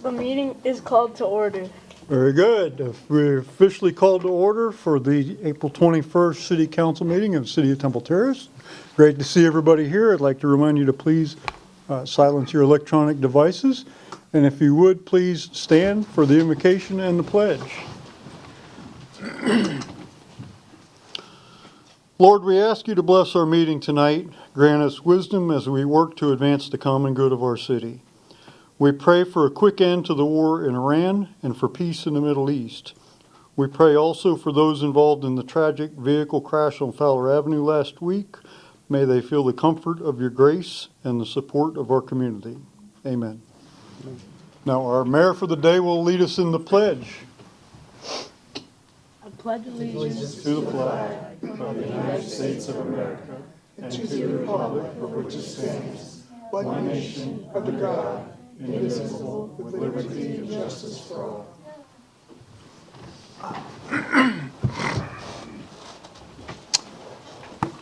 The meeting is called to order. Very good. We're officially called to order for the April 21st City Council meeting of the City of Temple Terrace. Great to see everybody here. I'd like to remind you to please silence your electronic devices. And if you would, please stand for the invocation and the pledge. Lord, we ask you to bless our meeting tonight. Grant us wisdom as we work to advance the common good of our city. We pray for a quick end to the war in Iran and for peace in the Middle East. We pray also for those involved in the tragic vehicle crash on Fowler Avenue last week. May they feel the comfort of your grace and the support of our community. Amen. Now, our mayor for the day will lead us in the pledge. I pledge allegiance To the flag of the United States of America and to the republic for which it stands, one nation under God, indivisible, with liberty and justice for all.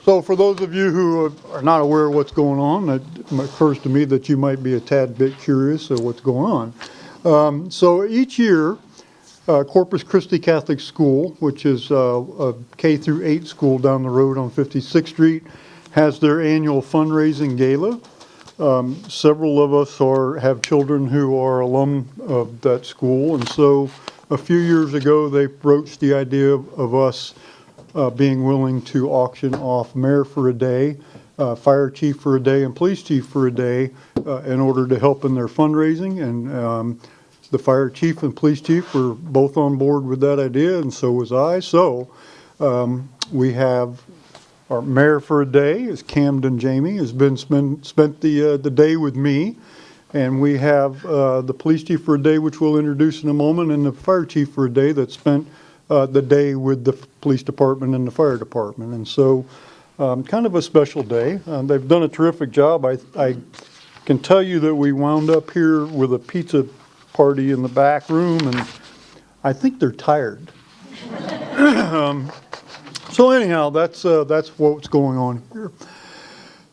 So for those of you who are not aware of what's going on, it occurs to me that you might be a tad bit curious of what's going on. So each year, Corpus Christi Catholic School, which is a K through 8 school down the road on 56th Street, has their annual fundraising gala. Several of us have children who are alum of that school, and so a few years ago they broached the idea of us being willing to auction off mayor for a day, fire chief for a day, and police chief for a day in order to help in their fundraising. And the fire chief and police chief were both on board with that idea, and so was I. So we have our mayor for a day is Camden Jamie, has been spent the day with me, and we have the police chief for a day, which we'll introduce in a moment, and the fire chief for a day that spent the day with the police department and the fire department. And so kind of a special day. They've done a terrific job. I can tell you that we wound up here with a pizza party in the back room, and I think they're tired. So anyhow, that's what's going on here.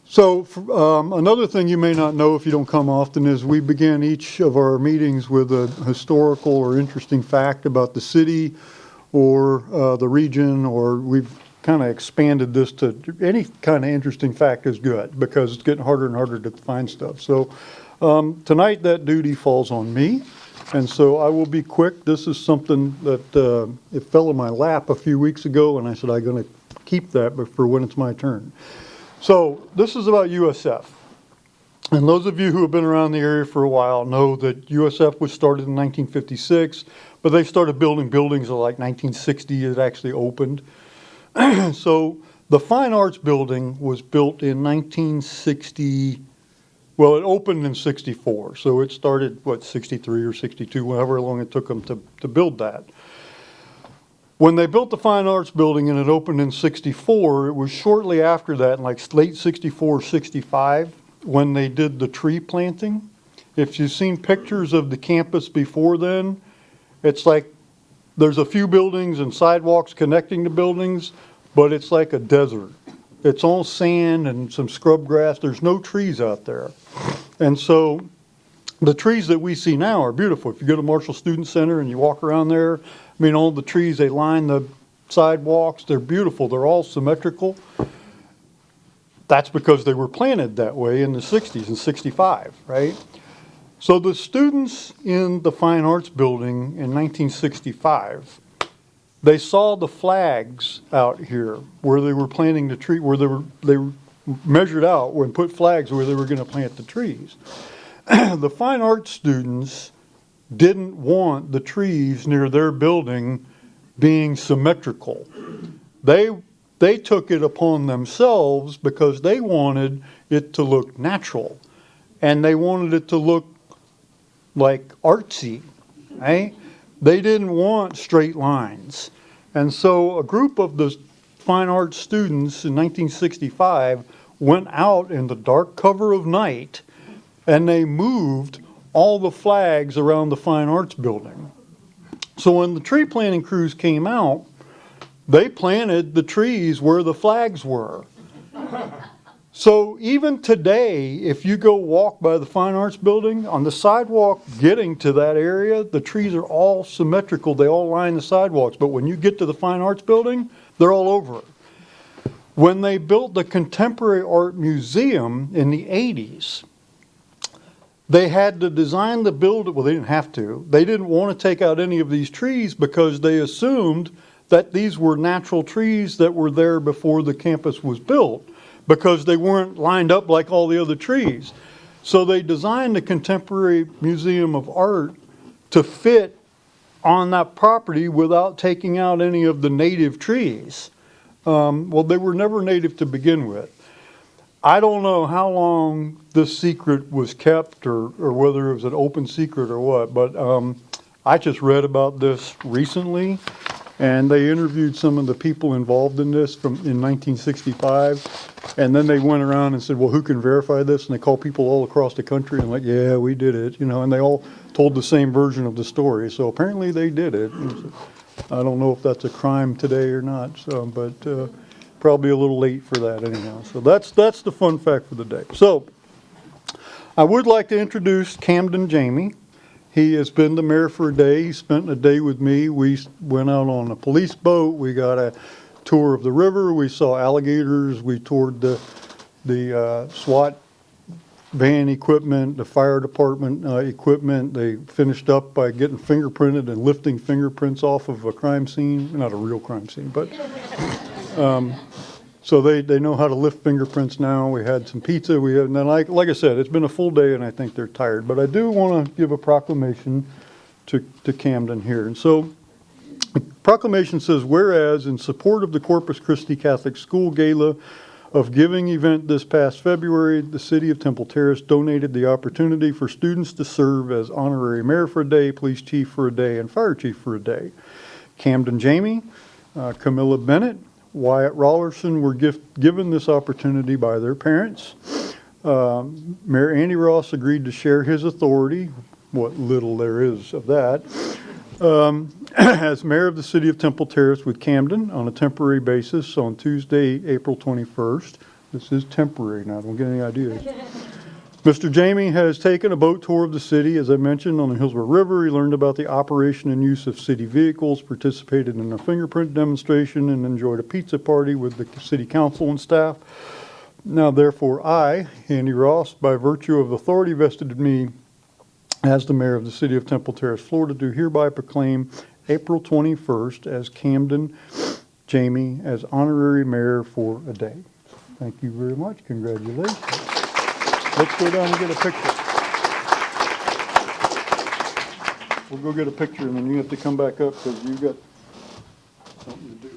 So another thing you may not know if you don't come often is we begin each of our meetings with a historical or interesting fact about the city or the region, or we've kind of expanded this to any kind of interesting fact is good because it's getting harder and harder to find stuff. So tonight that duty falls on me. And so I will be quick. This is something that it fell in my lap a few weeks ago, and I said I'm going to keep that but for when it's my turn. So this is about USF. And those of you who have been around the area for a while know that USF was started in 1956, but they started building buildings in like 1960. It actually opened. So the Fine Arts Building was built in 1960. Well, it opened in 64, so it started, 63 or 62, however long it took them to build that. When they built the Fine Arts Building and it opened in 64, it was shortly after that, in like late 64, 65, when they did the tree planting. If you've seen pictures of the campus before then, it's like there's a few buildings and sidewalks connecting the buildings, but it's like a desert. It's all sand and some scrub grass. There's no trees out there. And so the trees that we see now are beautiful. If you go to Marshall Student Center and you walk around there, I mean, all the trees, they line the sidewalks. They're beautiful. They're all symmetrical. That's because they were planted that way in the 60s and 65, right? So the students in the Fine Arts Building in 1965, they saw the flags out here where they were planting the tree, where they measured out and put flags where they were going to plant the trees. The fine arts students didn't want the trees near their building being symmetrical. They took it upon themselves because they wanted it to look natural, and they wanted it to look like artsy, right? They didn't want straight lines. And so a group of the fine arts students in 1965 went out in the dark cover of night and they moved all the flags around the Fine Arts Building. So when the tree planting crews came out, they planted the trees where the flags were. So even today, if you go walk by the Fine Arts Building, on the sidewalk getting to that area, the trees are all symmetrical. They all line the sidewalks. But when you get to the Fine Arts Building, they're all over it. When they built the Contemporary Art Museum in the 80s, they had to design the building. Well, they didn't have to. They didn't want to take out any of these trees because they assumed that these were natural trees that were there before the campus was built, because they weren't lined up like all the other trees. So they designed the Contemporary Museum of Art to fit on that property without taking out any of the native trees. Well, they were never native to begin with. I don't know how long this secret was kept, or whether it was an open secret or what, but I just read about this recently, and they interviewed some of the people involved in this in 1965. And then they went around and said, well, who can verify this? And they called people all across the country and like, yeah, we did it, and they all told the same version of the story. So apparently they did it. I don't know if that's a crime today or not, but probably a little late for that anyhow. So that's the fun fact for the day. So I would like to introduce Camden Jamie. He has been the mayor for a day. He spent a day with me. We went out on a police boat. We got a tour of the river. We saw alligators. We toured the SWAT van equipment, the fire department equipment. They finished up by getting fingerprinted and lifting fingerprints off of a crime scene. Not a real crime scene, but so they know how to lift fingerprints now. We had some pizza. And then like I said, it's been a full day, and I think they're tired. But I do want to give a proclamation to Camden here. And so the proclamation says, whereas in support of the Corpus Christi Catholic School Gala of Giving event this past February, the city of Temple Terrace donated the opportunity for students to serve as honorary mayor for a day, police chief for a day, and fire chief for a day. Camden Jamie, Camilla Bennett, Wyatt Rollerson were given this opportunity by their parents. Mayor Andy Ross agreed to share his authority, what little there is of that, as mayor of the city of Temple Terrace with Camden on a temporary basis on Tuesday, April 21st. This is temporary now, don't get any ideas. Mr. Jamie has taken a boat tour of the city, as I mentioned, on the Hillsborough River. He learned about the operation and use of city vehicles, participated in a fingerprint demonstration, and enjoyed a pizza party with the city council and staff. Now, therefore, I, Andy Ross, by virtue of authority vested in me as the mayor of the city of Temple Terrace, Florida, do hereby proclaim April 21st as Camden Jamie as honorary mayor for a day. Thank you very much. Congratulations. Let's go down and get a picture. We'll go get a picture, and then you have to come back up because you got something to do.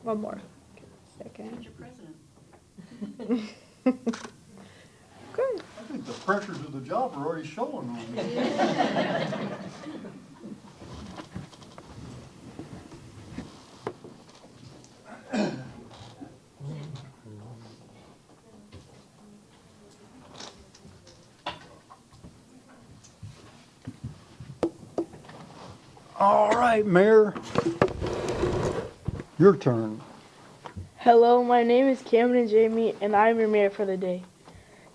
One more. Second. Your president. Good. I think the pressures of the job are already showing on me. All right, Mayor. Your turn. Hello, my name is Camden Jamie, and I'm your mayor for the day.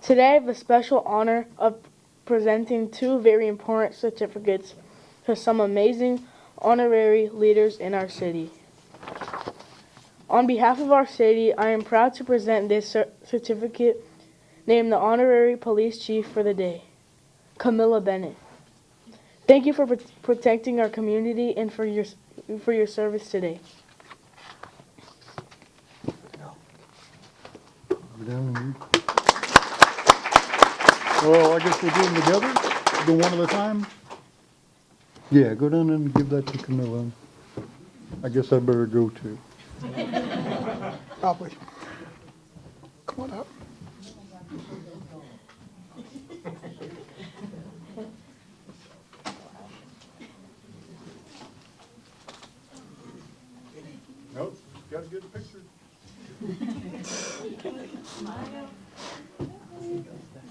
Today I have the special honor of presenting two very important certificates to some amazing honorary leaders in our city. On behalf of our city, I am proud to present this certificate named the Honorary Police Chief for the day, Camilla Bennett. Thank you for protecting our community and for your service today. Well, I guess we'll do them together. Do one at a time. Yeah, go down and give that to Camilla. I guess I better go too. Probably. Come on up.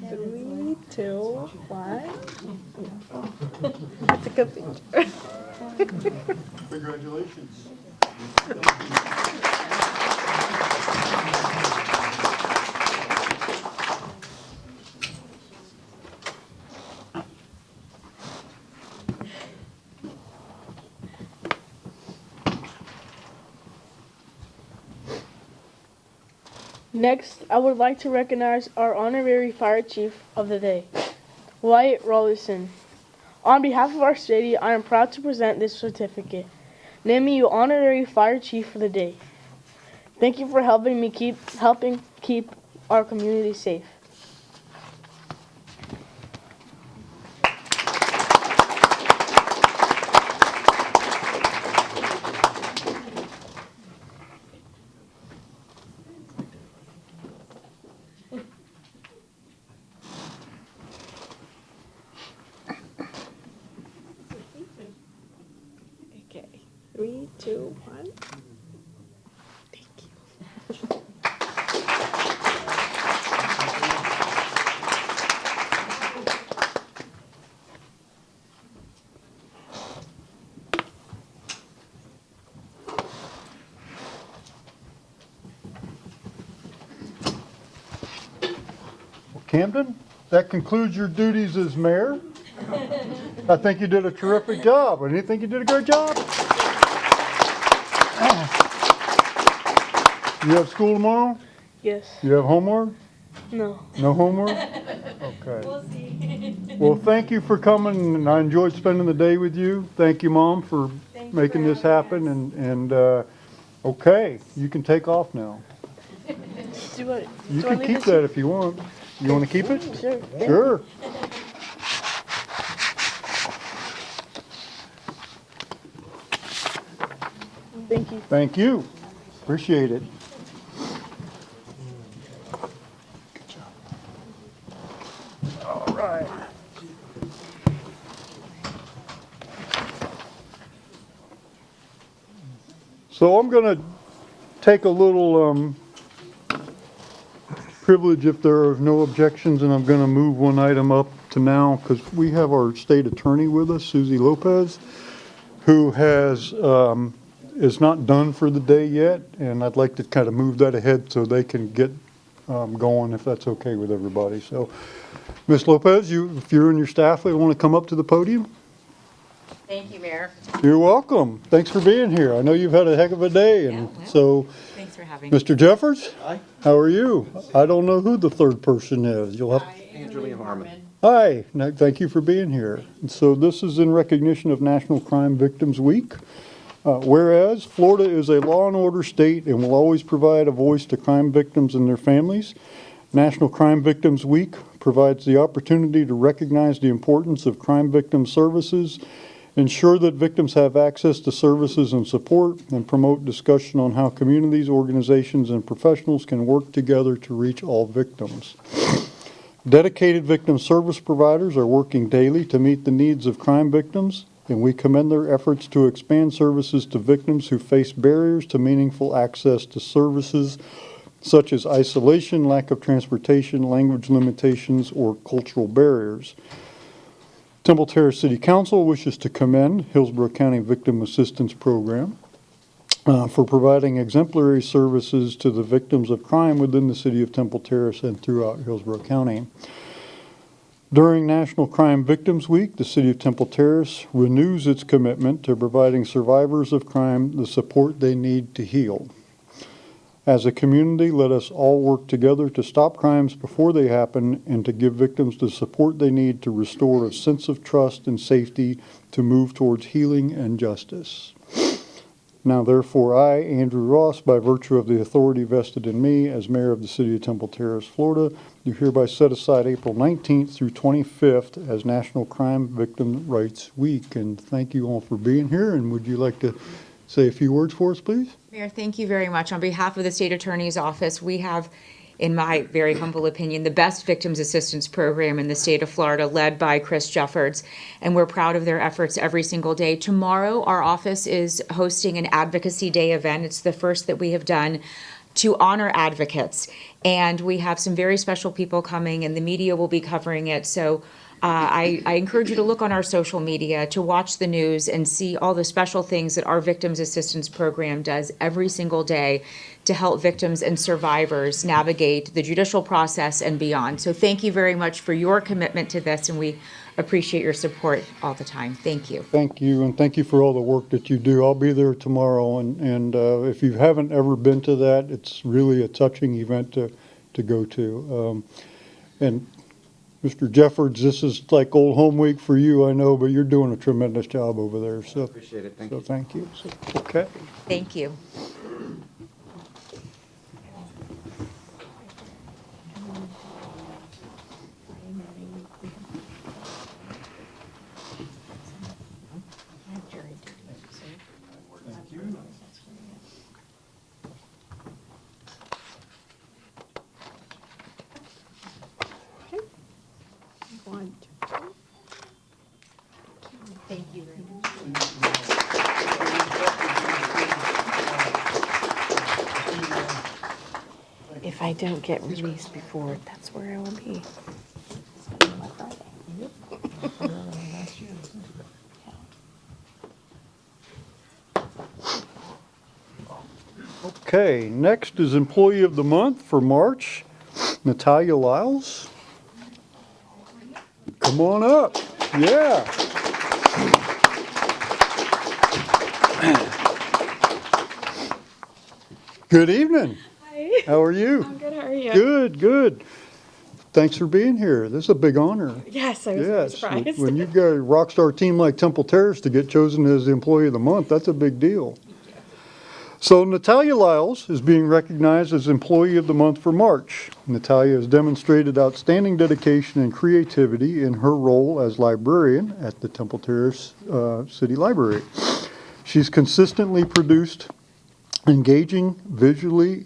Three, two, one. That's a good picture. Congratulations. Next, I would like to recognize our honorary fire chief of the day, Wyatt Rollison. On behalf of our city, I am proud to present this certificate, naming you honorary fire chief for the day. Thank you for helping keep our community safe. Okay. Three, two, one. Thank you. Camden, that concludes your duties as mayor. I think you did a terrific job. And you think you did a good job? You have school tomorrow? Yes. You have homework? No. No homework? Okay. We'll see. Well, thank you for coming, and I enjoyed spending the day with you. Thank you, Mom, for making this happen. And okay, you can take off now. You can keep that if you want. You want to keep it? Sure. Sure. Thank you. Thank you. Appreciate it. Good job. All right. So I'm going to take a little privilege if there are no objections, and I'm going to move one item up to now because we have our state attorney with us, Susie Lopez, who is not done for the day yet, and I'd like to kind of move that ahead so they can get going if that's okay with everybody. So, Ms. Lopez, if you and your staff want to come up to the podium. Thank you, Mayor. You're welcome. Thanks for being here. I know you've had a heck of a day, and Yeah, well, so. Thanks for having me. Mr. Jeffers? Hi. How are you? I don't know who the third person is. You'll have. Angelina Harmon. Hi. Thank you for being here. And so this is in recognition of National Crime Victims Week. Whereas Florida is a law and order state and will always provide a voice to crime victims and their families, National Crime Victims Week provides the opportunity to recognize the importance of crime victim services, ensure that victims have access to services and support, and promote discussion on how communities, organizations, and professionals can work together to reach all victims. Dedicated victim service providers are working daily to meet the needs of crime victims, and we commend their efforts to expand services to victims who face barriers to meaningful access to services such as isolation, lack of transportation, language limitations, or cultural barriers. Temple Terrace City Council wishes to commend Hillsborough County Victim Assistance Program for providing exemplary services to the victims of crime within the city of Temple Terrace and throughout Hillsborough County. During National Crime Victims Week, the City of Temple Terrace renews its commitment to providing survivors of crime the support they need to heal. As a community, let us all work together to stop crimes before they happen and to give victims the support they need to restore a sense of trust and safety to move towards healing and justice. Now, therefore, I, Andrew Ross, by virtue of the authority vested in me as mayor of the city of Temple Terrace, Florida, do hereby set aside April 19th through 25th as National Crime Victim Rights Week. And thank you all for being here. And would you like to say a few words for us, please? Mayor, thank you very much. On behalf of the State Attorney's Office, we have, in my very humble opinion, the best victims assistance program in the state of Florida, led by Chris Jeffords, and we're proud of their efforts every single day. Tomorrow, our office is hosting an Advocacy Day event. It's the first that we have done to honor advocates. And we have some very special people coming, and the media will be covering it. So I encourage you to look on our social media, to watch the news and see all the special things that our Victims Assistance Program does every single day to help victims and survivors navigate the judicial process and beyond. So thank you very much for your commitment to this, and we appreciate your support all the time. Thank you. Thank you, and thank you for all the work that you do. I'll be there tomorrow, and if you haven't ever been to that, it's really a touching event to go to. And Mr. Jeffords, this is like old home week for you, I know, but you're doing a tremendous job over there. So Appreciate it. Thank you. So thank you. Okay. Thank you. One, two, three. Thank you very much. If I don't get released before, that's where I will be. Okay, next is Employee of the Month for March, Natalia Lyles. Come on up. Yeah. Good evening. Hi. How are you? I'm good. How are you? Good, good. Thanks for being here. This is a big honor. Yes, I was very Yes, surprised. when you got a rock star team like Temple Terrace to get chosen as the Employee of the Month, that's a big deal. So Natalia Lyles is being recognized as Employee of the Month for March. Natalia has demonstrated outstanding dedication and creativity in her role as librarian at the Temple Terrace City Library. She's consistently produced engaging, visually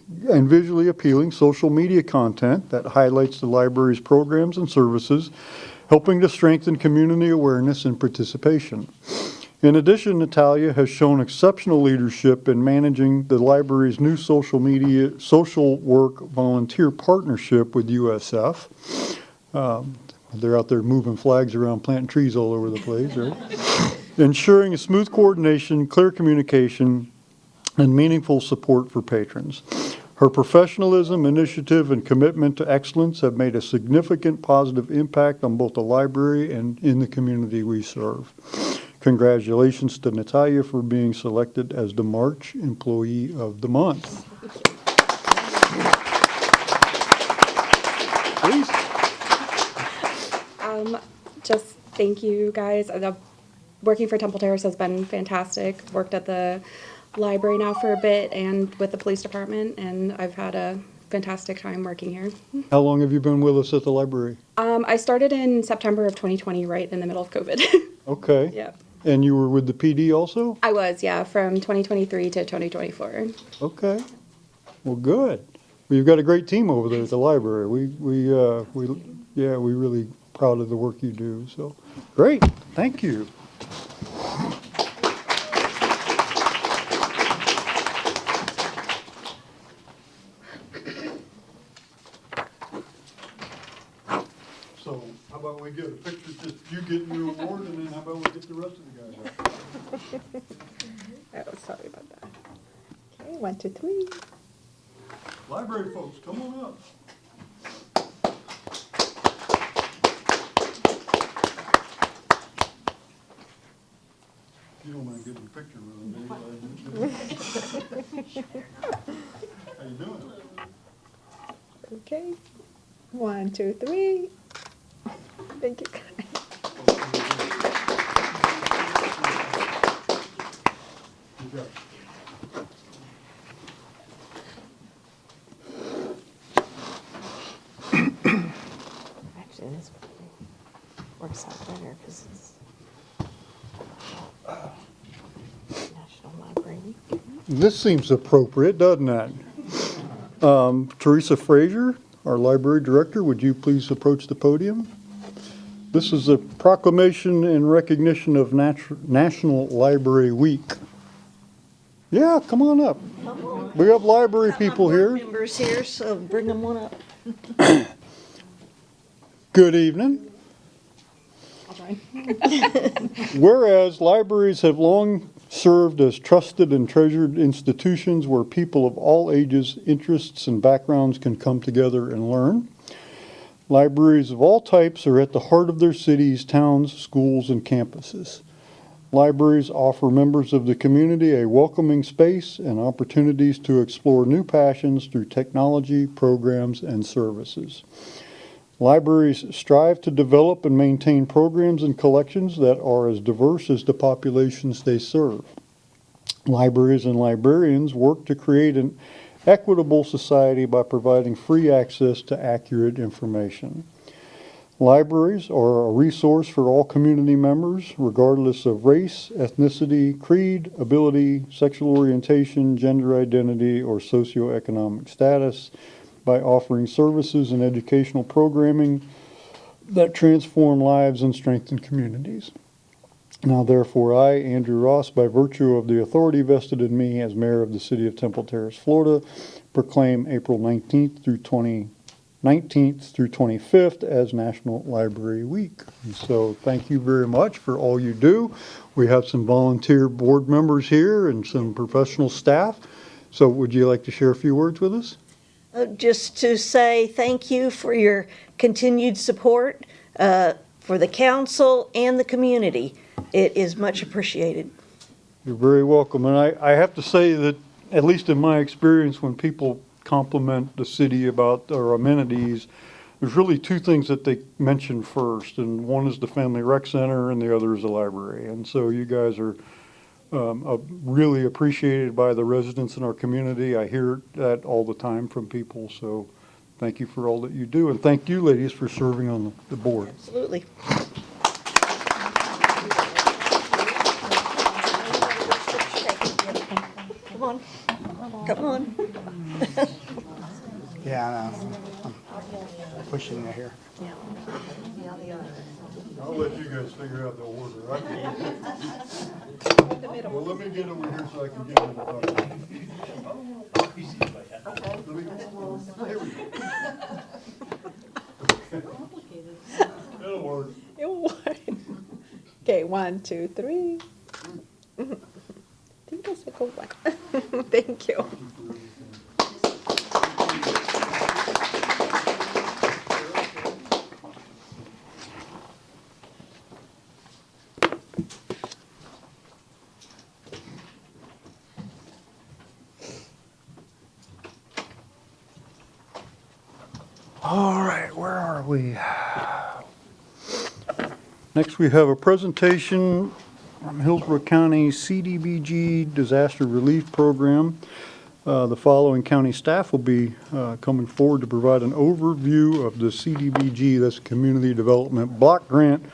appealing social media content that highlights the library's programs and services, helping to strengthen community awareness and participation. In addition, Natalia has shown exceptional leadership in managing the library's new social work volunteer partnership with USF. They're out there moving flags around, planting trees all over the place, right? Ensuring a smooth coordination, clear communication, and meaningful support for patrons. Her professionalism, initiative, and commitment to excellence have made a significant positive impact on both the library and in the community we serve. Congratulations to Natalia for being selected as the March Employee of the Month. Please. Just thank you guys. Working for Temple Terrace has been fantastic. Worked at the library now for a bit and with the police department, and I've had a fantastic time working here. How long have you been with us at the library? I started in September of 2020, right in the middle of COVID. Okay. Yeah. And you were with the PD also? I was, yeah, from 2023 to 2024. Okay. Well, good. Well, you've got a great team over there at the library. We really proud of the work you do. So, great. Thank you. So, how about we get a picture, just you getting your award, and then how about we get the rest of the guys out? Oh, sorry about that. Okay, 1, 2, 3. Library folks, come on up. You don't mind getting a picture with them, do you? How you doing? Okay. 1, 2, 3. Thank you, guys. You got it. Actually, this works out better because it's National Library Week. This seems appropriate, doesn't it? Teresa Frazier, our library director, would you please approach the podium? This is a proclamation in recognition of National Library Week. Yeah, come on up. We have library people Board here. members here, so bring them on up. Good evening. I'll join. Whereas libraries have long served as trusted and treasured institutions where people of all ages, interests, and backgrounds can come together and learn. Libraries of all types are at the heart of their cities, towns, schools, and campuses. Libraries offer members of the community a welcoming space and opportunities to explore new passions through technology, programs, and services. Libraries strive to develop and maintain programs and collections that are as diverse as the populations they serve. Libraries and librarians work to create an equitable society by providing free access to accurate information. Libraries are a resource for all community members, regardless of race, ethnicity, creed, ability, sexual orientation, gender identity, or socioeconomic status, by offering services and educational programming that transform lives and strengthen communities. Now therefore I, Andrew Ross, by virtue of the authority vested in me as mayor of the city of Temple Terrace, Florida, proclaim April 19th through 25th as National Library Week. And so thank you very much for all you do. We have some volunteer board members here and some professional staff. So would you like to share a few words with us? Just to say thank you for your continued support for the council and the community. It is much appreciated. You're very welcome. And I have to say that, at least in my experience, when people compliment the city about our amenities, there's really two things that they mention first. And one is the Family Rec Center and the other is the library. And so you guys are really appreciated by the residents in our community. I hear that all the time from people. So thank you for all that you do. And thank you, ladies, for serving on the board. Absolutely. Come on. Come on. Yeah, I know. I'm pushing it here. I'll let you guys figure out the order. Well, let me get over here so I can get in the bucket. Here we go. It'll work. It would. Okay, 1, 2, 3. I think that's a good one. Thank you. All right, where are we? Next, we have a presentation from Hillsborough County CDBG Disaster Relief Program. The following county staff will be coming forward to provide an overview of the CDBG, that's Community Development Block Grant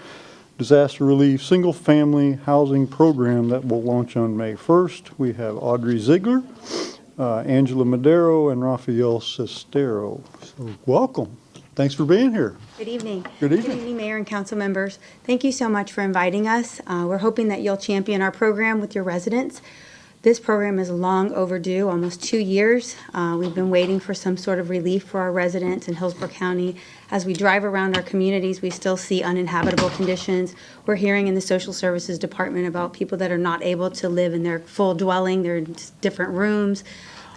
Disaster Relief Single Family Housing Program that will launch on May 1st. We have Audrey Ziegler, Angela Madero, and Rafael Sestero. So welcome. Thanks for being here. Good evening. Good evening. Good evening, Mayor and council members. Thank you so much for inviting us. We're hoping that you'll champion our program with your residents. This program is long overdue, almost 2 years. We've been waiting for some sort of relief for our residents in Hillsborough County. As we drive around our communities, we still see uninhabitable conditions. We're hearing in the social services department about people that are not able to live in their full dwelling. They're in different rooms.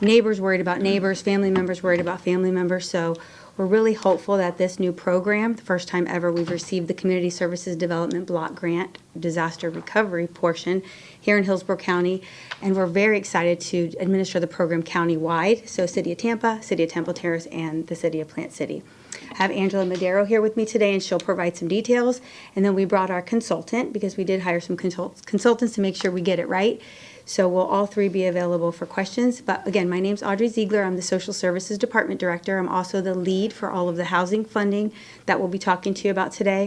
Neighbors worried about neighbors, family members worried about family members. So we're really hopeful that this new program, the first time ever we've received the Community Services Development Block Grant Disaster Recovery portion here in Hillsborough County, and we're very excited to administer the program countywide, so City of Tampa, City of Temple Terrace, and the City of Plant City. I have Angela Madero here with me today, and she'll provide some details, and then we brought our consultant, because we did hire some consultants to make sure we get it right. So we'll all three be available for questions. But again, my name's Audrey Ziegler. I'm the Social Services Department Director. I'm also the lead for all of the housing funding that we'll be talking to you about today.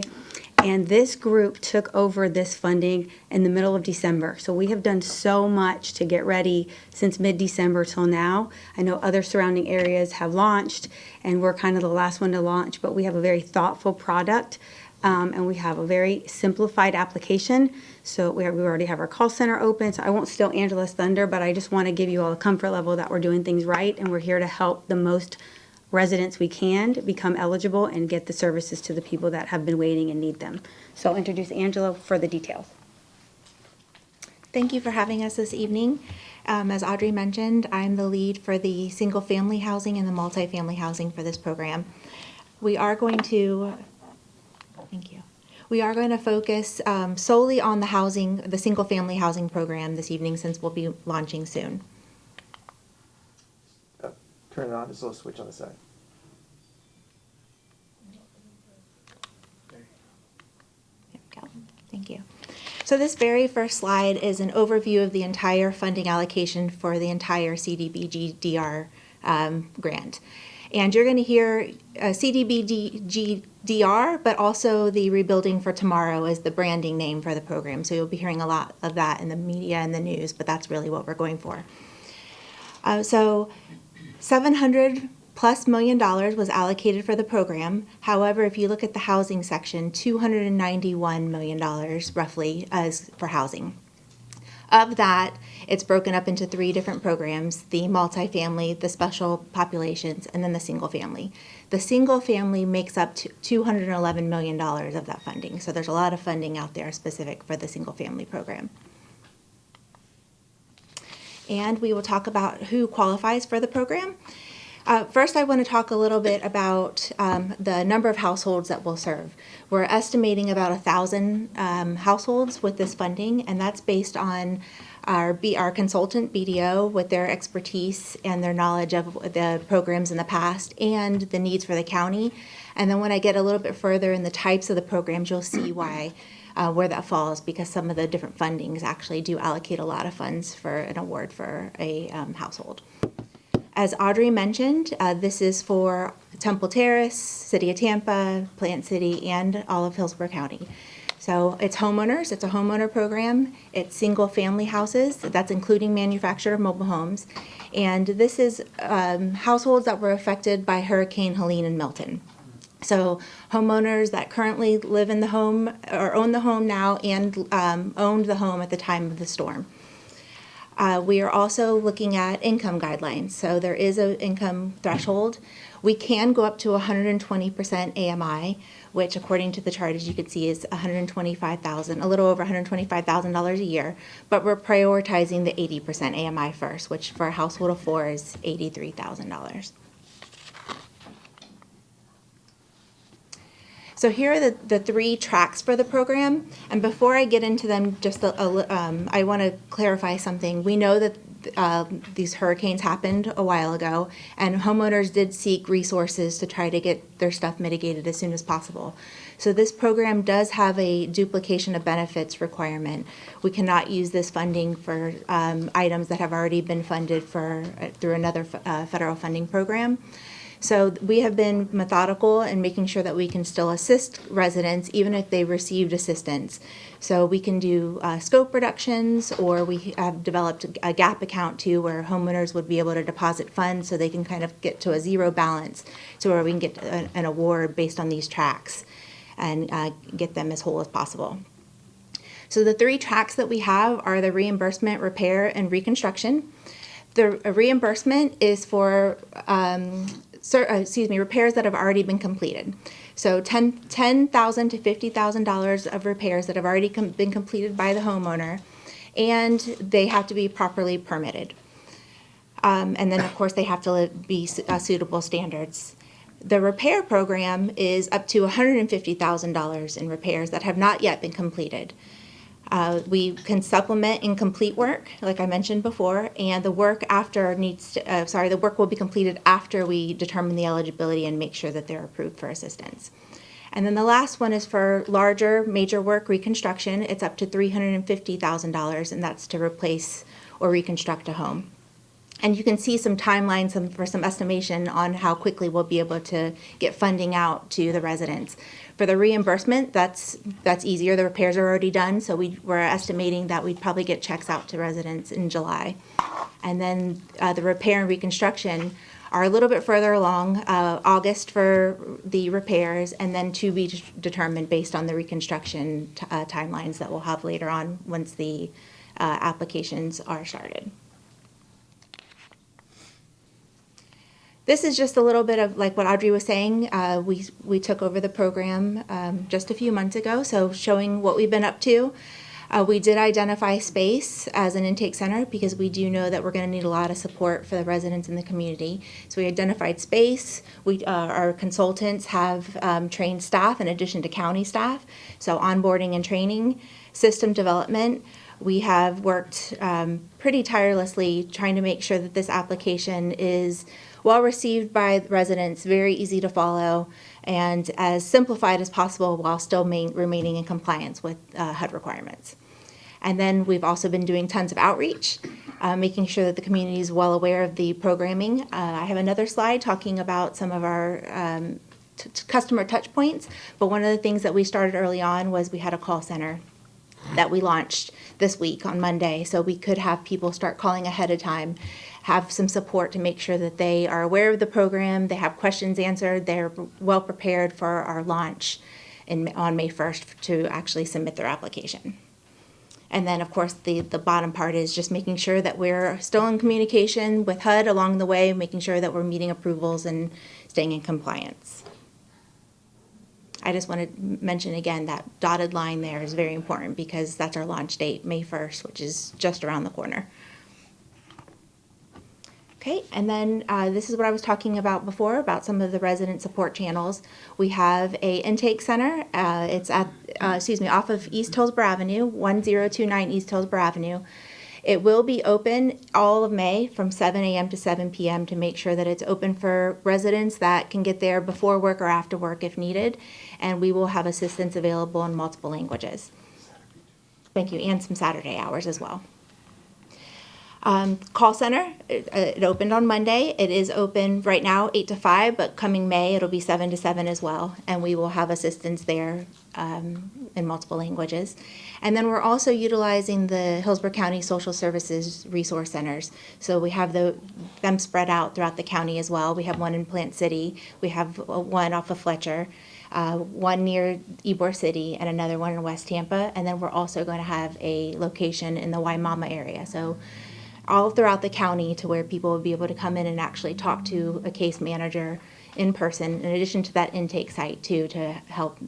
And this group took over this funding in the middle of December. So we have done so much to get ready since mid-December till now. I know other surrounding areas have launched, and we're kind of the last one to launch, but we have a very thoughtful product. And we have a very simplified application. So we already have our call center open. So I won't steal Angela's thunder, but I just want to give you all a comfort level that we're doing things right, and we're here to help the most residents we can become eligible and get the services to the people that have been waiting and need them. So I'll introduce Angela for the details. Thank you for having us this evening. As Audrey mentioned, I'm the lead for the single-family housing and the multifamily housing for this program. We are going to, thank you. We are going to focus solely on the housing, the single-family housing program this evening, since we'll be launching soon. Turn it on, there's a little switch on the side. There we go. Thank you. So this very first slide is an overview of the entire funding allocation for the entire CDBG-DR grant. And you're going to hear CDBG-DR, but also the Rebuilding for Tomorrow is the branding name for the program. So you'll be hearing a lot of that in the media and the news, but that's really what we're going for. So $700+ million was allocated for the program. However, if you look at the housing section, $291 million roughly is for housing. Of that, it's broken up into 3 different programs: the multifamily, the special populations, and then the single family. The single family makes up to $211 million of that funding. So there's a lot of funding out there specific for the single family program. And we will talk about who qualifies for the program. First, I want to talk a little bit about the number of households that we'll serve. We're estimating about 1,000 households with this funding, and that's based on our consultant, BDO, with their expertise and their knowledge of the programs in the past and the needs for the county. And then when I get a little bit further in the types of the programs, you'll see why, where that falls, because some of the different fundings actually do allocate a lot of funds for an award for a household. As Audrey mentioned, this is for Temple Terrace, City of Tampa, Plant City, and all of Hillsborough County. So it's homeowners, it's a homeowner program, it's single family houses, that's including manufactured mobile homes, and this is households that were affected by Hurricane Helene and Milton. So homeowners that currently live in the home or own the home now and owned the home at the time of the storm. We are also looking at income guidelines. So there is an income threshold. We can go up to 120% AMI, which according to the chart, as you can see, is $125,000, a little over $125,000 a year. But we're prioritizing the 80% AMI first, which for a household of 4 is $83,000. So here are the 3 tracks for the program. And before I get into them, I want to clarify something. We know that these hurricanes happened a while ago, and homeowners did seek resources to try to get their stuff mitigated as soon as possible. So this program does have a duplication of benefits requirement. We cannot use this funding for items that have already been funded through another federal funding program. So we have been methodical in making sure that we can still assist residents even if they received assistance. So we can do scope reductions, or we have developed a gap account too, where homeowners would be able to deposit funds so they can kind of get to a zero balance to where we can get an award based on these tracks and get them as whole as possible. So the 3 tracks that we have are the reimbursement, repair, and reconstruction. The reimbursement is for repairs that have already been completed. So $10,000 to $50,000 of repairs that have already been completed by the homeowner, and they have to be properly permitted. And then, of course, they have to be suitable standards. The repair program is up to $150,000 in repairs that have not yet been completed. We can supplement incomplete work, like I mentioned before, and the work the work will be completed after we determine the eligibility and make sure that they're approved for assistance. And then the last one is for larger major work reconstruction. It's up to $350,000, and that's to replace or reconstruct a home. And you can see some timelines for some estimation on how quickly we'll be able to get funding out to the residents. For the reimbursement, that's easier. The repairs are already done, so we're estimating that we'd probably get checks out to residents in July. And then the repair and reconstruction are a little bit further along, August for the repairs, and then to be determined based on the reconstruction timelines that we'll have later on once the applications are started. This is just a little bit of like what Audrey was saying. We took over the program just a few months ago, so showing what we've been up to. We did identify space as an intake center because we do know that we're going to need a lot of support for the residents in the community. So we identified space. Our consultants have trained staff in addition to county staff. So onboarding and training, system development. We have worked pretty tirelessly trying to make sure that this application is well received by residents, very easy to follow, and as simplified as possible while still remaining in compliance with HUD requirements. And then we've also been doing tons of outreach, making sure that the community is well aware of the programming. I have another slide talking about some of our customer touch points, but one of the things that we started early on was we had a call center that we launched this week on Monday, so we could have people start calling ahead of time, have some support to make sure that they are aware of the program, they have questions answered, they're well prepared for our launch on May 1st to actually submit their application. And then, of course, the bottom part is just making sure that we're still in communication with HUD along the way, making sure that we're meeting approvals and staying in compliance. I just want to mention again that dotted line there is very important because that's our launch date, May 1st, which is just around the corner. Okay, and then this is what I was talking about before, about some of the resident support channels. We have a intake center. It's at, off of East Hillsborough Avenue, 1029 East Hillsborough Avenue. It will be open all of May from 7 a.m. to 7 p.m. to make sure that it's open for residents that can get there before work or after work if needed. And we will have assistance available in multiple languages. Thank you, and some Saturday hours as well. Call center, it opened on Monday. It is open right now 8 to 5, but coming May it'll be 7 to 7 as well, and we will have assistance there in multiple languages. And then we're also utilizing the Hillsborough County Social Services Resource Centers. So we have them spread out throughout the county as well. We have one in Plant City, we have one off of Fletcher, one near Ybor City, and another one in West Tampa. And then we're also going to have a location in the Waimama area. So all throughout the county to where people will be able to come in and actually talk to a case manager in person, in addition to that intake site too, to help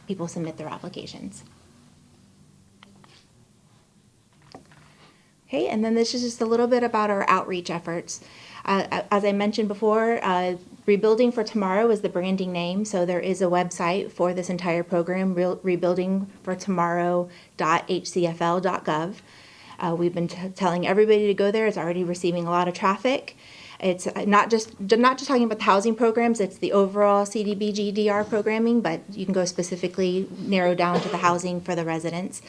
people submit their applications. Okay, and then this is just a little bit about our outreach efforts. As I mentioned before, Rebuilding for Tomorrow is the branding name, so there is a website for this entire program, rebuildingfortomorrow.hcfl.gov. We've been telling everybody to go there. It's already receiving a lot of traffic. It's not just talking about the housing programs, it's the overall CDBG-DR programming, but you can go specifically narrow down to the housing for the residents.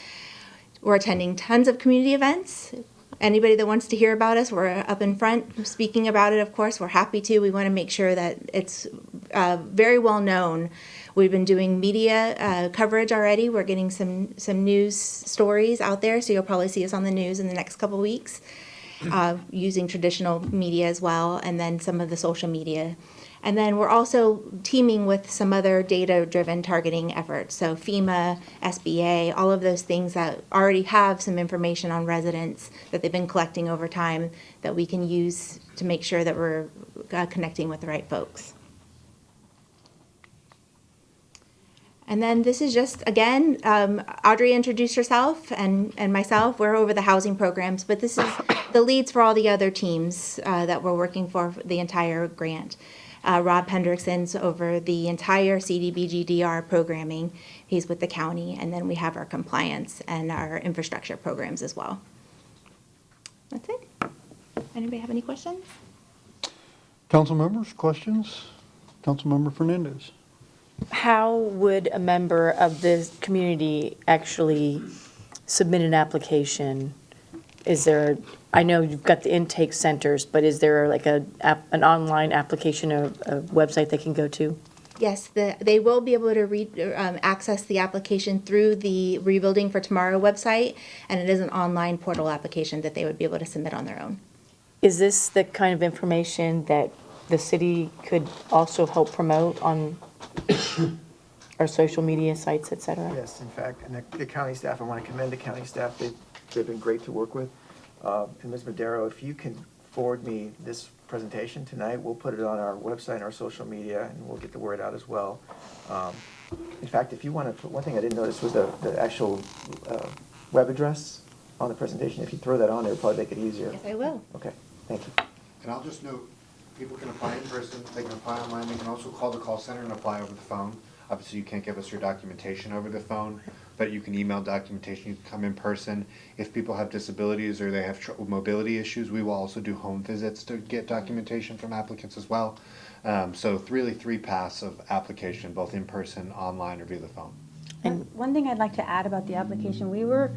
We're attending tons of community events. Anybody that wants to hear about us, we're up in front speaking about it, of course. We're happy to. We want to make sure that it's very well known. We've been doing media coverage already. We're getting some news stories out there, so you'll probably see us on the news in the next couple weeks, using traditional media as well, and then some of the social media. And then we're also teaming with some other data-driven targeting efforts. So FEMA, SBA, all of those things that already have some information on residents that they've been collecting over time that we can use to make sure that we're connecting with the right folks. And then this is just, again, Audrey introduced herself and myself. We're over the housing programs, but this is the leads for all the other teams that we're working for the entire grant. Rob Hendrickson's over the entire CDBG-DR programming. He's with the county, and then we have our compliance and our infrastructure programs as well. That's it. Anybody have any questions? Council members, questions? Councilmember Fernandez. How would a member of the community actually submit an application? Is there, I know you've got the intake centers, but is there like an online application or a website they can go to? Yes, they will be able to access the application through the Rebuilding for Tomorrow website, and it is an online portal application that they would be able to submit on their own. Is this the kind of information that the city could also help promote on our social media sites, et cetera? Yes, in fact, and the county staff, I want to commend the county staff. They've been great to work with. And Ms. Madero, if you can forward me this presentation tonight, we'll put it on our website and our social media, and we'll get the word out as well. In fact, if you want to put, one thing I didn't notice was the actual web address on the presentation. If you throw that on there, it'll probably make it easier. Yes, I will. Okay, thank you. And I'll just note, people can apply in person, they can apply online, they can also call the call center and apply over the phone. Obviously, you can't give us your documentation over the phone, but you can email documentation, you can come in person. If people have disabilities or they have mobility issues, we will also do home visits to get documentation from applicants as well. So really 3 paths of application, both in person, online, or via the phone. And one thing I'd like to add about the application, we're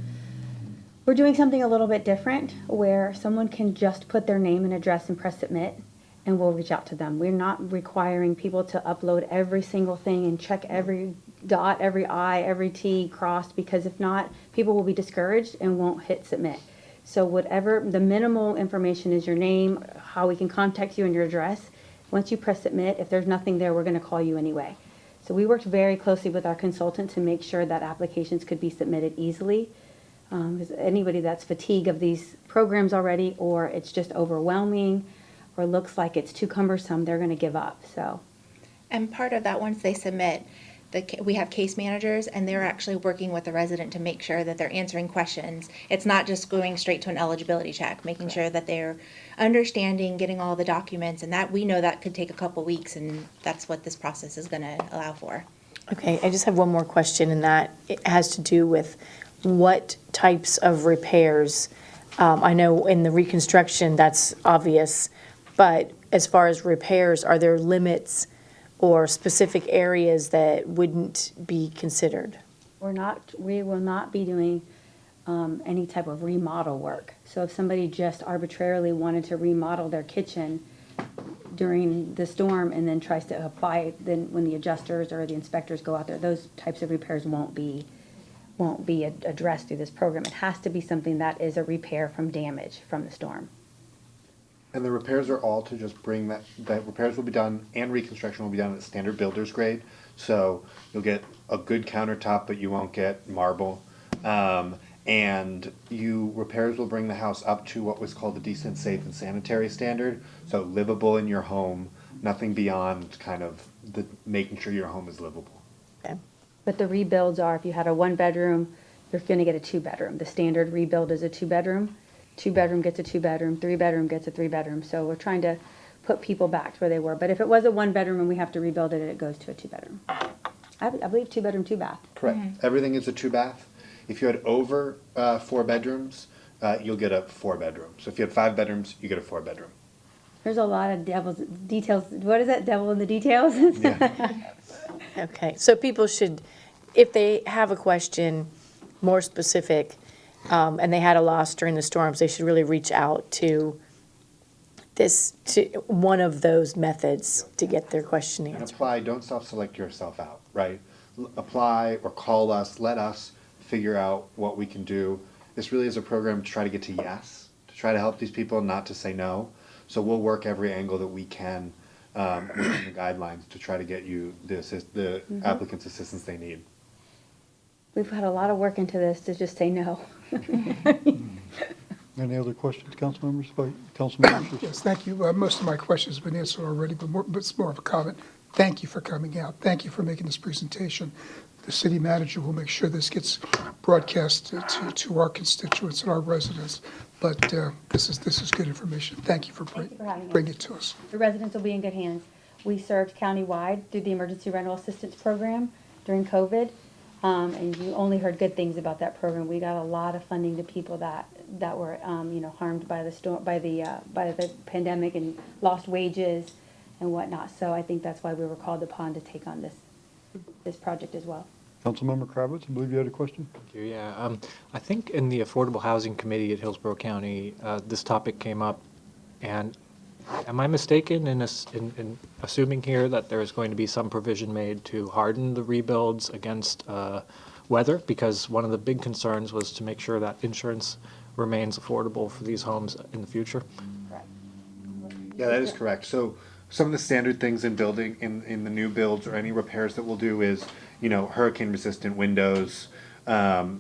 doing something a little bit different where someone can just put their name and address and press submit, and we'll reach out to them. We're not requiring people to upload every single thing and check every dot, every I, every T crossed, because if not, people will be discouraged and won't hit submit. So whatever, the minimal information is your name, how we can contact you, and your address. Once you press submit, if there's nothing there, we're going to call you anyway. So we worked very closely with our consultant to make sure that applications could be submitted easily. Because anybody that's fatigued of these programs already, or it's just overwhelming, or looks like it's too cumbersome, they're going to give up. So, And part of that, once they submit, we have case managers, and they're actually working with the resident to make sure that they're answering questions. It's not just going straight to an eligibility check, making sure that they're understanding, getting all the documents, and that we know that could take a couple weeks, and that's what this process is going to allow for. Okay, I just have one more question, and that it has to do with what types of repairs. I know in the reconstruction, that's obvious, but as far as repairs, are there limits or specific areas that wouldn't be considered? we will not be doing any type of remodel work. So if somebody just arbitrarily wanted to remodel their kitchen during the storm and then tries to apply, then when the adjusters or the inspectors go out there, those types of repairs won't be addressed through this program. It has to be something that is a repair from damage from the storm. And the repairs are all to just bring that repairs will be done and reconstruction will be done at standard builder's grade. So you'll get a good countertop, but you won't get marble. And repairs will bring the house up to what was called the decent, safe, and sanitary standard. So livable in your home, nothing beyond kind of making sure your home is livable. Okay. But the rebuilds are, if you had a 1-bedroom, you're going to get a 2-bedroom. The standard rebuild is a 2-bedroom. 2-bedroom gets a 2-bedroom, 3-bedroom gets a 3-bedroom. So we're trying to put people back to where they were. But if it was a 1-bedroom and we have to rebuild it, it goes to a 2-bedroom. I believe 2-bedroom, 2-bath. Correct. Everything is a 2-bath. If you had over 4 bedrooms, you'll get a 4-bedroom. So if you had 5 bedrooms, you get a 4-bedroom. There's a lot of devil's details. What is that, devil in the details? Yeah. Okay, so people should, if they have a question more specific, and they had a loss during the storms, they should really reach out to one of those methods to get their question And answered. apply, don't self-select yourself out, right? Apply or call us, let us figure out what we can do. This really is a program to try to get to yes, to try to help these people, not to say no. So we'll work every angle that we can within the guidelines to try to get you the applicants' assistance they need. We've had a lot of work into this to just say no. Any other questions, council members? Councilman Yes, thank you. Most of my questions have been answered already, but it's more of a comment. Thank you for coming out. Thank you for making this presentation. The city manager will make sure this gets broadcast to our constituents and our residents. But this is good information. Thank you for bringing it to us. The residents will be in good hands. We served countywide through the Emergency Rental Assistance Program during COVID, and you only heard good things about that program. We got a lot of funding to people that were harmed by the storm, by the pandemic, and lost wages and whatnot. So I think that's why we were called upon to take on this project as well. Councilmember Kravitz, I believe you had a question? Thank you. Yeah, I think in the Affordable Housing Committee at Hillsborough County, this topic came up, and am I mistaken in assuming here that there is going to be some provision made to harden the rebuilds against weather? Because one of the big concerns was to make sure that insurance remains affordable for these homes in the future. Yeah, that is correct. So some of the standard things in building, in the new builds or any repairs that we'll do is, hurricane resistant windows,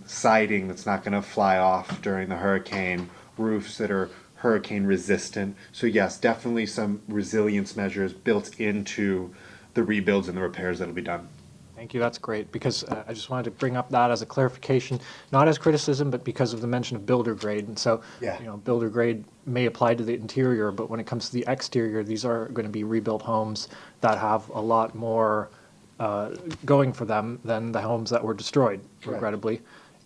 siding that's not gonna fly off during the hurricane, roofs that are hurricane resistant. So yes, definitely some resilience measures built into the rebuilds and the repairs that'll be done. Thank you, that's great, because I just wanted to bring up that as a clarification, not as criticism, but because of the mention of builder grade. And so, Yeah. builder grade may apply to the interior, but when it comes to the exterior, these are going to be rebuilt homes that have a lot more going for them than the homes that were destroyed, regrettably.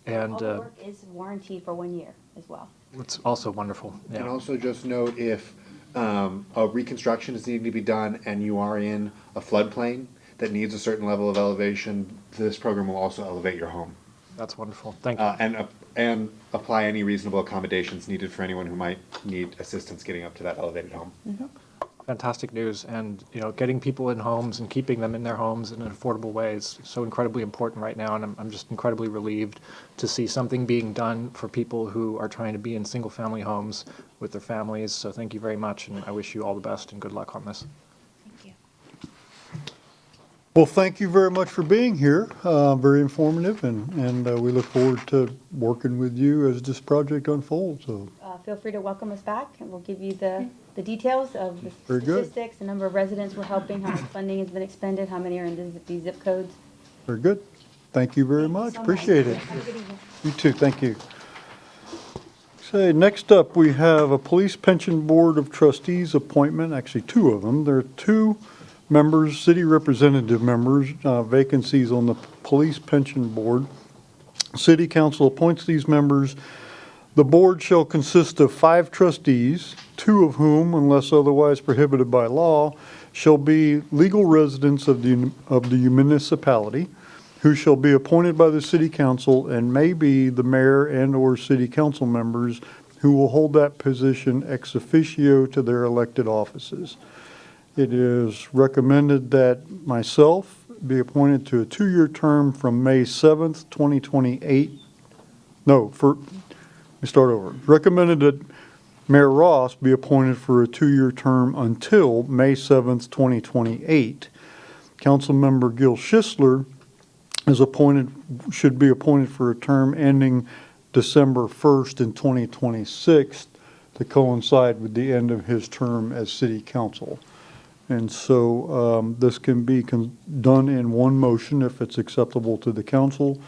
And All the work is warranted for 1 year as well. it's also wonderful. And Yeah. also just note if a reconstruction is needing to be done and you are in a floodplain that needs a certain level of elevation, this program will also elevate your home. That's wonderful. Thank you. And apply any reasonable accommodations needed for anyone who might need assistance getting up to that elevated home. Fantastic news. And, getting people in homes and keeping them in their homes in an affordable way is so incredibly important right now. And I'm just incredibly relieved to see something being done for people who are trying to be in single-family homes with their families. So thank you very much, and I wish you all the best and good luck on this. Thank you. Well, thank you very much for being here. Very informative, and we look forward to working with you as this project unfolds. So, Feel free to welcome us back, and we'll give you the details of the Very good. statistics, the number of residents we're helping, how much funding has been expended, how many are in these zip codes. very good. Thank you very much. so much. Appreciate it. Have a good evening. You too. Thank you. Okay, next up, we have a Police Pension Board of Trustees appointment, actually two of them. There are two members, city representative members, vacancies on the Police Pension Board. City Council appoints these members. The board shall consist of 5 trustees, 2 of whom, unless otherwise prohibited by law, shall be legal residents of the municipality, who shall be appointed by the city council and may be the mayor and/or city council members who will hold that position ex officio to their elected offices. It is recommended that myself be appointed to a 2-year term from May 7th, 2028. Let me start over. Recommended that Mayor Ross be appointed for a 2-year term until May 7th, 2028. Councilmember Gil Schisler should be appointed for a term ending December 1st in 2026 to coincide with the end of his term as city council. And so this can be done in one motion if it's acceptable to the council.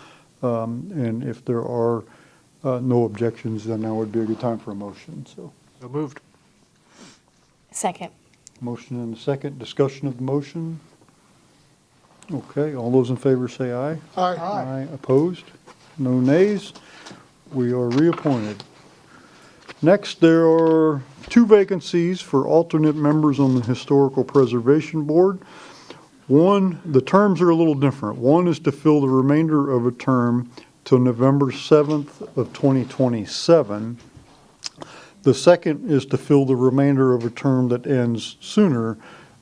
And if there are no objections, then now would be a good time for a motion. So moved. Second. motion and a second. Discussion of the motion. Okay, all those in favor say aye. Aye. Aye. Opposed? No nays? We are reappointed. Next, there are 2 vacancies for alternate members on the Historical Preservation Board. One, the terms are a little different. One is to fill the remainder of a term till November 7th of 2027. The second is to fill the remainder of a term that ends sooner,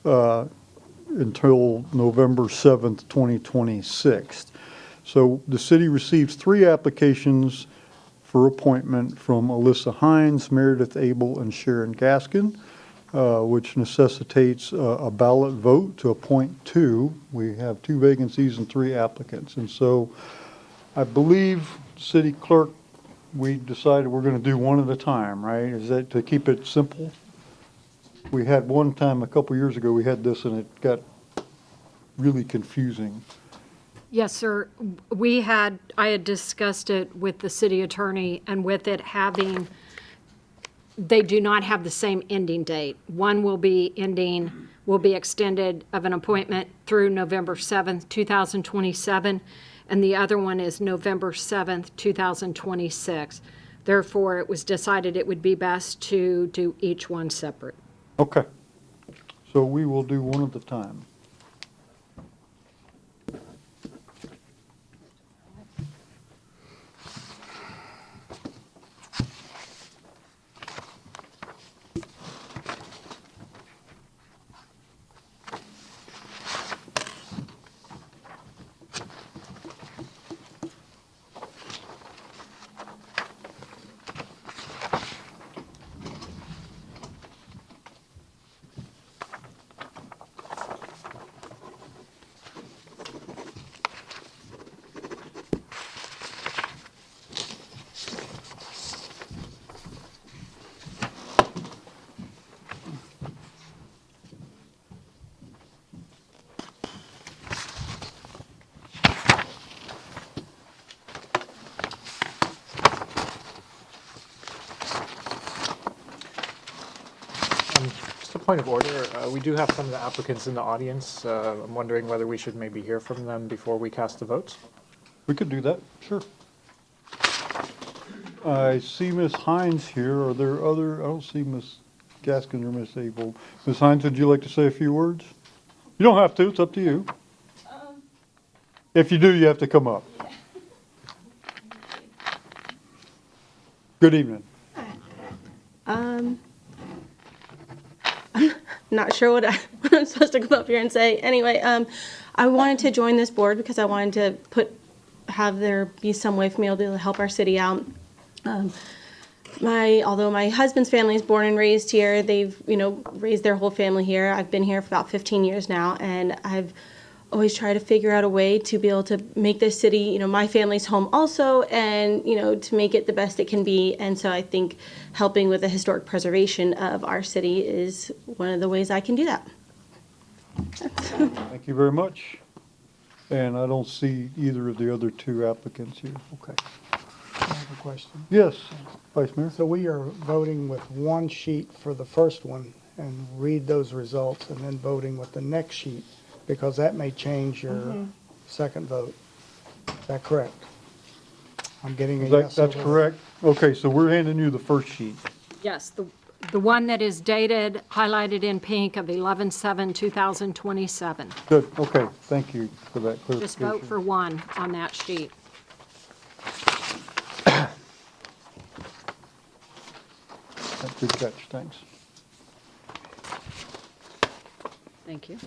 until November 7th, 2026. So the city receives 3 applications for appointment from Alyssa Hines, Meredith Abel, and Sharon Gaskin, which necessitates a ballot vote to appoint 2. We have 2 vacancies and 3 applicants. And so I believe, City Clerk, we decided we're going to do one at a time, right? Is that to keep it simple? We had one time, a couple years ago, we had this and it got really confusing. Yes, sir. I had discussed it with the city attorney, and with it having, they do not have the same ending date. One will be extended of an appointment through November 7th, 2027, and the other one is November 7th, 2026. Therefore, it was decided it would be best to do each one separate. Okay. So we will do one at a time. Just a point of order, we do have some of the applicants in the audience. I'm wondering whether we should maybe hear from them before we cast the votes. We could do that, sure. I see Ms. Hines here. Are there other, I don't see Ms. Gaskin or Ms. Abel. Ms. Hines, would you like to say a few words? You don't have to, it's up to you. If you do, you have to come up. Good evening. I'm not sure what I'm supposed to come up here and say. Anyway, I wanted to join this board because I wanted to have there be some way for me to help our city out. Although my husband's family is born and raised here, they've, raised their whole family here. I've been here for about 15 years now, and I've always tried to figure out a way to be able to make this city, my family's home also, and, to make it the best it can be. And so I think helping with the historic preservation of our city is one of the ways I can do that. Thank you very much. And I don't see either of the other two applicants here. Okay. I have a question. Yes, Vice Mayor. So we are voting with one sheet for the first one and read those results and then voting with the next sheet because that may change your second vote. Is that correct? I'm getting a yes. That's correct. Okay, so we're handing you the first sheet. Yes, the one that is dated, highlighted in pink of 11/7/2027. Good, okay, thank you for that clarification. Just vote for one on that sheet. Good catch, thanks. Thank you.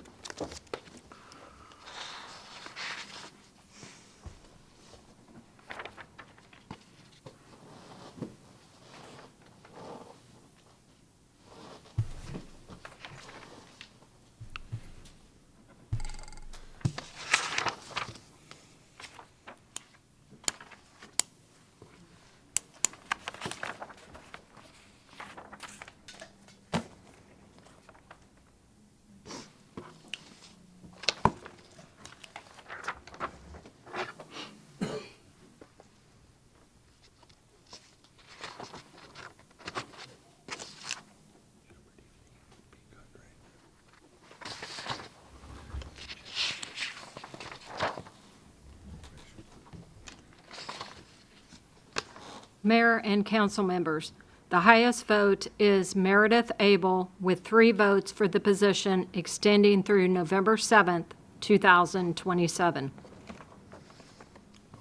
Mayor and council members, the highest vote is Meredith Abel with 3 votes for the position extending through November 7th, 2027.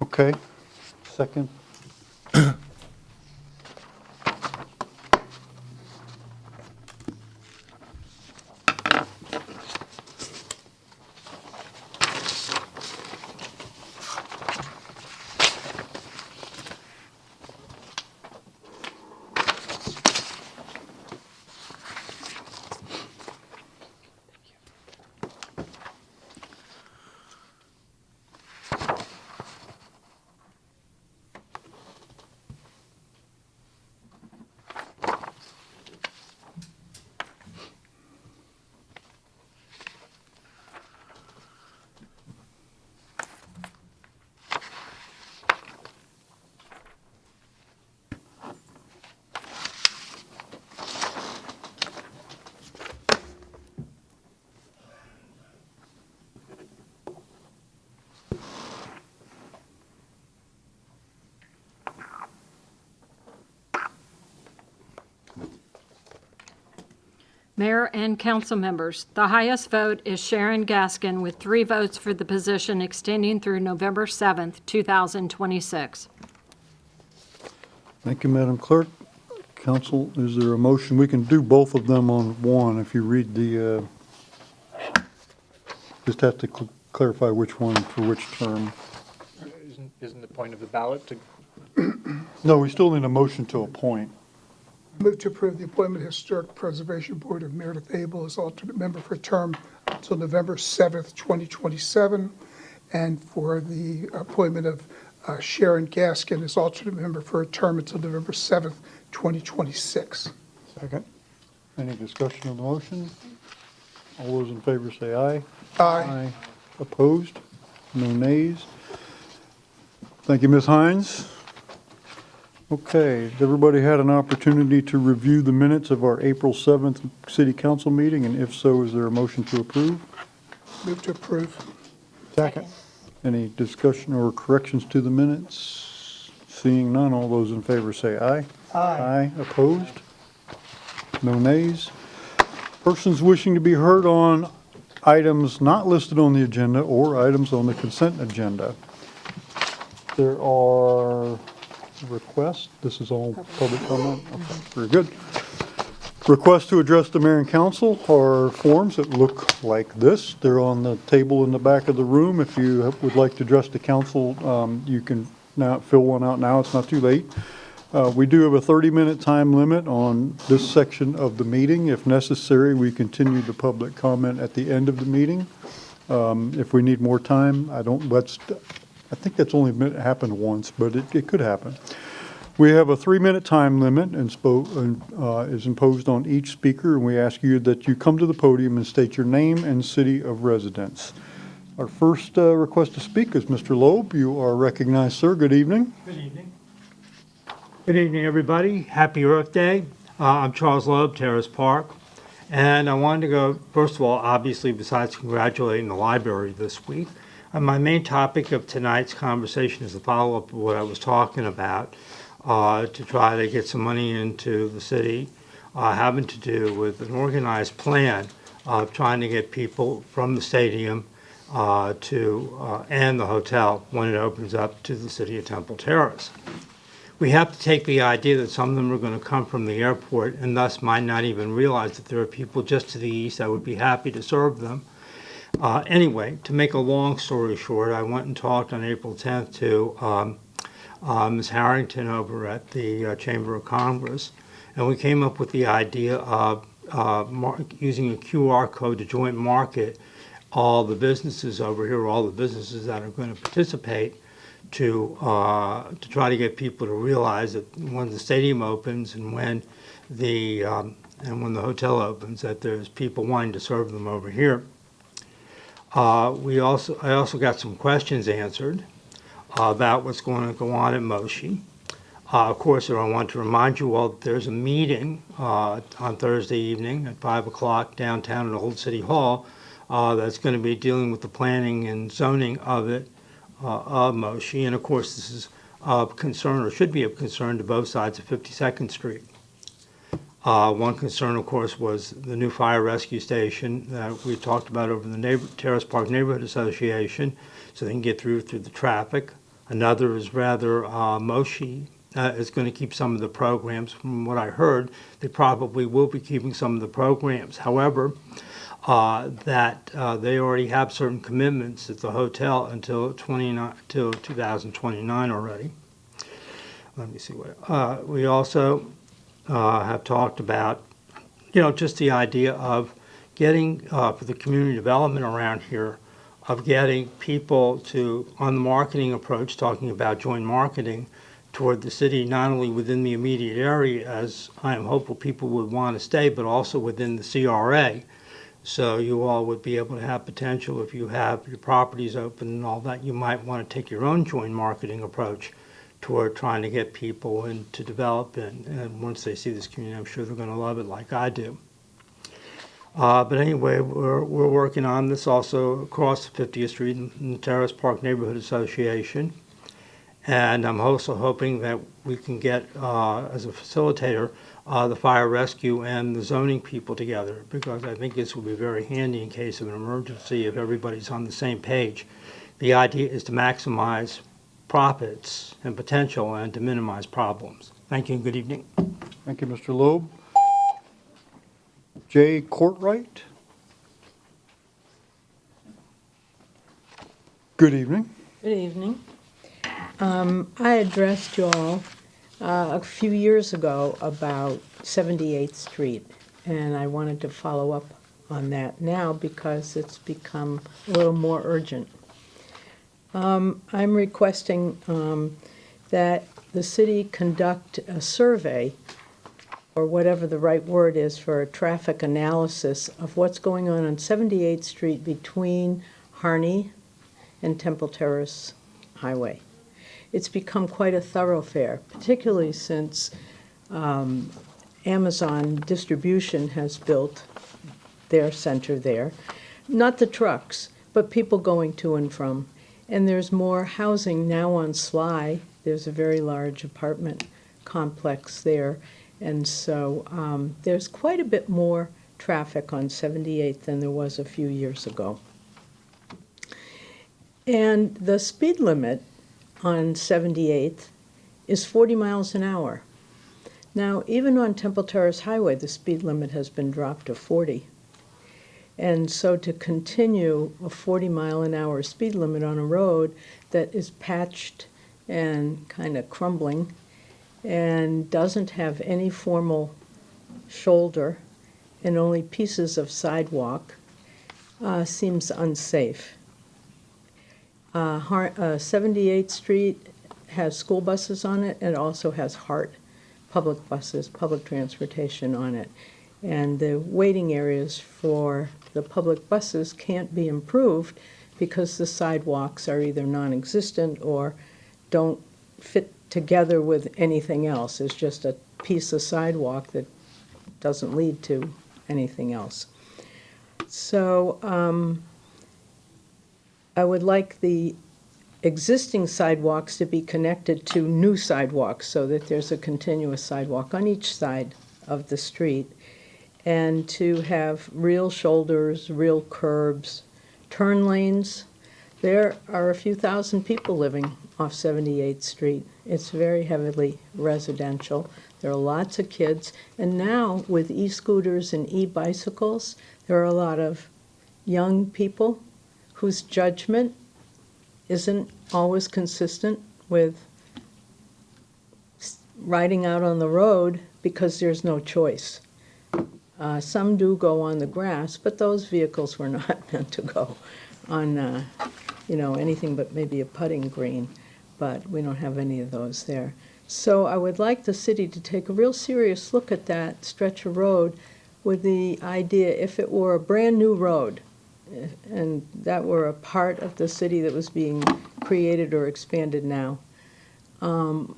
Okay, second. Mayor and council members, the highest vote is Sharon Gaskin with 3 votes for the position extending through November 7th, 2026. Thank you, Madam Clerk. Council, is there a motion? We can do both of them on one if you read the, just have to clarify which one for which term. Isn't the point of the ballot to? No, we still need a motion to appoint. Move to approve the appointment of Historic Preservation Board of Meredith Abel as alternate member for a term until November 7th, 2027, and for the appointment of Sharon Gaskin as alternate member for a term until November 7th, 2026. Second. Any discussion on the motion? All those in favor say aye. Aye. Opposed? No nays? Thank you, Ms. Hines. Okay, has everybody had an opportunity to review the minutes of our April 7th city council meeting? And if so, is there a motion to approve? Move to approve. Second. Any discussion or corrections to the minutes? Seeing none, all those in favor say aye. Aye. Opposed? No nays? Persons wishing to be heard on items not listed on the agenda or items on the consent agenda. There are requests. This is all public comment. Okay, very good. Requests to address the mayor and council are forms that look like this. They're on the table in the back of the room. If you would like to address the council, you can now fill one out now. It's not too late. We do have a 30-minute time limit on this section of the meeting. If necessary, we continue the public comment at the end of the meeting. If we need more time, I think that's only happened once, but it could happen. We have a 3-minute time limit and is imposed on each speaker, and we ask you that you come to the podium and state your name and city of residence. Our first request to speak is Mr. Loeb. You are recognized, sir. Good evening. Good evening. Good evening, everybody. Happy Earth Day. I'm Charles Loeb, Terrace Park. And I wanted to go, first of all, obviously, besides congratulating the library this week, my main topic of tonight's conversation is a follow-up of what I was talking about to try to get some money into the city, having to do with an organized plan of trying to get people from the stadium and the hotel when it opens up to the city of Temple Terrace. We have to take the idea that some of them are going to come from the airport and thus might not even realize that there are people just to the east that would be happy to serve them. Anyway, to make a long story short, I went and talked on April 10th to Ms. Harrington over at the Chamber of Congress, and we came up with the idea of using a QR code to joint market all the businesses over here, all the businesses that are going to participate, to try to get people to realize that when the stadium opens and when the hotel opens, that there's people wanting to serve them over here. I also got some questions answered about what's going to go on at Moshi. Of course, I want to remind you all that there's a meeting on Thursday evening at 5 o'clock downtown at Old City Hall that's going to be dealing with the planning and zoning of it, of Moshi. And of course, this is of concern, or should be of concern, to both sides of 52nd Street. One concern, of course, was the new fire rescue station that we talked about over the Terrace Park Neighborhood Association, so they can get through the traffic. Another is rather Moshi is going to keep some of the programs. From what I heard, they probably will be keeping some of the programs. However, that they already have certain commitments at the hotel until 2029 already. Let me see what we also have talked about, just the idea of getting, for the community development around here, of getting people to, on the marketing approach, talking about joint marketing toward the city, not only within the immediate area, as I am hopeful people would want to stay, but also within the CRA. So you all would be able to have potential, if you have your properties open and all that, you might want to take your own joint marketing approach toward trying to get people in to develop, and once they see this community, I'm sure they're going to love it like I do. But anyway, we're working on this also across 50th Street in the Terrace Park Neighborhood Association, and I'm also hoping that we can get, as a facilitator, the fire rescue and the zoning people together, because I think this will be very handy in case of an emergency if everybody's on the same page. The idea is to maximize profits and potential and to minimize problems. Thank you and good evening. Thank you, Mr. Loeb. Jay Courtwright. Good evening. Good evening. I addressed you all a few years ago about 78th Street, and I wanted to follow up on that now because it's become a little more urgent. I'm requesting that the city conduct a survey, or whatever the right word is for a traffic analysis, of what's going on 78th Street between Harney and Temple Terrace Highway. it's become quite a thoroughfare, particularly since Amazon distribution has built their center there. Not the trucks, but people going to and from. And there's more housing now on Sly. There's a very large apartment complex there. And so there's quite a bit more traffic on 78th than there was a few years ago. And the speed limit on 78th is 40 miles an hour. Now, even on Temple Terrace Highway, the speed limit has been dropped to 40. And so to continue a 40-mile-an-hour speed limit on a road that is patched and kind of crumbling and doesn't have any formal shoulder and only pieces of sidewalk seems unsafe. 78th Street has school buses on it and also has HART public buses, public transportation on it. And the waiting areas for the public buses can't be improved because the sidewalks are either non-existent or don't fit together with anything else. It's just a piece of sidewalk that doesn't lead to anything else. So I would like the existing sidewalks to be connected to new sidewalks so that there's a continuous sidewalk on each side of the street, and to have real shoulders, real curbs, turn lanes. There are a few thousand people living off 78th Street. It's very heavily residential. There are lots of kids. And now with e-scooters and e-bicycles, there are a lot of young people whose judgment isn't always consistent with riding out on the road because there's no choice. Some do go on the grass, but those vehicles were not meant to go on, anything but maybe a putting green. But we don't have any of those there. So I would like the city to take a real serious look at that stretch of road with the idea, if it were a brand-new road, and that were a part of the city that was being created or expanded now,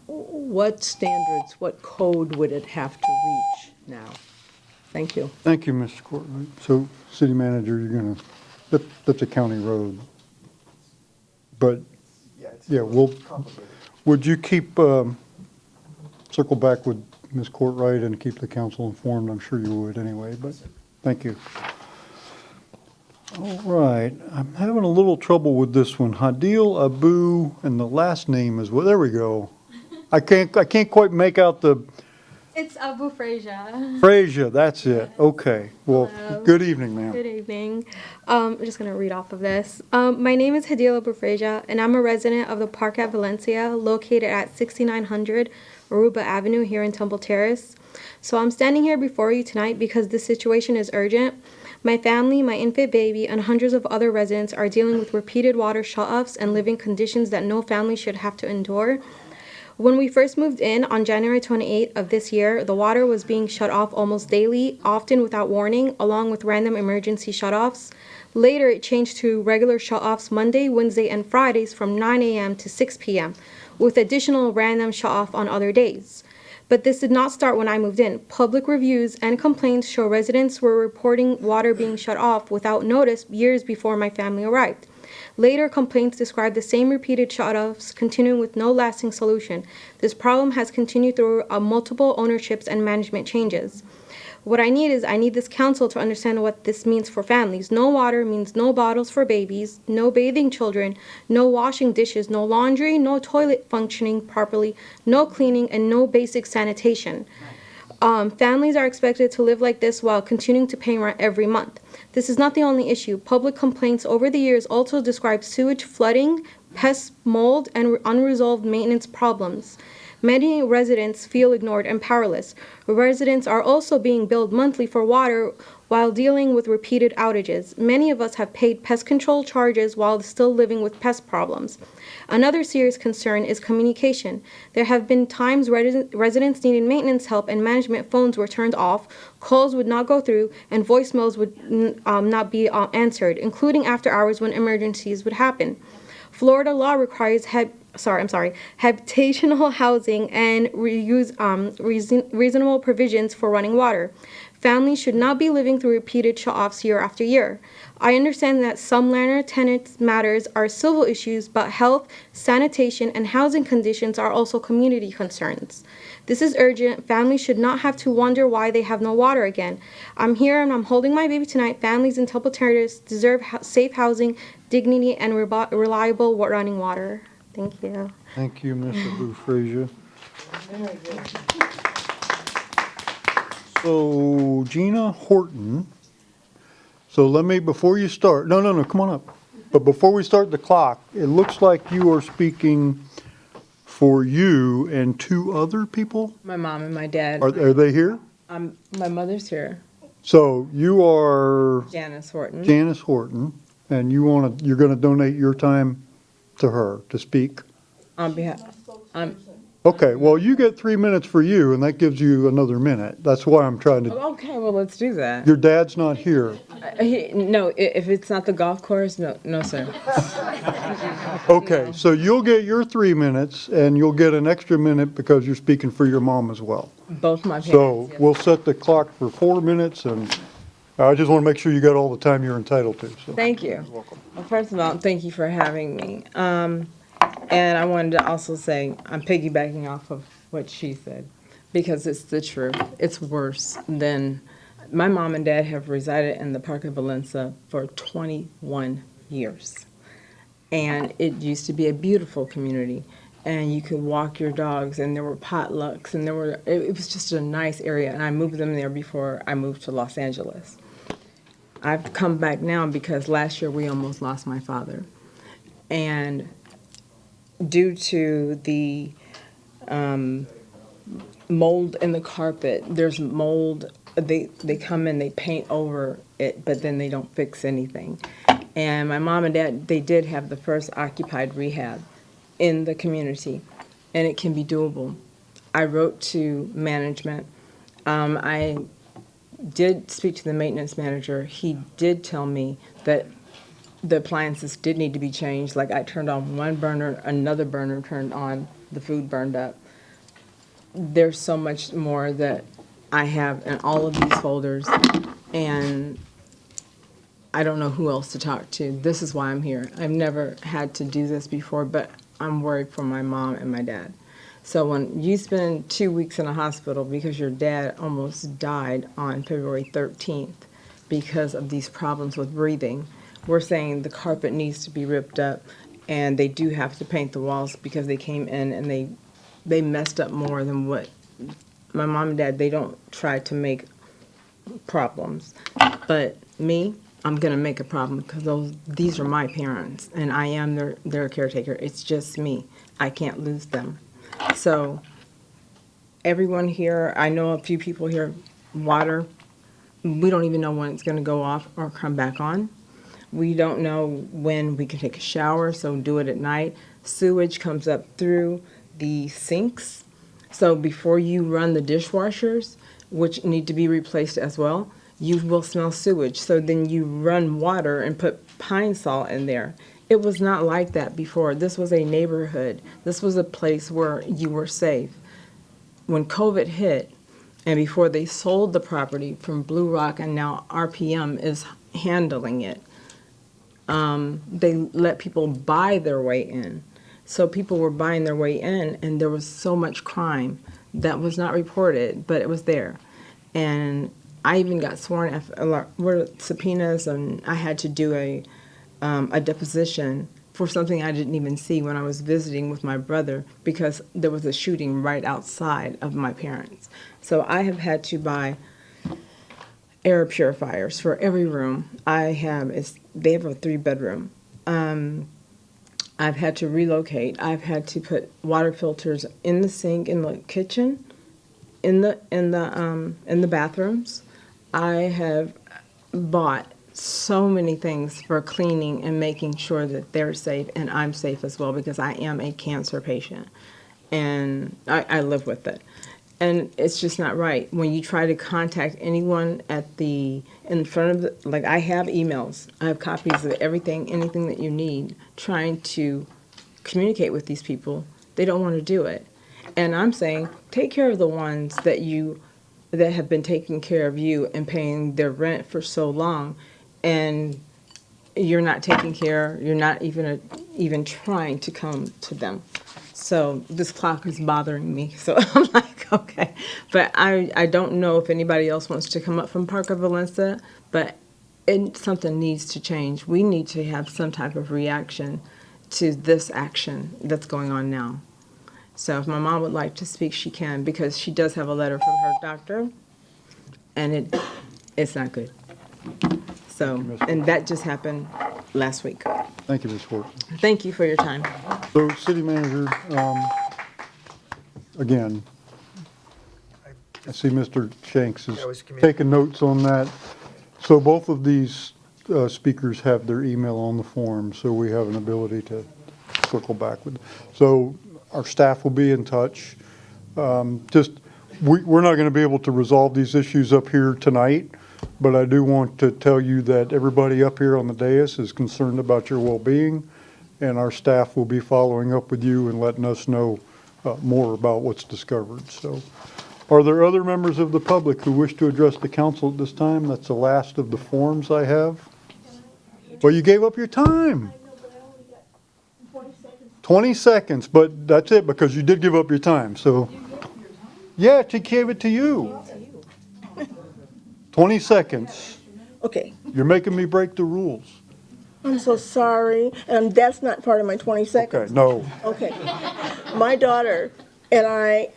what standards, what code would it have to reach now? Thank you. Thank you, Mr. Courtwright. So, city manager, you're gonna, that's a county road. But, yeah, would you keep, circle back with Ms. Courtwright and keep the council informed? I'm sure you would anyway, but thank you. All right, I'm having a little trouble with this one. Hadil Abu, and the last name is, well, there we go. I can't quite make out the. It's Abu Frasia. Frasia, that's it. Okay. Well, Hello. Good evening, ma'am. Good evening. I'm just going to read off of this. My name is Hadil Abu Frasia, and I'm a resident of the Park at Valencia, located at 6900 Aruba Avenue here in Temple Terrace. So I'm standing here before you tonight because the situation is urgent. My family, my infant baby, and hundreds of other residents are dealing with repeated water shutoffs and living conditions that no family should have to endure. When we first moved in on January 28th of this year, the water was being shut off almost daily, often without warning, along with random emergency shutoffs. Later, it changed to regular shutoffs Monday, Wednesday, and Fridays from 9 a.m. to 6 p.m., with additional random shutoff on other days. But this did not start when I moved in. Public reviews and complaints show residents were reporting water being shut off without notice years before my family arrived. Later, complaints describe the same repeated shutoffs, continuing with no lasting solution. This problem has continued through multiple ownerships and management changes. What I need this council to understand what this means for families. No water means no bottles for babies, no bathing children, no washing dishes, no laundry, no toilet functioning properly, no cleaning, and no basic sanitation. Families are expected to live like this while continuing to pay rent every month. This is not the only issue. Public complaints over the years also describe sewage flooding, pests, mold, and unresolved maintenance problems. Many residents feel ignored and powerless. Residents are also being billed monthly for water while dealing with repeated outages. Many of us have paid pest control charges while still living with pest problems. Another serious concern is communication. There have been times residents needed maintenance help and management phones were turned off, calls would not go through, and voicemails would not be answered, including after hours when emergencies would happen. Florida law requires habitational housing and reasonable provisions for running water. Families should not be living through repeated shut-offs year after year. I understand that some landlord-tenant matters are civil issues, but health, sanitation, and housing conditions are also community concerns. This is urgent. Families should not have to wonder why they have no water again. I'm here and I'm holding my baby tonight. Families in Temple Terrace deserve safe housing, dignity, and reliable running water. Thank you. Thank you, Mrs. Bufrasia. So Gina Horton, so let me, before you start, no, come on up. But before we start the clock, it looks like you are speaking for you and two other people? My mom and my dad. Are they here? My mother's here. So you are? Janice Horton. Janice Horton, and you're gonna donate your time to her to speak? On behalf, Okay, well, you get 3 minutes for you, and that gives you another minute. That's why I'm trying to, okay, well, let's do that. your dad's not here. No, if it's not the golf course, no, sir. Okay, so you'll get your 3 minutes, and you'll get an extra minute because you're speaking for your mom as well. Both my parents. So yes. we'll set the clock for 4 minutes, and I just want to make sure you got all the time you're entitled to, so. Thank you. Well, first of all, thank you for having me. And I wanted to also say, I'm piggybacking off of what she said, because it's the truth. It's worse than, my mom and dad have resided in the Park of Valencia for 21 years. And it used to be a beautiful community, and you could walk your dogs, and there were potlucks, and it was just a nice area, and I moved them there before I moved to Los Angeles. I've come back now because last year we almost lost my father. And due to the mold in the carpet, there's mold, they come in, they paint over it, but then they don't fix anything. And my mom and dad, they did have the first occupied rehab in the community, and it can be doable. I wrote to management. I did speak to the maintenance manager. He did tell me that the appliances did need to be changed. Like, I turned on one burner, another burner turned on, the food burned up. There's so much more that I have in all of these folders, and I don't know who else to talk to. This is why I'm here. I've never had to do this before, but I'm worried for my mom and my dad. So when you spend 2 weeks in a hospital because your dad almost died on February 13th because of these problems with breathing, we're saying the carpet needs to be ripped up, and they do have to paint the walls because they came in and they messed up more than what my mom and dad, they don't try to make problems. But me, I'm gonna make a problem because these are my parents and I am their caretaker. It's just me. I can't lose them. So everyone here, I know a few people here, water, we don't even know when it's gonna go off or come back on. We don't know when we can take a shower, so do it at night. Sewage comes up through the sinks. So before you run the dishwashers, which need to be replaced as well, you will smell sewage. So then you run water and put pine salt in there. It was not like that before. This was a neighborhood. This was a place where you were safe. When COVID hit, and before they sold the property from Blue Rock, and now RPM is handling it, they let people buy their way in. So people were buying their way in, and there was so much crime that was not reported, but it was there. And I even got sworn with subpoenas, and I had to do a deposition for something I didn't even see when I was visiting with my brother, because there was a shooting right outside of my parents. So I have had to buy air purifiers for every room. They have a 3-bedroom. I've had to relocate. I've had to put water filters in the sink, in the kitchen, in the bathrooms. I have bought so many things for cleaning and making sure that they're safe, and I'm safe as well, because I am a cancer patient and I live with it. And it's just not right. When you try to contact anyone in front of like, I have emails, I have copies of everything, anything that you need, trying to communicate with these people, they don't want to do it. And I'm saying, take care of the ones that have been taking care of you and paying their rent for so long, and you're not taking care, you're not even trying to come to them. So this clock is bothering me. So I'm like, okay. But I don't know if anybody else wants to come up from Parker Valencia, but something needs to change. We need to have some type of reaction to this action that's going on now. So if my mom would like to speak, she can, because she does have a letter from her doctor, and it's not good. So, and that just happened last week. Thank you, Ms. Horton. Thank you for your time. So, City Manager, again, I see Mr. Shanks is taking notes on that. So both of these speakers have their email on the form, so we have an ability to circle back with. So our staff will be in touch. We're not going to be able to resolve these issues up here tonight, but I do want to tell you that everybody up here on the dais is concerned about your well-being, and our staff will be following up with you and letting us know more about what's discovered. So, are there other members of the public who wish to address the council at this time? That's the last of the forms I have. Well, you gave up your time. 20 seconds, but that's it, because you did give up your time, so. Yeah, she gave it to you. 20 seconds. Okay. You're making me break the rules. I'm so sorry. That's not part of my 20 seconds. Okay, no. Okay. My daughter and I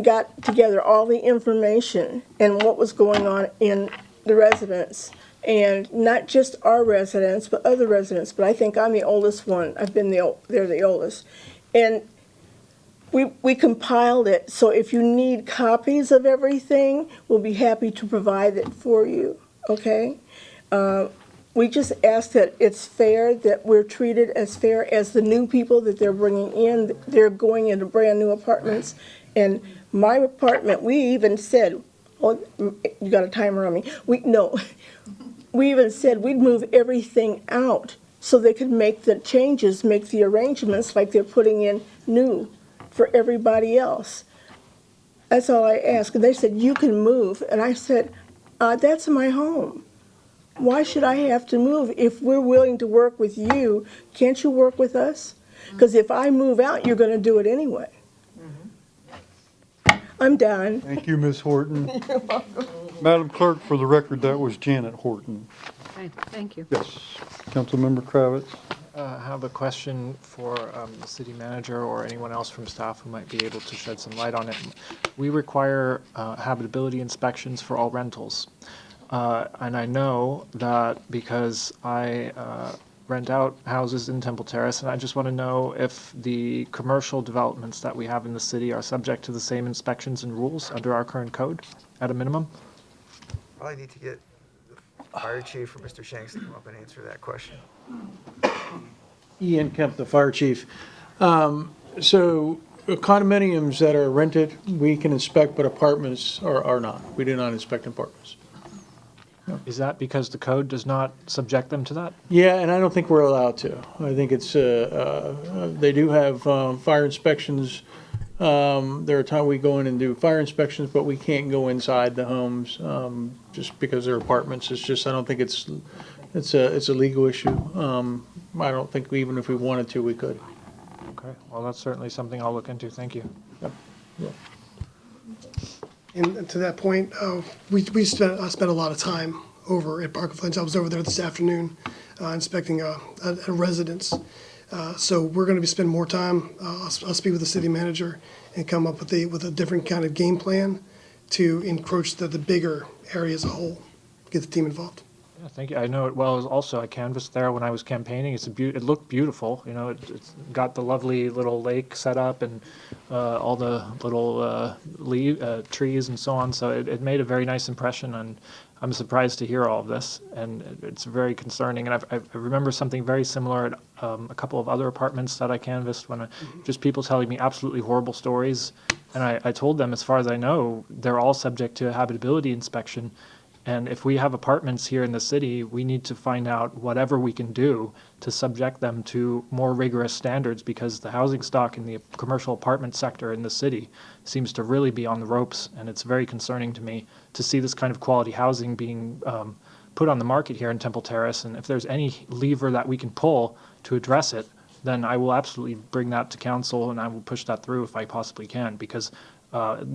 got together all the information and what was going on in the residence. And not just our residents, but other residents. But I think I'm the oldest one. I've been they're the oldest. And we compiled it. So if you need copies of everything, we'll be happy to provide it for you. Okay? We just ask that it's fair, that we're treated as fair as the new people that they're bringing in. They're going into brand new apartments. And my apartment, we even said, oh, you got a timer on me. We even said we'd move everything out so they could make the changes, make the arrangements like they're putting in new for everybody else. That's all I asked. And they said, you can move. And I said, that's my home. Why should I have to move? If we're willing to work with you, can't you work with us? Because if I move out, you're going to do it anyway. I'm done. Thank you, Ms. Horton. You're welcome. Madam Clerk, for the record, that was Janet Horton. Okay, thank you. Yes. Councilmember Kravitz. I have a question for the city manager or anyone else from staff who might be able to shed some light on it. We require habitability inspections for all rentals. And I know that because I rent out houses in Temple Terrace, and I just want to know if the commercial developments that we have in the city are subject to the same inspections and rules under our current code at a minimum. Probably need to get the fire chief or Mr. Shanks to come up and answer that question. Ian Kemp, the fire chief. So condominiums that are rented, we can inspect, but apartments are not. We do not inspect apartments. Is that because the code does not subject them to that? Yeah, and I don't think we're allowed to. I think it's, they do have fire inspections. There are times we go in and do fire inspections, but we can't go inside the homes just because they're apartments. It's just, I don't think it's a legal issue. I don't think even if we wanted to, we could. Okay, well, that's certainly something I'll look into. Thank you. Yep. Yep. And to that point, I spent a lot of time over at Parker Valencia. I was over there this afternoon inspecting a residence. So we're going to be spending more time. I'll speak with the city manager and come up with a different kind of game plan to encroach the bigger area as a whole. Get the team involved. Yeah, thank you. I know it well. Also, I canvassed there when I was campaigning. It looked beautiful. You know, it's got the lovely little lake set up and all the little trees and so on. So it made a very nice impression, and I'm surprised to hear all of this. And it's very concerning. And I remember something very similar at a couple of other apartments that I canvassed when just people telling me absolutely horrible stories. And I told them, as far as I know, they're all subject to a habitability inspection. And if we have apartments here in the city, we need to find out whatever we can do to subject them to more rigorous standards, because the housing stock in the commercial apartment sector in the city seems to really be on the ropes, and it's very concerning to me to see this kind of quality housing being put on the market here in Temple Terrace. And if there's any lever that we can pull to address it, then I will absolutely bring that to council, and I will push that through if I possibly can, because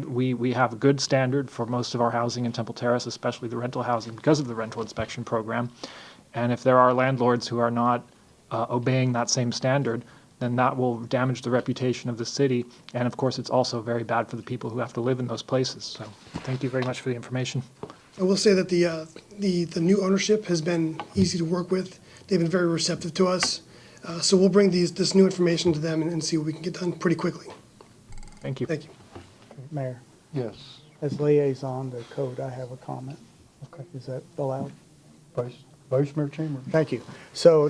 we have a good standard for most of our housing in Temple Terrace, especially the rental housing, because of the rental inspection program. And if there are landlords who are not obeying that same standard, then that will damage the reputation of the city. And of course, it's also very bad for the people who have to live in those places. So thank you very much for the information. I will say that the new ownership has been easy to work with. They've been very receptive to us. So we'll bring this new information to them and see what we can get done pretty quickly. Thank you. Thank you. Mayor, Yes. as liaison to code, I have a comment. Okay. Is that allowed? Vice Mayor Chambers. Thank you. So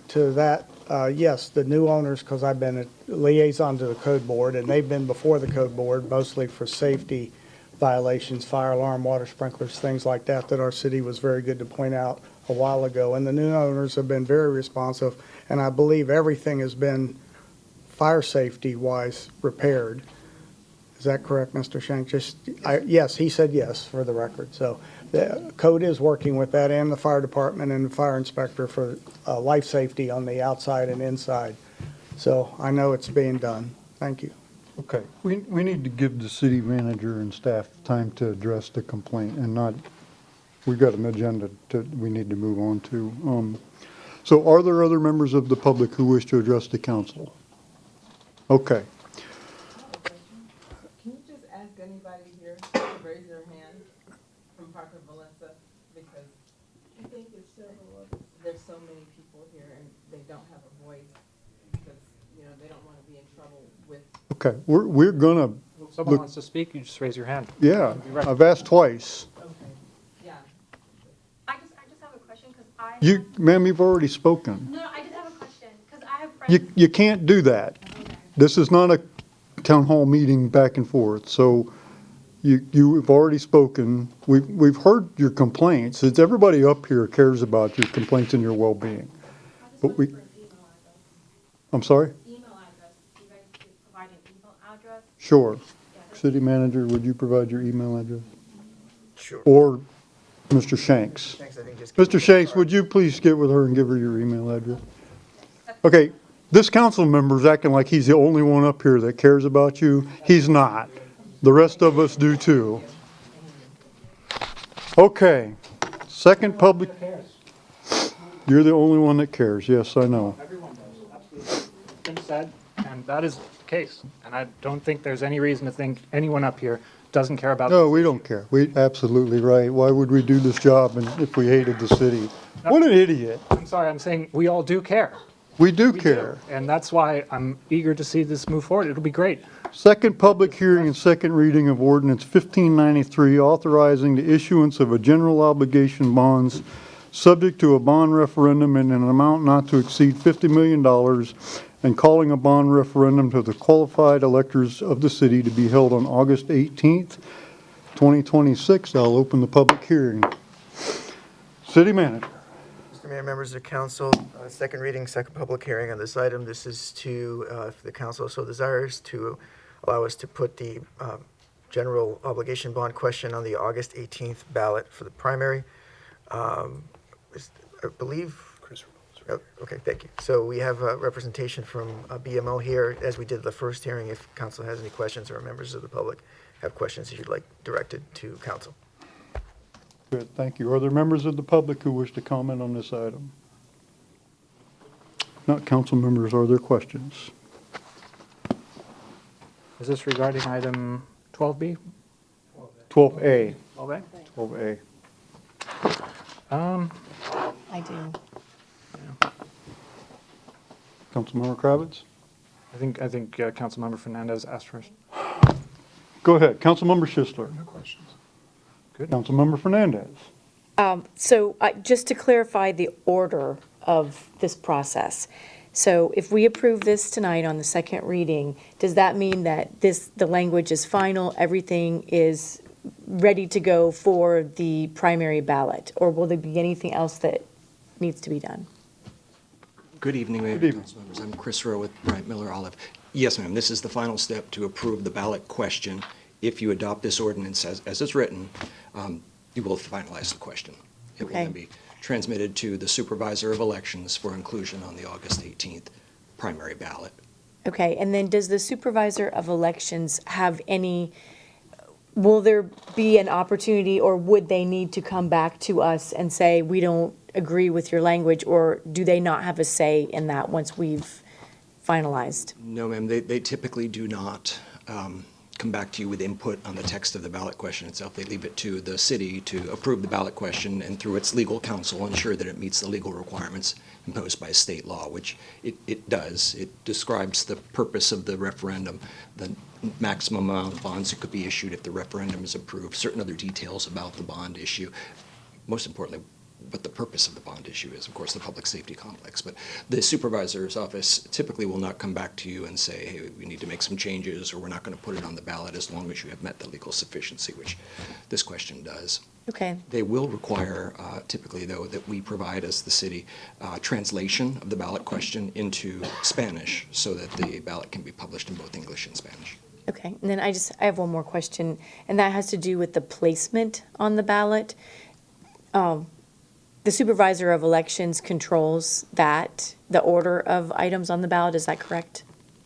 to that, yes, the new owners, because I've been a liaison to the code board, and they've been before the code board, mostly for safety violations, fire alarm, water sprinklers, things like that, that our city was very good to point out a while ago. And the new owners have been very responsive, and I believe everything has been fire safety-wise repaired. Is that correct, Mr. Shank? Yes, he said yes, for the record. So the code is working with that, and the fire department and the fire inspector for life safety on the outside and inside. So I know it's being done. Thank you. Okay, we need to give the city manager and staff time to address the complaint and not, we've got an agenda we need to move on to. So are there other members of the public who wish to address the council? Okay. Can you just ask anybody here to raise their hand from Parker Valencia? Because I think there's so many people here and they don't have a voice because, they don't want to be in trouble with. Okay, we're gonna, If someone wants to speak, you just raise your hand. yeah, Be ready. I've asked twice. Yeah. I just have a question because Ma'am, you've already spoken. No, I just have a question because I have friends. You can't do that. This is not a town hall meeting back and forth, so you've already spoken. We've heard your complaints. It's everybody up here cares about your complaints and your well-being. But I'm sorry? Email address. You guys could provide an email address. Sure. City manager, would you provide your email address? Sure. Or Mr. Shanks? Thanks, I think just. Mr. Shanks, would you please get with her and give her your email address? Okay, this council member's acting like he's the only one up here that cares about you. He's not. The rest of us do too. Okay, second public. You're the only one that cares. Yes, I know. Everyone does, absolutely. It's been said, and that is the case. And I don't think there's any reason to think anyone up here doesn't care about. No, we don't care. Absolutely right. Why would we do this job if we hated the city? What an idiot. I'm sorry, I'm saying we all do care. We do care. And that's why I'm eager to see this move forward. It'll be great. Second public hearing and second reading of ordinance 1593, authorizing the issuance of a general obligation bonds subject to a bond referendum in an amount not to exceed $50 million, and calling a bond referendum to the qualified electors of the city to be held on August 18th, 2026. I'll open the public hearing. City manager. Mr. Mayor, members of council, second reading, second public hearing on this item. This is to, if the council so desires, to allow us to put the general obligation bond question on the August 18th ballot for the primary. I believe. Oh, okay, thank you. So we have representation from BMO here, as we did the first hearing. If council has any questions or members of the public have questions that you'd like directed to council. Good, thank you. Are there members of the public who wish to comment on this item? Not council members, are there questions? Is this regarding item 12B? 12A. 12A? 12A. I do. Councilmember Kravitz? I think Councilmember Fernandez asked first. Go ahead. Councilmember Schistler. No questions. Good. Councilmember Fernandez. So just to clarify the order of this process. So if we approve this tonight on the second reading, does that mean that the language is final, everything is ready to go for the primary ballot? Or will there be anything else that needs to be done? Good evening, Mayor Good and evening. council members. I'm Chris Rowe with Bryant Miller Olive. Yes, ma'am, this is the final step to approve the ballot question. If you adopt this ordinance as it's written, you will finalize the question. It will Okay. then be transmitted to the supervisor of elections for inclusion on the August 18th primary ballot. Okay, and then does the supervisor of elections have any, will there be an opportunity, or would they need to come back to us and say, we don't agree with your language, or do they not have a say in that once we've finalized? No, ma'am, they typically do not come back to you with input on the text of the ballot question itself. They leave it to the city to approve the ballot question and through its legal counsel ensure that it meets the legal requirements imposed by state law, which it does. It describes the purpose of the referendum, the maximum amount of bonds that could be issued if the referendum is approved, certain other details about the bond issue. Most importantly, what the purpose of the bond issue is, of course, the public safety complex. But the supervisor's office typically will not come back to you and say, hey, we need to make some changes, or we're not going to put it on the ballot as long as you have met the legal sufficiency, which this question does. Okay. They will require, typically, though, that we provide, as the city, translation of the ballot question into Spanish so that the ballot can be published in both English and Spanish. Okay, and then I have one more question, and that has to do with the placement on the ballot. The supervisor of elections controls that, the order of items on the ballot, is that correct?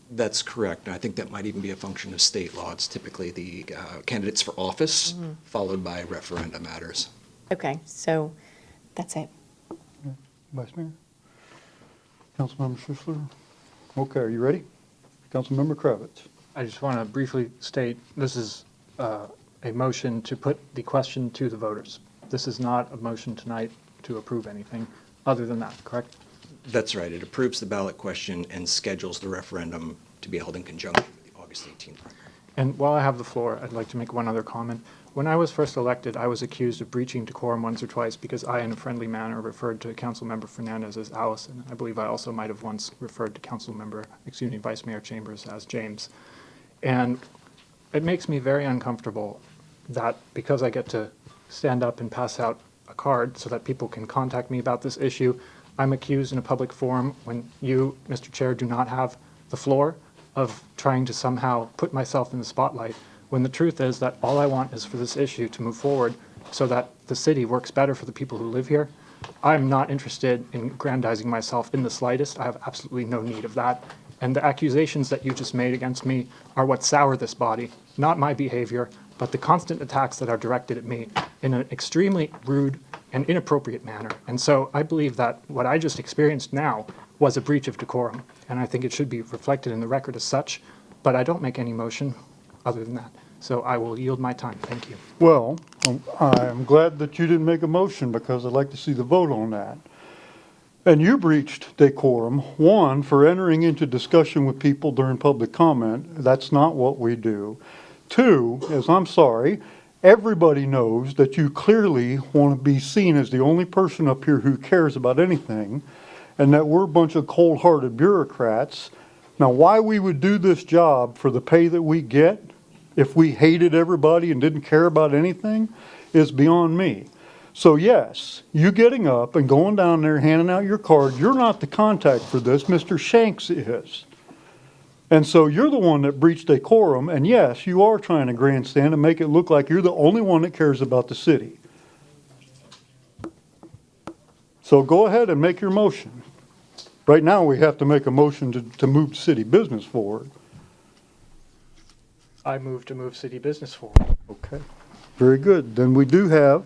That's correct. And I think that might even be a function of state law. It's typically the candidates for office, followed by referenda matters. Okay, so that's it. Vice Mayor? Councilmember Schuessler? Okay, are you ready? Councilmember Kravitz? I just want to briefly state, this is a motion to put the question to the voters. This is not a motion tonight to approve anything other than that, correct? That's right. It approves the ballot question and schedules the referendum to be held in conjunction with the August 18th primary. And while I have the floor, I'd like to make one other comment. When I was first elected, I was accused of breaching decorum once or twice because I, in a friendly manner, referred to Councilmember Fernandez as Allison. I believe I also might have once referred to Vice Mayor Chambers as James. And it makes me very uncomfortable that because I get to stand up and pass out a card so that people can contact me about this issue, I'm accused in a public forum when you, Mr. Chair, do not have the floor of trying to somehow put myself in the spotlight, when the truth is that all I want is for this issue to move forward so that the city works better for the people who live here. I'm not interested in aggrandizing myself in the slightest. I have absolutely no need of that. And the accusations that you just made against me are what sour this body, not my behavior, but the constant attacks that are directed at me in an extremely rude and inappropriate manner. And so I believe that what I just experienced now was a breach of decorum, and I think it should be reflected in the record as such, but I don't make any motion other than that. So I will yield my time. Thank you. Well, I'm glad that you didn't make a motion because I'd like to see the vote on that. And you breached decorum, one, for entering into discussion with people during public comment. That's not what we do. Two, as I'm sorry, everybody knows that you clearly want to be seen as the only person up here who cares about anything, and that we're a bunch of cold-hearted bureaucrats. Now, why we would do this job for the pay that we get, if we hated everybody and didn't care about anything, is beyond me. So yes, you getting up and going down there handing out your card, you're not the contact for this, Mr. Shanks is. And so you're the one that breached decorum, and yes, you are trying to grandstand and make it look like you're the only one that cares about the city. So go ahead and make your motion. Right now, we have to make a motion to move city business forward. I move to move city business forward. Okay, very good. Then we do have,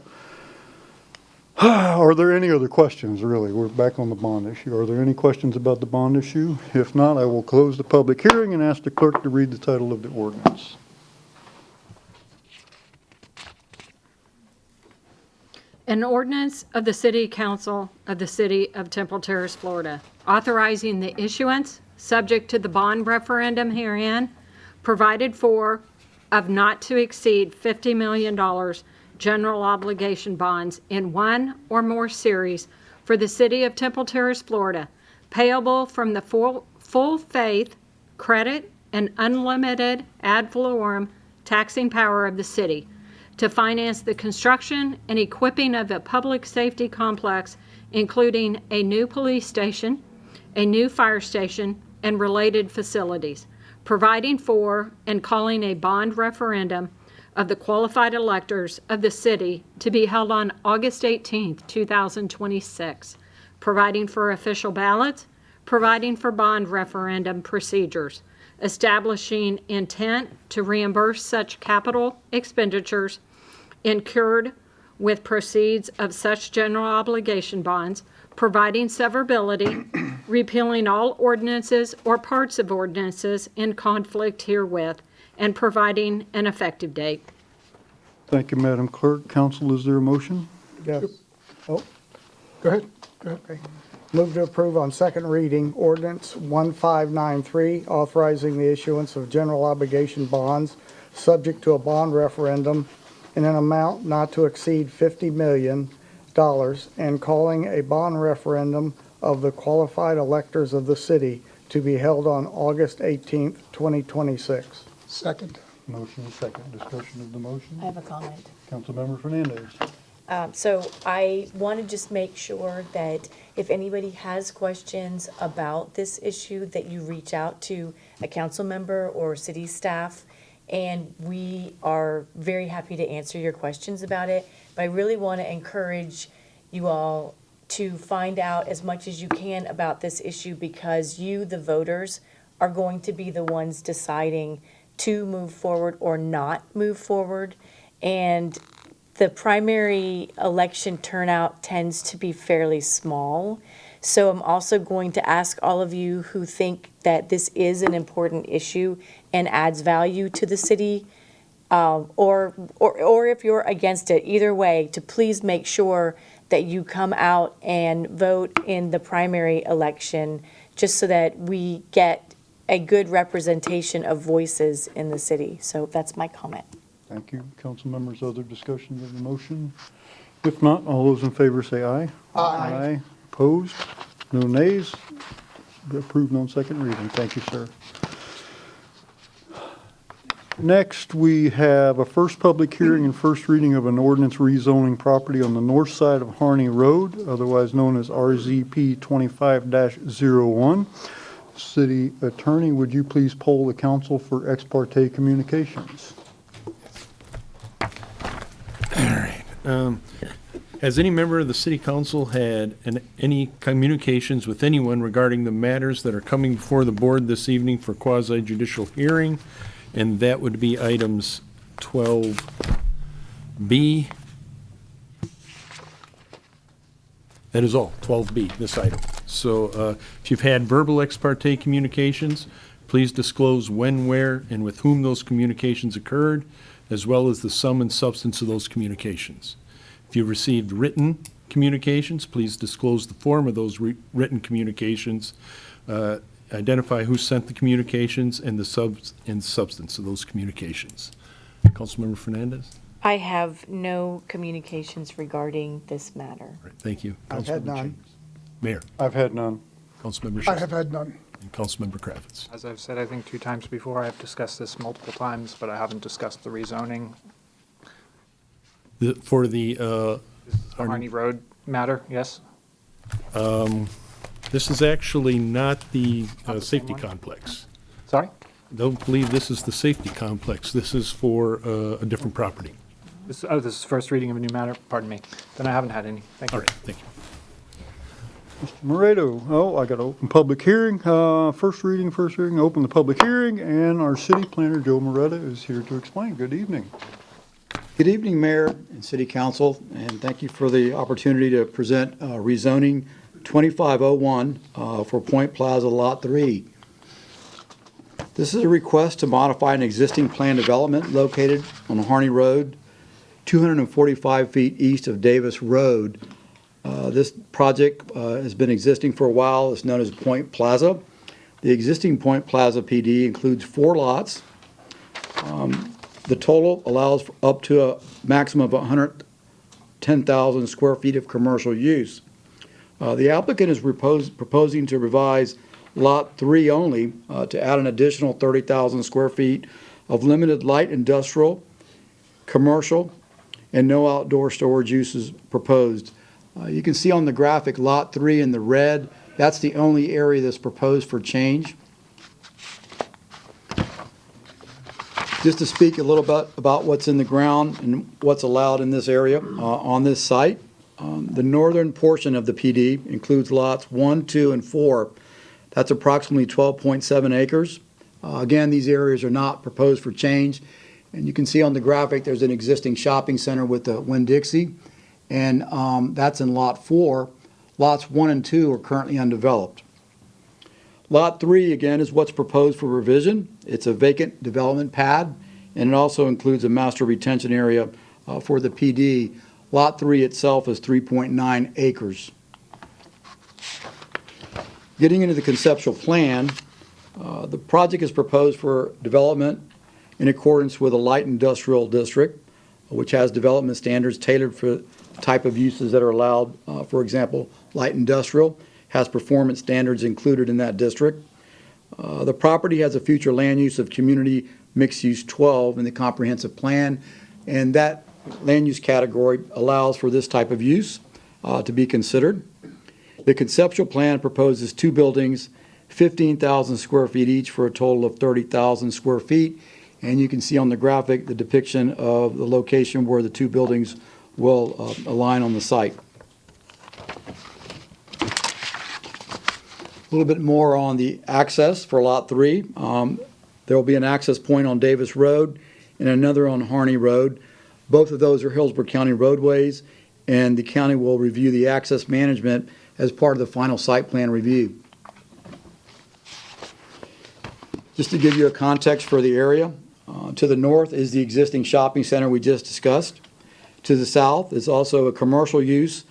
are there any other questions, really? We're back on the bond issue. Are there any questions about the bond issue? If not, I will close the public hearing and ask the clerk to read the title of the ordinance. An ordinance of the City Council of the City of Temple Terrace, Florida, authorizing the issuance, subject to the bond referendum herein, provided for, of not to exceed $50 million general obligation bonds in one or more series for the City of Temple Terrace, Florida, payable from the full faith, credit, and unlimited ad valorem taxing power of the city, to finance the construction and equipping of a public safety complex, including a new police station, a new fire station, and related facilities, providing for and calling a bond referendum of the qualified electors of the city to be held on August 18th, 2026, providing for official ballots, providing for bond referendum procedures, establishing intent to reimburse such capital expenditures incurred with proceeds of such general obligation bonds, providing severability, repealing all ordinances or parts of ordinances in conflict herewith, and providing an effective date. Thank you, Madam Clerk. Council, is there a motion? Yes. Oh, Go ahead. okay. Move to approve on second reading ordinance 1593, authorizing the issuance of general obligation bonds subject to a bond referendum in an amount not to exceed $50 million and calling a bond referendum of the qualified electors of the city to be held on August 18th, 2026. Second. Motion is second. Discussion of the motion. I have a comment. Councilmember Fernandez. So I want to just make sure that if anybody has questions about this issue, that you reach out to a council member or city staff, and we are very happy to answer your questions about it. But I really want to encourage you all to find out as much as you can about this issue, because you, the voters, are going to be the ones deciding to move forward or not move forward. And the primary election turnout tends to be fairly small. So I'm also going to ask all of you who think that this is an important issue and adds value to the city, or if you're against it, either way, to please make sure that you come out and vote in the primary election, just so that we get a good representation of voices in the city. So that's my comment. Thank you. Council members, other discussions of the motion? If not, all those in favor say aye. Aye. Opposed? No nays? Approved on second reading. Thank you, sir. Next, we have a first public hearing and first reading of an ordinance rezoning property on the north side of Harney Road, otherwise known as RZP 25-01. City Attorney, would you please poll the council for ex parte communications? Has any member of the city council had any communications with anyone regarding the matters that are coming before the board this evening for quasi-judicial hearing? And that would be items 12B. That is all, 12B, this item. So if you've had verbal ex parte communications, please disclose when, where, and with whom those communications occurred, as well as the sum and substance of those communications. If you've received written communications, please disclose the form of those written communications, identify who sent the communications, and the substance of those communications. Councilmember Fernandez? I have no communications regarding this matter. All right, thank you. I've had Councilmember none. Chambers. Mayor? I've had none. Councilmember I Schuster? have had none. And Councilmember Kravitz? As I've said, I think 2 times before, I've discussed this multiple times, but I haven't discussed the rezoning. For the Harney Road matter, yes? This is actually not the safety complex. Sorry? Don't believe this is the safety complex. This is for a different property. This is first reading of a new matter, pardon me. Then I haven't had any. Thank you. All right, thank you. Mr. Moreto, I got to open public hearing. First reading, open the public hearing, and our city planner, Joe Moretta, is here to explain. Good evening. Good evening, Mayor and City Council, and thank you for the opportunity to present rezoning 2501 for Point Plaza Lot 3. This is a request to modify an existing planned development located on Harney Road, 245 feet east of Davis Road. This project has been existing for a while. It's known as Point Plaza. The existing Point Plaza PD includes 4 lots. The total allows for up to a maximum of 110,000 square feet of commercial use. The applicant is proposing to revise Lot 3 only to add an additional 30,000 square feet of limited light industrial, commercial, and no outdoor storage uses proposed. You can see on the graphic Lot 3 in the red, that's the only area that's proposed for change. Just to speak a little bit about what's in the ground and what's allowed in this area on this site. The northern portion of the PD includes lots 1, 2, and 4. That's approximately 12.7 acres. Again, these areas are not proposed for change. And you can see on the graphic there's an existing shopping center with the Winn-Dixie, and that's in Lot 4. Lots 1 and 2 are currently undeveloped. Lot 3, again, is what's proposed for revision. It's a vacant development pad, and it also includes a master retention area for the PD. Lot 3 itself is 3.9 acres. Getting into the conceptual plan, the project is proposed for development in accordance with a light industrial district, which has development standards tailored for the type of uses that are allowed. For example, light industrial has performance standards included in that district. The property has a future land use of community mixed use 12 in the comprehensive plan, and that land use category allows for this type of use to be considered. The conceptual plan proposes 2 buildings, 15,000 square feet each, for a total of 30,000 square feet. And you can see on the graphic the depiction of the location where the 2 buildings will align on the site. A little bit more on the access for Lot 3. There will be an access point on Davis Road and another on Harney Road. Both of those are Hillsborough County roadways, and the county will review the access management as part of the final site plan review. Just to give you a context for the area, to the north is the existing shopping center we just discussed. To the south is also a commercial use.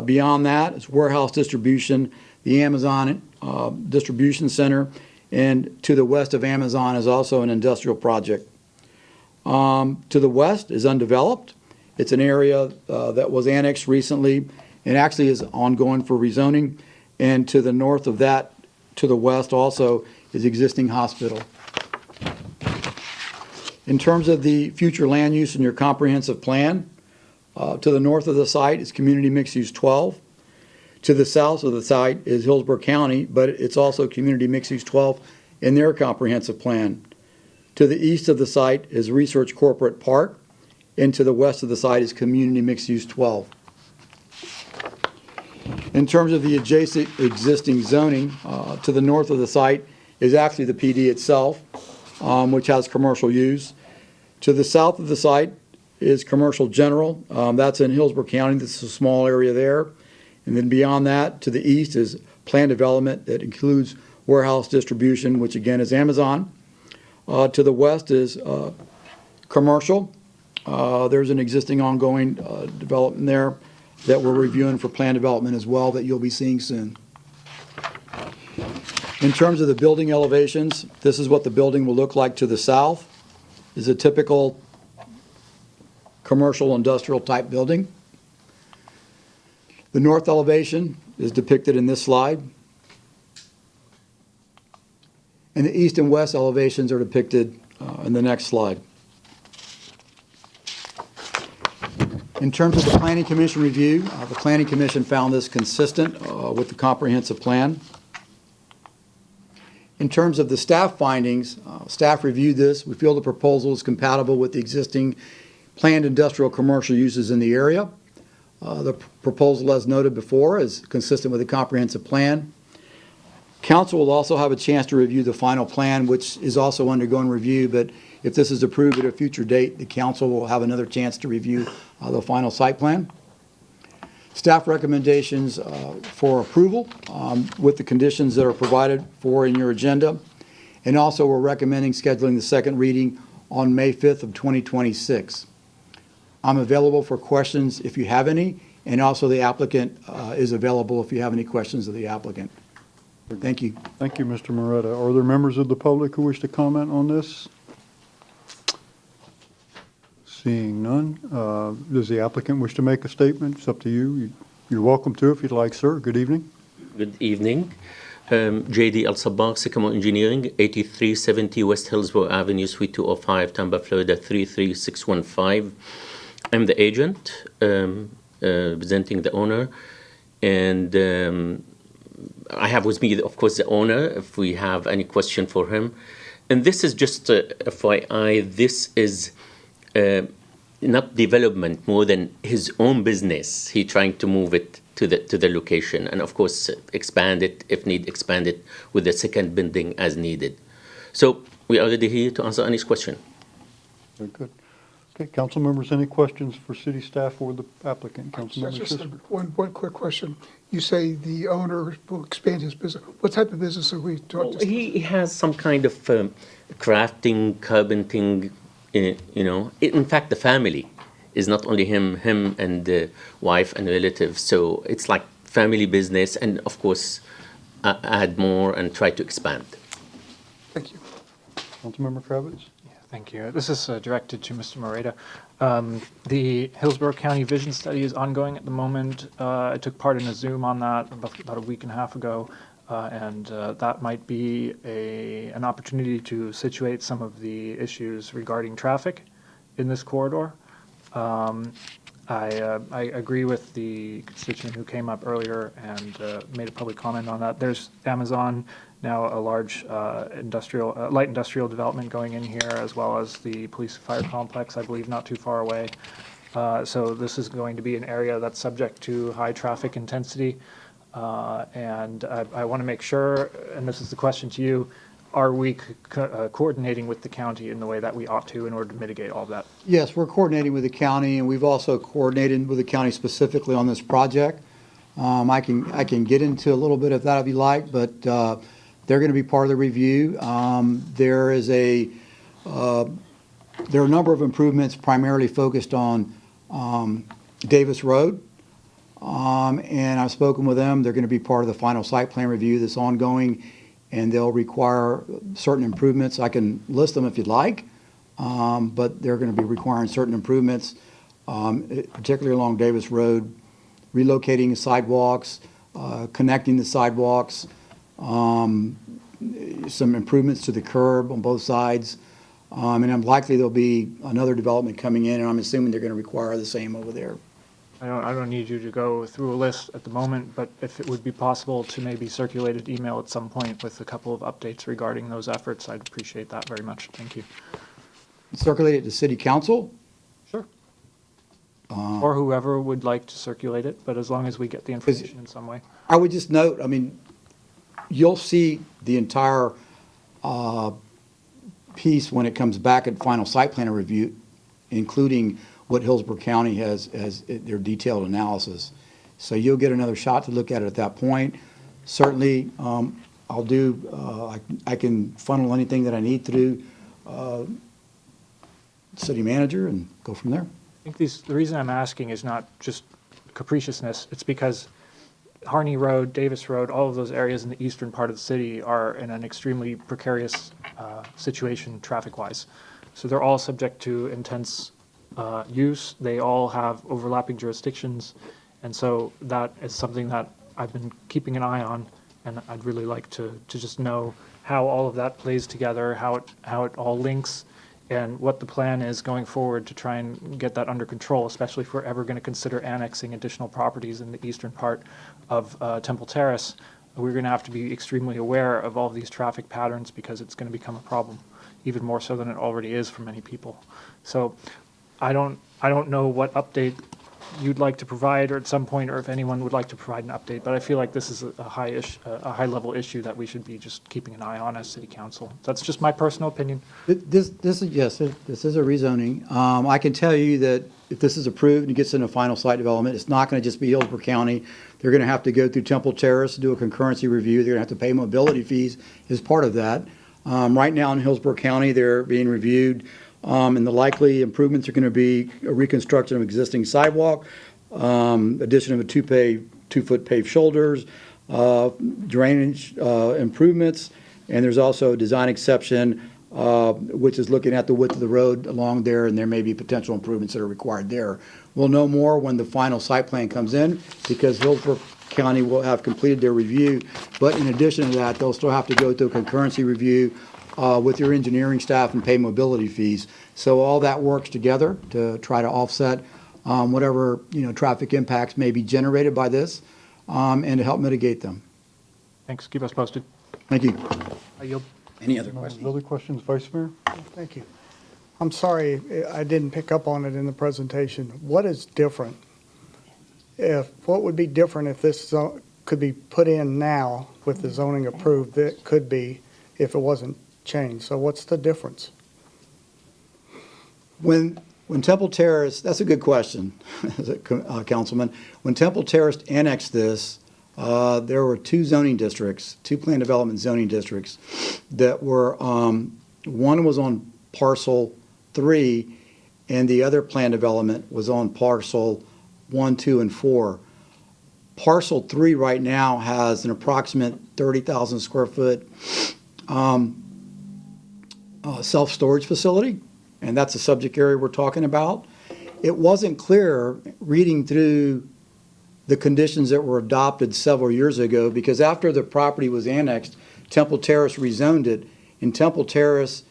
Beyond that is warehouse distribution, the Amazon distribution center, and to the west of Amazon is also an industrial project. To the west is undeveloped. It's an area that was annexed recently and actually is ongoing for rezoning. And to the north of that, to the west also, is existing hospital. In terms of the future land use in your comprehensive plan, to the north of the site is community mixed use 12. To the south of the site is Hillsborough County, but it's also community mixed use 12 in their comprehensive plan. To the east of the site is Research Corporate Park, and to the west of the site is community mixed use 12. In terms of the adjacent existing zoning, to the north of the site is actually the PD itself, which has commercial use. To the south of the site is commercial general. That's in Hillsborough County. This is a small area there. And then beyond that, to the east is planned development that includes warehouse distribution, which again is Amazon. To the west is commercial. There's an existing ongoing development there that we're reviewing for planned development as well that you'll be seeing soon. In terms of the building elevations, this is what the building will look like to the south. Is a typical commercial industrial type building. The north elevation is depicted in this slide. And the east and west elevations are depicted in the next slide. In terms of the Planning Commission review, the Planning Commission found this consistent with the comprehensive plan. In terms of the staff findings, staff reviewed this. We feel the proposal is compatible with the existing planned industrial commercial uses in the area. The proposal, as noted before, is consistent with the comprehensive plan. Council will also have a chance to review the final plan, which is also undergoing review, but if this is approved at a future date, the council will have another chance to review the final site plan. Staff recommendations for approval with the conditions that are provided for in your agenda. And also we're recommending scheduling the second reading on May 5th of 2026. I'm available for questions if you have any, and also the applicant is available if you have any questions of the applicant. Thank you. Thank you, Mr. Moretta. Are there members of the public who wish to comment on this? Seeing none, does the applicant wish to make a statement? It's up to you. You're welcome to if you'd like, sir. Good evening. Good evening. J.D. Al-Sabaq, Sycamore Engineering, 8370 West Hillsborough Avenue, Suite 205, Tampa, Florida, 33615. I'm the agent representing the owner, and I have with me, of course, the owner, if we have any question for him. And this is just FYI, this is not development, more than his own business. He trying to move it to the location, and of course expand it if need, expand it with a second building as needed. So we are ready here to answer any question. Very good. Okay, council members, any questions for city staff or the applicant? Councilmember Just Sisler. one quick question. You say the owner will expand his business. What type of business are we talking? He has some kind of crafting, carpenting, In fact, the family is not only him and the wife and relatives. So it's like family business, and of course, add more and try to expand. Thank you. Councilmember Kravitz? Thank you. This is directed to Mr. Moreta. The Hillsborough County Vision Study is ongoing at the moment. I took part in a Zoom on that about a week and a half ago, and that might be an opportunity to situate some of the issues regarding traffic in this corridor. I agree with the constituent who came up earlier and made a public comment on that. There's Amazon, now a large light industrial development going in here, as well as the police fire complex, I believe, not too far away. So this is going to be an area that's subject to high traffic intensity. And I want to make sure, and this is the question to you, are we coordinating with the county in the way that we ought to in order to mitigate all of that? Yes, we're coordinating with the county, and we've also coordinated with the county specifically on this project. I can get into a little bit if that would be like, but they're going to be part of the review. There are a number of improvements primarily focused on Davis Road, and I've spoken with them. They're going to be part of the final site plan review that's ongoing, and they'll require certain improvements. I can list them if you'd like, but they're going to be requiring certain improvements, particularly along Davis Road, relocating sidewalks, connecting the sidewalks, some improvements to the curb on both sides. And I'm likely there'll be another development coming in, and I'm assuming they're going to require the same over there. I don't need you to go through a list at the moment, but if it would be possible to maybe circulate an email at some point with a couple of updates regarding those efforts, I'd appreciate that very much. Thank you. Circulate it to City Council? Sure. Or whoever would like to circulate it, but as long as we get the information in some way. I would just note, you'll see the entire piece when it comes back at final site plan review, including what Hillsborough County has as their detailed analysis. So you'll get another shot to look at it at that point. Certainly, I can funnel anything that I need through city manager and go from there. I think the reason I'm asking is not just capriciousness. It's because Harney Road, Davis Road, all of those areas in the eastern part of the city are in an extremely precarious situation traffic-wise. So they're all subject to intense use. They all have overlapping jurisdictions. And so that is something that I've been keeping an eye on, and I'd really like to just know how all of that plays together, how it all links, and what the plan is going forward to try and get that under control, especially if we're ever going to consider annexing additional properties in the eastern part of Temple Terrace. We're going to have to be extremely aware of all of these traffic patterns because it's going to become a problem, even more so than it already is for many people. So I don't know what update you'd like to provide, or at some point, or if anyone would like to provide an update, but I feel like this is a high-level issue that we should be just keeping an eye on as City Council. That's just my personal opinion. This is a rezoning. I can tell you that if this is approved and it gets into final site development, it's not going to just be Hillsborough County. They're going to have to go through Temple Terrace to do a concurrency review. They're going to have to pay mobility fees as part of that. Right now in Hillsborough County, they're being reviewed. And the likely improvements are going to be a reconstruction of existing sidewalk, addition of a 2-foot paved shoulders, drainage improvements, and there's also a design exception, which is looking at the width of the road along there, and there may be potential improvements that are required there. We'll know more when the final site plan comes in, because Hillsborough County will have completed their review. But in addition to that, they'll still have to go through a concurrency review with your engineering staff and pay mobility fees. So all that works together to try to offset whatever, traffic impacts may be generated by this, and to help mitigate them. Thanks, keep us posted. Thank you. I yield. Any other questions? Other questions, Vice Mayor? Thank you. I'm sorry, I didn't pick up on it in the presentation. What is different? What would be different if this could be put in now with the zoning approved that could be if it wasn't changed? So what's the difference? When Temple Terrace, that's a good question, Councilman. When Temple Terrace annexed this, there were two zoning districts, two plan development zoning districts that were, one was on parcel 3 and the other plan development was on parcel 1, 2, and 4. Parcel 3 right now has an approximate 30,000 square foot self-storage facility, and that's the subject area we're talking about. It wasn't clear reading through the conditions that were adopted several years ago, because after the property was annexed, Temple Terrace rezoned it, and Temple Terrace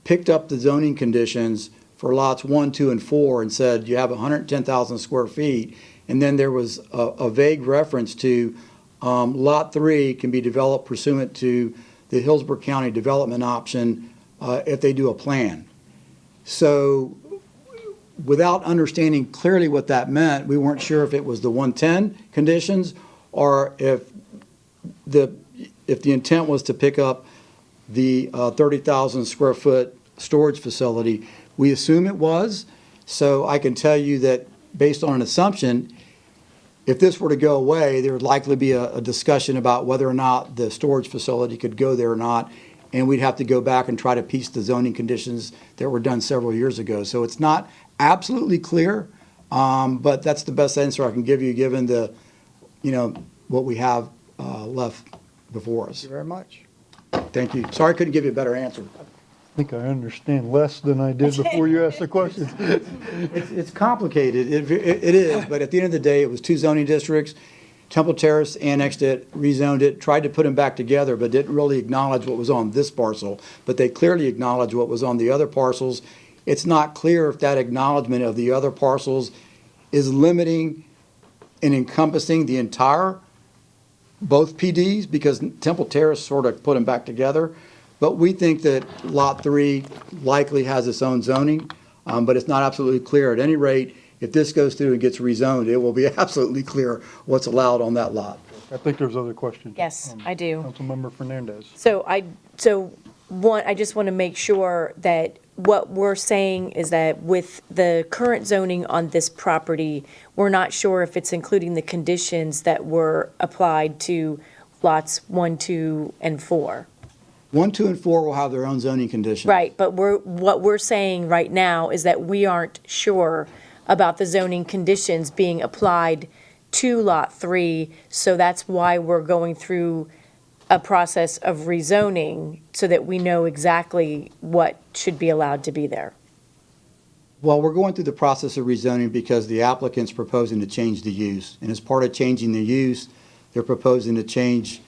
picked up the zoning conditions for lots 1, 2, and 4 and said you have 110,000 square feet. And then there was a vague reference to lot 3 can be developed pursuant to the Hillsborough County development option if they do a plan. So without understanding clearly what that meant, we weren't sure if it was the 110 conditions or if the intent was to pick up the 30,000 square foot storage facility. We assume it was. So I can tell you that based on an assumption, if this were to go away, there would likely be a discussion about whether or not the storage facility could go there or not. And we'd have to go back and try to piece the zoning conditions that were done several years ago. So it's not absolutely clear, but that's the best answer I can give you given the, what we have left before us. Thank you very much. Thank you. Sorry I couldn't give you a better answer. I think I understand less than I did before you asked the question. It's complicated. It is, but at the end of the day, it was two zoning districts. Temple Terrace annexed it, rezoned it, tried to put them back together, but didn't really acknowledge what was on this parcel. But they clearly acknowledged what was on the other parcels. It's not clear if that acknowledgement of the other parcels is limiting and encompassing the entire, both PDs, because Temple Terrace sort of put them back together. But we think that Lot 3 likely has its own zoning, but it's not absolutely clear. At any rate, if this goes through and gets rezoned, it will be absolutely clear what's allowed on that lot. I think there's other questions. Yes, I do. Councilmember Fernandez. I just want to make sure that what we're saying is that with the current zoning on this property, we're not sure if it's including the conditions that were applied to lots 1, 2, and 4. 1, 2, and 4 will have their own zoning conditions. Right, but what we're saying right now is that we aren't sure about the zoning conditions being applied to Lot 3, so that's why we're going through a process of rezoning so that we know exactly what should be allowed to be there. Well, we're going through the process of rezoning because the applicant's proposing to change the use. And as part of changing the use, they're proposing to change,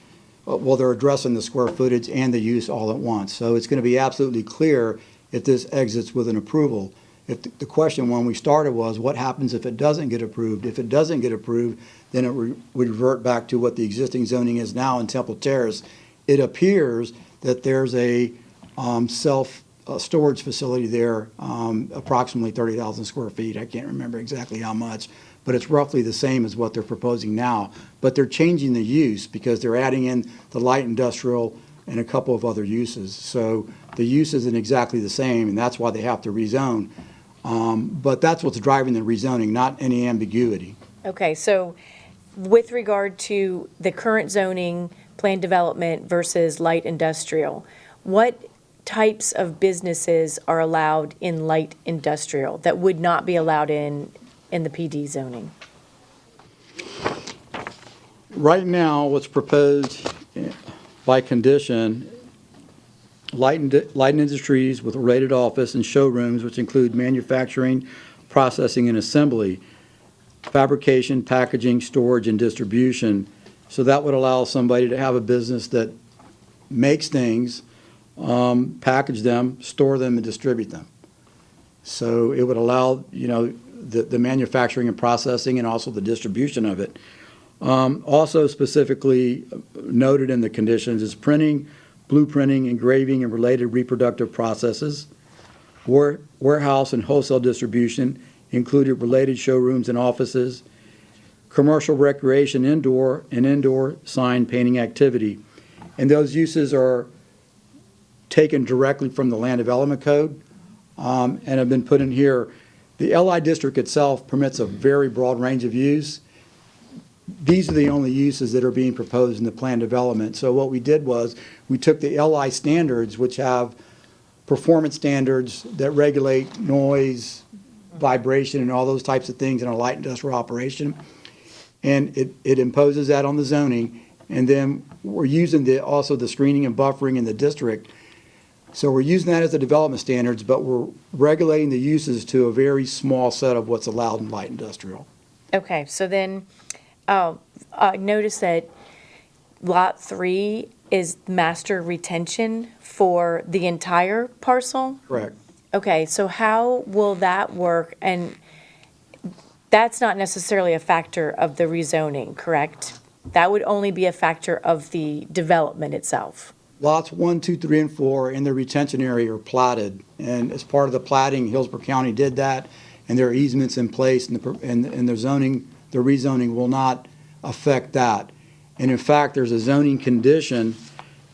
well, they're addressing the square footage and the use all at once. So it's going to be absolutely clear if this exits with an approval. If the question when we started was, what happens if it doesn't get approved? If it doesn't get approved, then it would revert back to what the existing zoning is now in Temple Terrace. It appears that there's a self-storage facility there, approximately 30,000 square feet. I can't remember exactly how much, but it's roughly the same as what they're proposing now. But they're changing the use because they're adding in the light industrial and a couple of other uses. So the use isn't exactly the same, and that's why they have to rezone. But that's what's driving the rezoning, not any ambiguity. Okay, so with regard to the current zoning, planned development versus light industrial, what types of businesses are allowed in light industrial that would not be allowed in the PD zoning? Right now, what's proposed by condition, light industries with a rated office and showrooms, which include manufacturing, processing, and assembly, fabrication, packaging, storage, and distribution. So that would allow somebody to have a business that makes things, package them, store them, and distribute them. So it would allow, the manufacturing and processing and also the distribution of it. Also specifically noted in the conditions is printing, blueprinting, engraving, and related reproductive processes, warehouse and wholesale distribution, including related showrooms and offices, commercial recreation indoor and indoor sign painting activity. And those uses are taken directly from the Land Development Code and have been put in here. The LI district itself permits a very broad range of use. These are the only uses that are being proposed in the plan development. So what we did was we took the LI standards, which have performance standards that regulate noise, vibration, and all those types of things in a light industrial operation, and it imposes that on the zoning. And then we're using also the screening and buffering in the district. So we're using that as the development standards, but we're regulating the uses to a very small set of what's allowed in light industrial. Okay, so then, I noticed that Lot 3 is master retention for the entire parcel? Correct. Okay, so how will that work? And that's not necessarily a factor of the rezoning, correct? That would only be a factor of the development itself. Lots 1, 2, 3, and 4 in the retention area are platted, and as part of the platting, Hillsborough County did that, and there are easements in place, and the zoning, the rezoning will not affect that. And in fact, there's a zoning condition,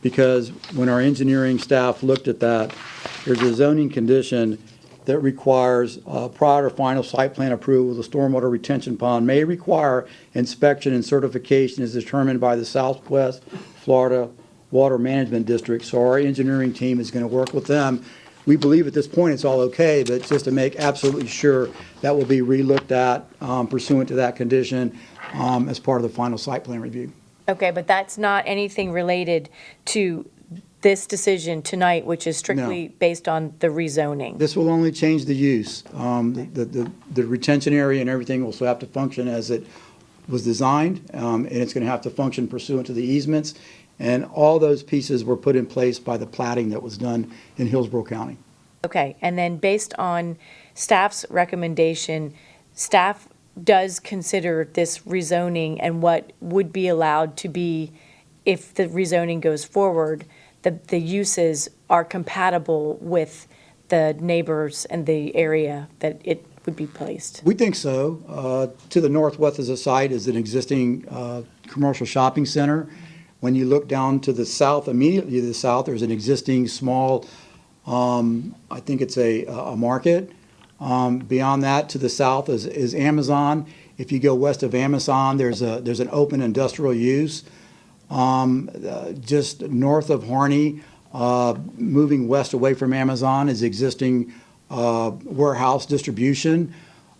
because when our engineering staff looked at that, there's a zoning condition that requires prior to final site plan approval, the stormwater retention pond may require inspection and certification as determined by the Southwest Florida Water Management District. So our engineering team is going to work with them. We believe at this point it's all okay, but just to make absolutely sure that will be relooked at pursuant to that condition as part of the final site plan review. Okay, but that's not anything related to this decision tonight, which is strictly based on the rezoning. This will only change the use. The retention area and everything will still have to function as it was designed, and it's going to have to function pursuant to the easements. And all those pieces were put in place by the platting that was done in Hillsborough County. Okay, and then based on staff's recommendation, staff does consider this rezoning and what would be allowed to be, if the rezoning goes forward, the uses are compatible with the neighbors and the area that it would be placed. We think so. To the northwest of the site is an existing commercial shopping center. When you look down to the south, immediately to the south, there's an existing small, I think it's a market. Beyond that, to the south is Amazon. If you go west of Amazon, there's an open industrial use. Just north of Harney, moving west away from Amazon, is existing warehouse distribution.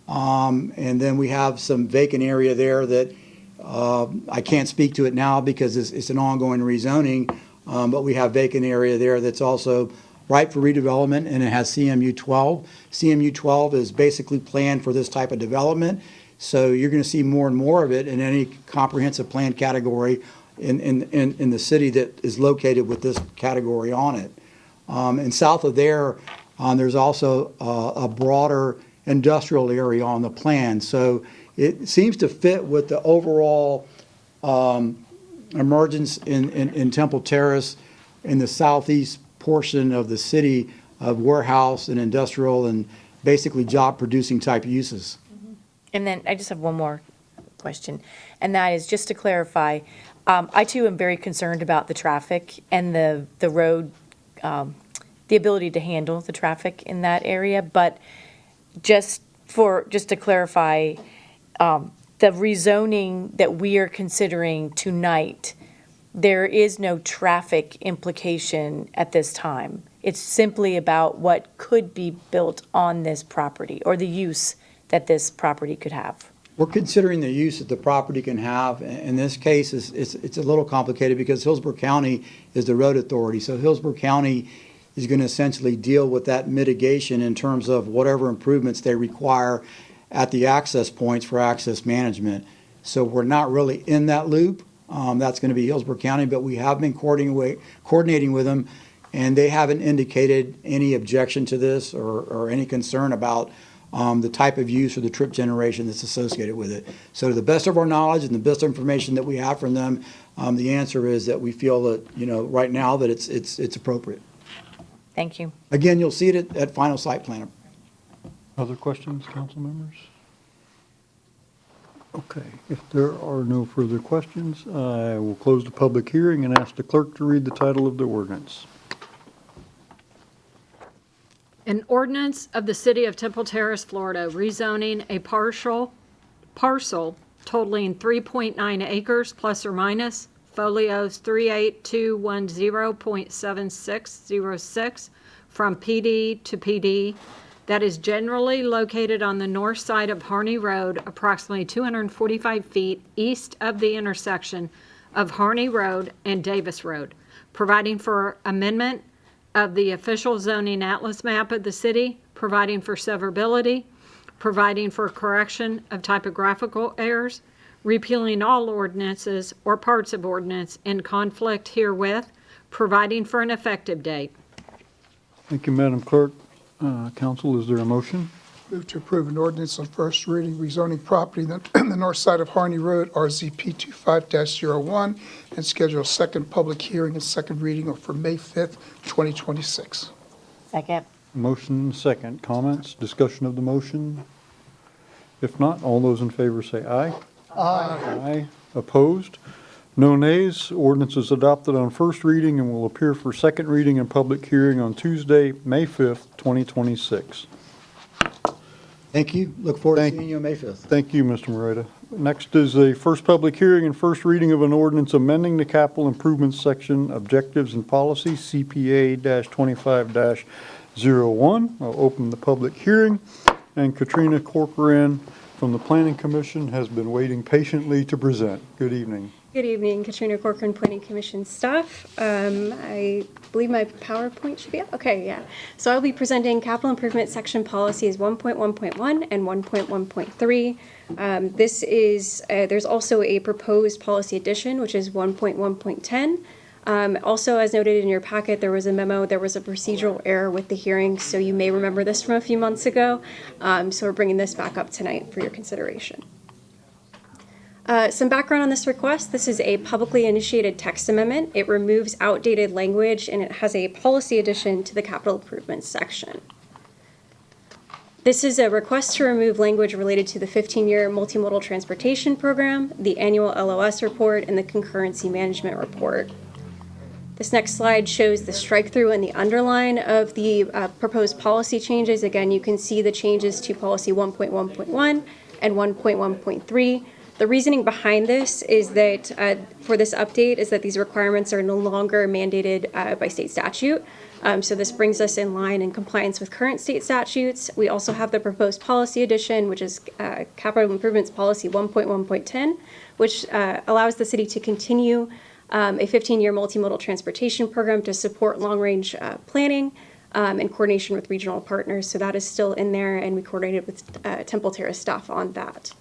And then we have some vacant area there that I can't speak to it now because it's an ongoing rezoning, but we have vacant area there that's also ripe for redevelopment, and it has CMU 12. CMU 12 is basically planned for this type of development, so you're going to see more and more of it in any comprehensive plan category in the city that is located with this category on it. And south of there, there's also a broader industrial area on the plan, so it seems to fit with the overall emergence in Temple Terrace in the southeast portion of the city of warehouse and industrial and basically job-producing type uses. And then I just have one more question, and that is just to clarify, I too am very concerned about the traffic and the road, the ability to handle the traffic in that area, but just to clarify, the rezoning that we are considering tonight, there is no traffic implication at this time. It's simply about what could be built on this property or the use that this property could have. We're considering the use that the property can have. In this case, it's a little complicated because Hillsborough County is the road authority. So Hillsborough County is going to essentially deal with that mitigation in terms of whatever improvements they require at the access points for access management. So we're not really in that loop. That's going to be Hillsborough County, but we have been coordinating with them, and they haven't indicated any objection to this or any concern about the type of use or the trip generation that's associated with it. So to the best of our knowledge and the best information that we have from them, the answer is that we feel that, right now that it's appropriate. Thank you. Again, you'll see it at final site plan. Other questions, council members? Okay, if there are no further questions, I will close the public hearing and ask the clerk to read the title of the ordinance. An ordinance of the City of Temple Terrace, Florida, rezoning a parcel totaling 3.9 acres plus or minus, folios 38210.7606 from PD to PD that is generally located on the north side of Harney Road, approximately 245 feet east of the intersection of Harney Road and Davis Road, providing for amendment of the official zoning atlas map of the city, providing for severability, providing for correction of typographical errors, repealing all ordinances or parts of ordinance in conflict herewith, providing for an effective date. Thank you, Madam Clerk. Council, is there a motion? Move to approve an ordinance on first reading rezoning property on the north side of Harney Road, RZP 25-01, and schedule a second public hearing and second reading for May 5th, 2026. Second. Motion and second. Comments, discussion of the motion? If not, all those in favor say aye. Aye. Opposed? No nays. Ordinance is adopted on first reading and will appear for second reading and public hearing on Tuesday, May 5th, 2026. Thank you. Look forward to seeing you on May 5th. Thank you, Mr. Moreta. Next is a first public hearing and first reading of an ordinance amending the capital improvements section objectives and policy CPA-25-01. I'll open the public hearing, and Katrina Corcoran from the Planning Commission has been waiting patiently to present. Good evening. Good evening, Katrina Corcoran, Planning Commission staff. I believe my PowerPoint should be up. Okay, yeah. So I'll be presenting capital improvement section policies 1.1.1 and 1.1.3. This is, there's also a proposed policy addition, which is 1.1.10. Also, as noted in your packet, there was a memo, there was a procedural error with the hearing, so you may remember this from a few months ago. So we're bringing this back up tonight for your consideration. Some background on this request. This is a publicly initiated text amendment. It removes outdated language and it has a policy addition to the capital improvements section. This is a request to remove language related to the 15-year multimodal transportation program, the annual LOS report, and the concurrency management report. This next slide shows the strike-through and the underline of the proposed policy changes. Again, you can see the changes to policy 1.1.1 and 1.1.3. The reasoning behind this is that for this update is that these requirements are no longer mandated by state statute. So this brings us in line in compliance with current state statutes. We also have the proposed policy addition, which is Capital Improvements Policy 1.1.10, which allows the city to continue a 15-year multimodal transportation program to support long-range planning in coordination with regional partners. So that is still in there, and we coordinated with Temple Terrace staff on that.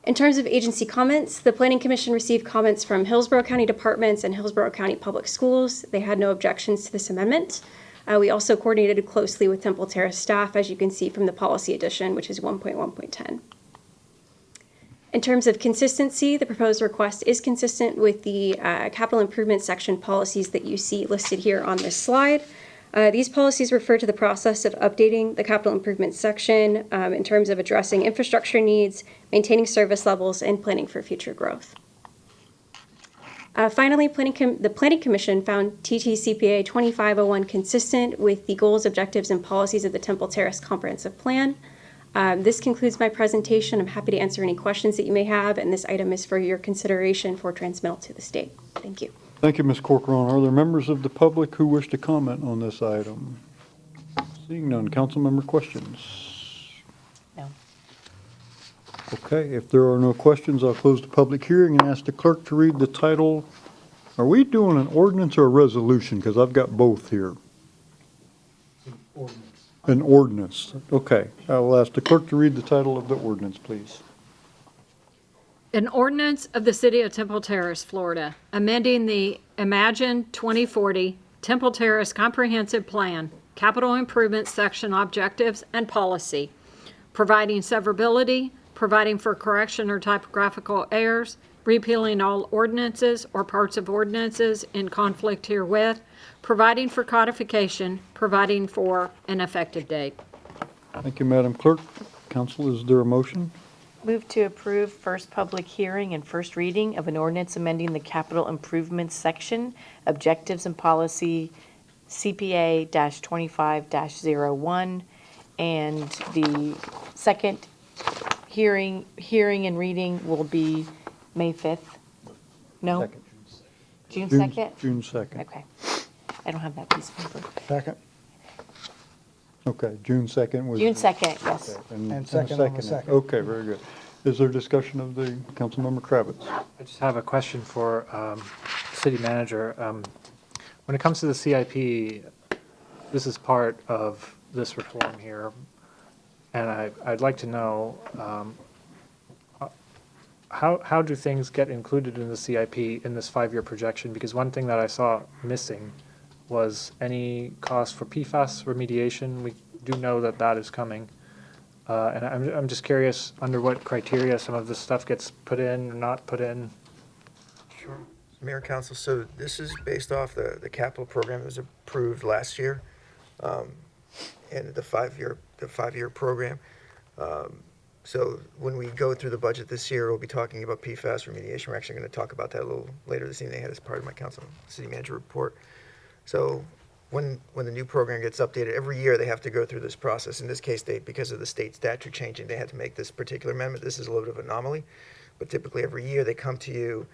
In terms of agency comments, the Planning Commission received comments from Hillsborough County departments and Hillsborough County Public Schools. They had no objections to this amendment. We also coordinated closely with Temple Terrace staff, as you can see from the policy addition, which is 1.1.10. In terms of consistency, the proposed request is consistent with the capital improvement section policies that you see listed here on this slide. These policies refer to the process of updating the capital improvement section in terms of addressing infrastructure needs, maintaining service levels, and planning for future growth. Finally, the Planning Commission found TTCPA 2501 consistent with the goals, objectives, and policies of the Temple Terrace Comprehensive Plan. This concludes my presentation. I'm happy to answer any questions that you may have, and this item is for your consideration for transmittal to the state. Thank you. Thank you, Ms. Corcoran. Are there members of the public who wish to comment on this item? Seeing none, council member questions? No. Okay, if there are no questions, I'll close the public hearing and ask the clerk to read the title. Are we doing an ordinance or a resolution? Because I've got both here. An ordinance. Okay, I will ask the clerk to read the title of the ordinance, please. An ordinance of the City of Temple Terrace, Florida, amending the Imagine 2040 Temple Terrace Comprehensive Plan capital improvement section objectives and policy, providing severability, providing for correction or typographical errors, repealing all ordinances or parts of ordinances in conflict herewith, providing for codification, providing for an effective date. Thank you, Madam Clerk. Council, is there a motion? Move to approve first public hearing and first reading of an ordinance amending the capital improvements section, objectives and policy CPA-25-01, and the second hearing and reading will be May 5th? No? June 2nd? June 2nd. Okay. I don't have that piece of paper. Second? Okay, June 2nd was. June 2nd, yes. Okay, And second on the second. Okay, very good. Is there discussion of the Councilmember Kravitz? I just have a question for city manager. When it comes to the CIP, this is part of this reform here, and I'd like to know how do things get included in the CIP in this 5-year projection? Because one thing that I saw missing was any cost for PFAS remediation. We do know that that is coming. And I'm just curious under what criteria some of this stuff gets put in or not put in. Sure. Mayor and Council, so this is based off the capital program that was approved last year, and the five-year program. So when we go through the budget this year, we'll be talking about PFAS remediation. We're actually going to talk about that a little later this evening as part of my council city manager report. So when the new program gets updated, every year they have to go through this process. In this case, because of the state statute changing, they had to make this particular amendment. This is a little bit of an anomaly, but typically every year they come to you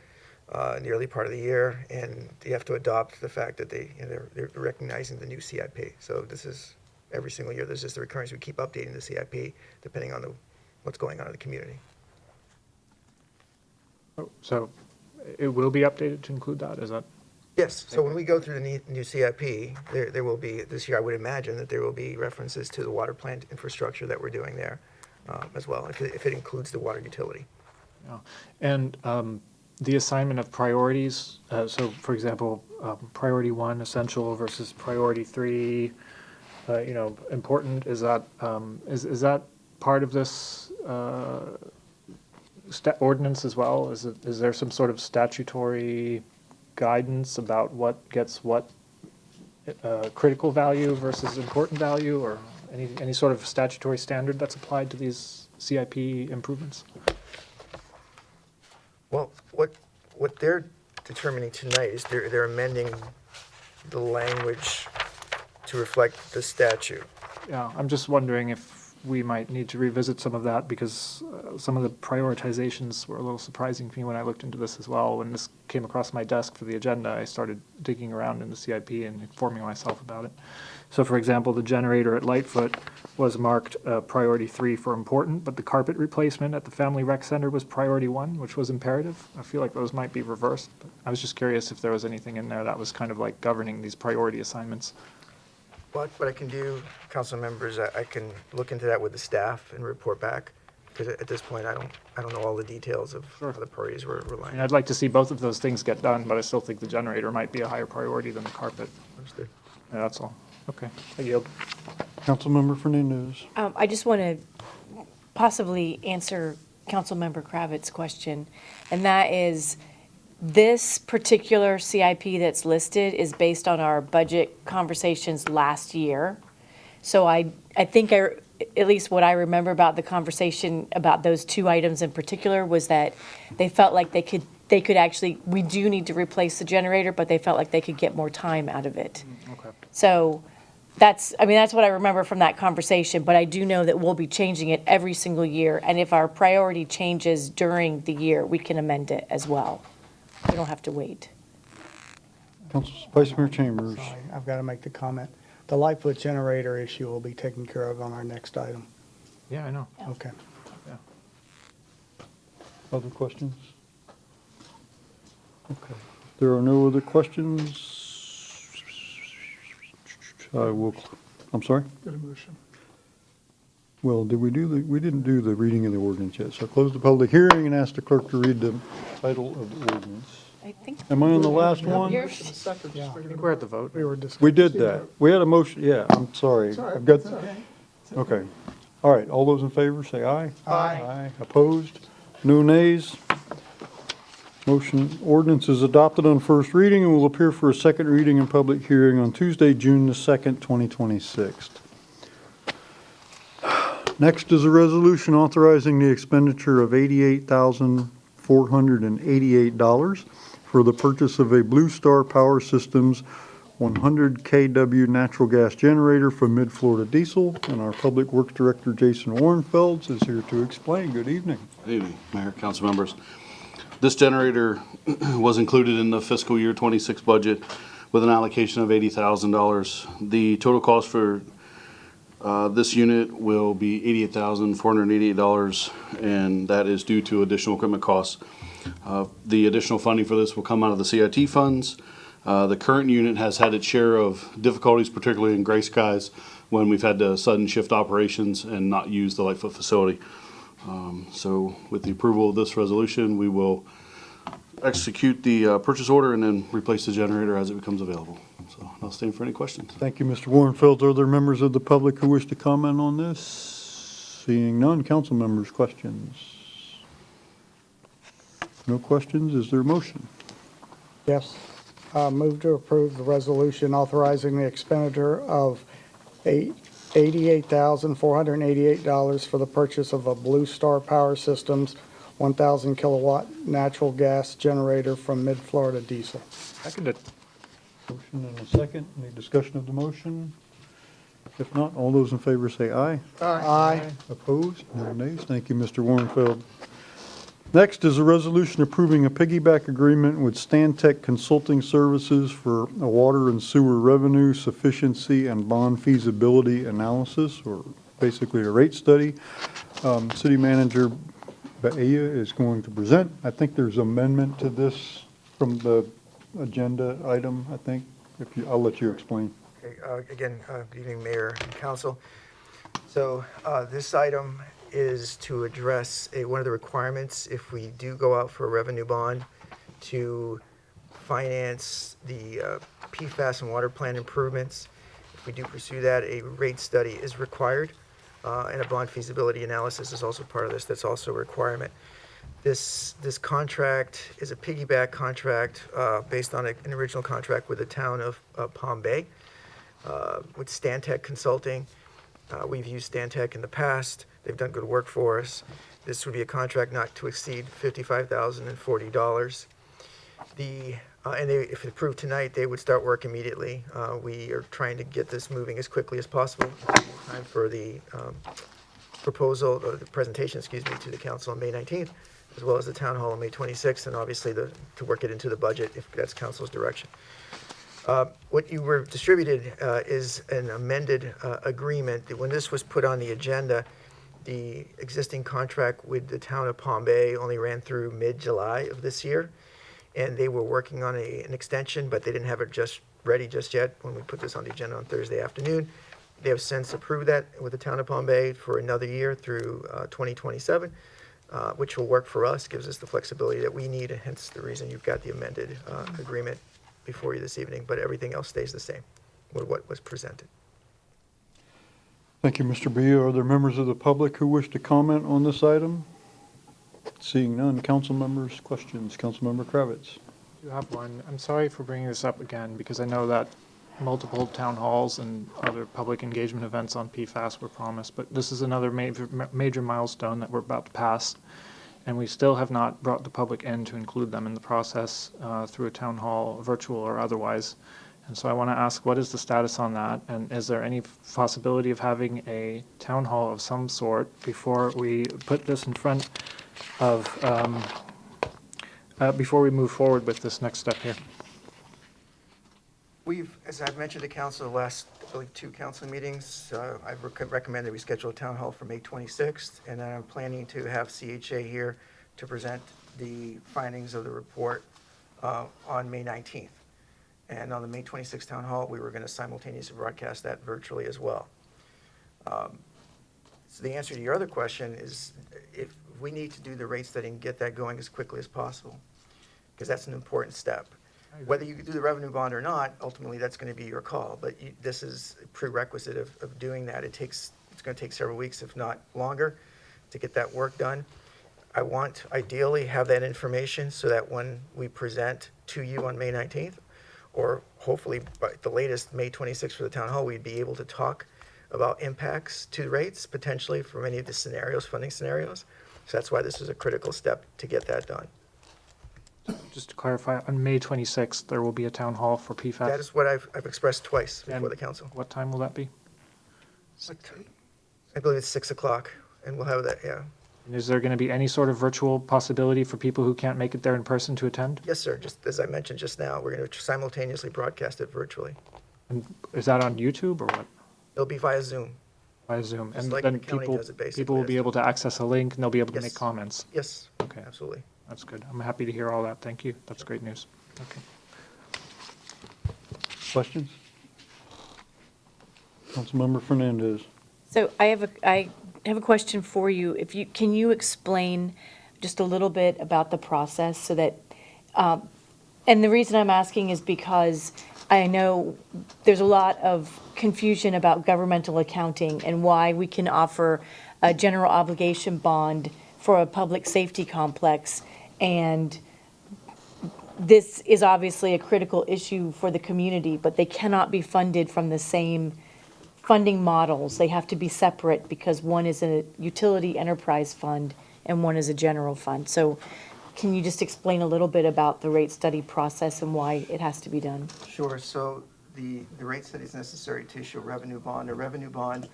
in the early part of the year, and you have to adopt the fact that they're recognizing the new CIP. So this is every single year. There's just the recurrence. We keep updating the CIP depending on what's going on in the community. So it will be updated to include that? Is that? Yes, so when we go through the new CIP, there will be, this year I would imagine that there will be references to the water plant infrastructure that we're doing there as well, if it includes the water utility. Yeah. And the assignment of priorities, so for example, priority 1, essential versus priority 3, important, is that part of this ordinance as well? Is there some sort of statutory guidance about what gets what critical value versus important value, or any sort of statutory standard that's applied to these CIP improvements? Well, what they're determining tonight is they're amending the language to reflect the statute. Yeah, I'm just wondering if we might need to revisit some of that, because some of the prioritizations were a little surprising to me when I looked into this as well. When this came across my desk for the agenda, I started digging around in the CIP and informing myself about it. So for example, the generator at Lightfoot was marked priority 3 for important, but the carpet replacement at the Family Rec Center was priority 1, which was imperative. I feel like those might be reversed, but I was just curious if there was anything in there that was kind of like governing these priority assignments. What I can do, council members, I can look into that with the staff and report back, because at this point, I don't know all the details of how the priorities were I relying. mean, I'd like to see both of those things get done, but I still think the generator might be a higher priority than the carpet. Understood. Yeah, that's all. Okay, I yield. Councilmember Fernandez. I just want to possibly answer Councilmember Kravitz's question, and that is, this particular CIP that's listed is based on our budget conversations last year. So I think at least what I remember about the conversation about those two items in particular was that they felt like they could actually, we do need to replace the generator, but they felt like they could get more time out of it. Okay. So that's what I remember from that conversation, but I do know that we'll be changing it every single year. And if our priority changes during the year, we can amend it as well. We don't have to wait. Council Vice Mayor Chambers. Sorry, I've got to make the comment. The Lightfoot generator issue will be taken care of on our next item. Yeah, I know. Okay. Yeah. Other questions? Okay. There are no other questions. I'm sorry? Get a motion. Well, did we we didn't do the reading of the ordinance yet, so close the public hearing and ask the clerk to read the title of the ordinance. I think. Am I on the last one? I think we're at the vote. We did that. We had a motion, yeah, I'm sorry. I've got, okay. All right, all those in favor, say aye. Aye. Opposed? No nays? Motion, ordinance is adopted on first reading and will appear for a second reading and public hearing on Tuesday, June the 2nd, 2026. Next is a resolution authorizing the expenditure of $88,488 for the purchase of a Blue Star Power Systems 100 kW natural gas generator from Mid-Florida Diesel, and our Public Works Director, Jason Warrenfelds, is here to explain. Good evening. Good evening, Mayor, council members. This generator was included in the fiscal year 26 budget with an allocation of $80,000. The total cost for this unit will be $88,488, and that is due to additional equipment costs. The additional funding for this will come out of the CIT funds. The current unit has had its share of difficulties, particularly in gray skies, when we've had to sudden shift operations and not use the Lightfoot facility. So with the approval of this resolution, we will execute the purchase order and then replace the generator as it becomes available. So I'll stand for any questions. Thank you, Mr. Warrenfeld. Are there members of the public who wish to comment on this? Seeing none, council members, questions? No questions. Is there a motion? Yes. Move to approve the resolution authorizing the expenditure of $88,488 for the purchase of a Blue Star Power Systems 1,000 kilowatt natural gas generator from Mid-Florida Diesel. Seconded. Motion and a second. Any discussion of the motion? If not, all those in favor say aye. Aye. Opposed? No nays. Thank you, Mr. Warrenfeld. Next is a resolution approving a piggyback agreement with Stantec Consulting Services for a water and sewer revenue sufficiency and bond feasibility analysis, or basically a rate study. City Manager Bahia is going to present. I think there's amendment to this from the agenda item, I think. I'll let you explain. Okay, again, good evening, Mayor and Council. So this item is to address one of the requirements if we do go out for a revenue bond to finance the PFAS and water plant improvements. If we do pursue that, a rate study is required, and a bond feasibility analysis is also part of this. That's also a requirement. This contract is a piggyback contract based on an original contract with the town of Palm Bay with Stantec Consulting. We've used Stantec in the past. They've done good work for us. This would be a contract not to exceed $55,040. If approved tonight, they would start work immediately. We are trying to get this moving as quickly as possible. Time for the proposal, or the presentation, excuse me, to the council on May 19th, as well as the town hall on May 26th, and obviously to work it into the budget if that's council's direction. What you were distributed is an amended agreement. When this was put on the agenda, the existing contract with the town of Palm Bay only ran through mid-July of this year, and they were working on an extension, but they didn't have it just ready just yet when we put this on the agenda on Thursday afternoon. They have since approved that with the town of Palm Bay for another year through 2027, which will work for us, gives us the flexibility that we need, hence the reason you've got the amended agreement before you this evening, but everything else stays the same with what was presented. Thank you, Mr. Bahia. Are there members of the public who wish to comment on this item? Seeing none, council members, questions. Councilmember Kravitz. I do have one. I'm sorry for bringing this up again, because I know that multiple town halls and other public engagement events on PFAS were promised, but this is another major milestone that we're about to pass, and we still have not brought the public in to include them in the process through a town hall, virtual or otherwise. And so I want to ask, what is the status on that? And is there any possibility of having a town hall of some sort before we put this in front of, before we move forward with this next step here? We've, as I've mentioned to council the last, I believe, 2 council meetings, I've recommended we schedule a town hall for May 26th, and then I'm planning to have CHA here to present the findings of the report on May 19th. And on the May 26th town hall, we were going to simultaneously broadcast that virtually as well. So the answer to your other question is if we need to do the rate study and get that going as quickly as possible, because that's an important step. Whether you do the revenue bond or not, ultimately, that's going to be your call, but this is a prerequisite of doing that. It's going to take several weeks, if not longer, to get that work done. I want, ideally, have that information so that when we present to you on May 19th, or hopefully by the latest, May 26th for the town hall, we'd be able to talk about impacts to rates, potentially for many of the scenarios, funding scenarios. So that's why this is a critical step to get that done. Just to clarify, on May 26th, there will be a town hall for PFAS? That is what I've expressed twice before the council. What time will that be? I believe it's 6 o'clock, and we'll have that, yeah. And is there going to be any sort of virtual possibility for people who can't make it there in person to attend? Yes, sir. Just as I mentioned just now, we're going to simultaneously broadcast it virtually. And is that on YouTube or what? It'll be via Zoom. Via Zoom? Just And like then the county does it basically. people will be able to access a link and they'll be able to Yes. make comments? Yes. Okay. Absolutely. That's good. I'm happy to hear all that. Thank you. That's great news. Okay. Questions? Councilmember Fernandez. So I have a question for you. Can you explain just a little bit about the process so that, and the reason I'm asking is because I know there's a lot of confusion about governmental accounting and why we can offer a general obligation bond for a public safety complex. And this is obviously a critical issue for the community, but they cannot be funded from the same funding models. They have to be separate because one is a utility enterprise fund and one is a general fund. So can you just explain a little bit about the rate study process and why it has to be done? Sure. So the rate study is necessary to issue a revenue bond. A revenue bond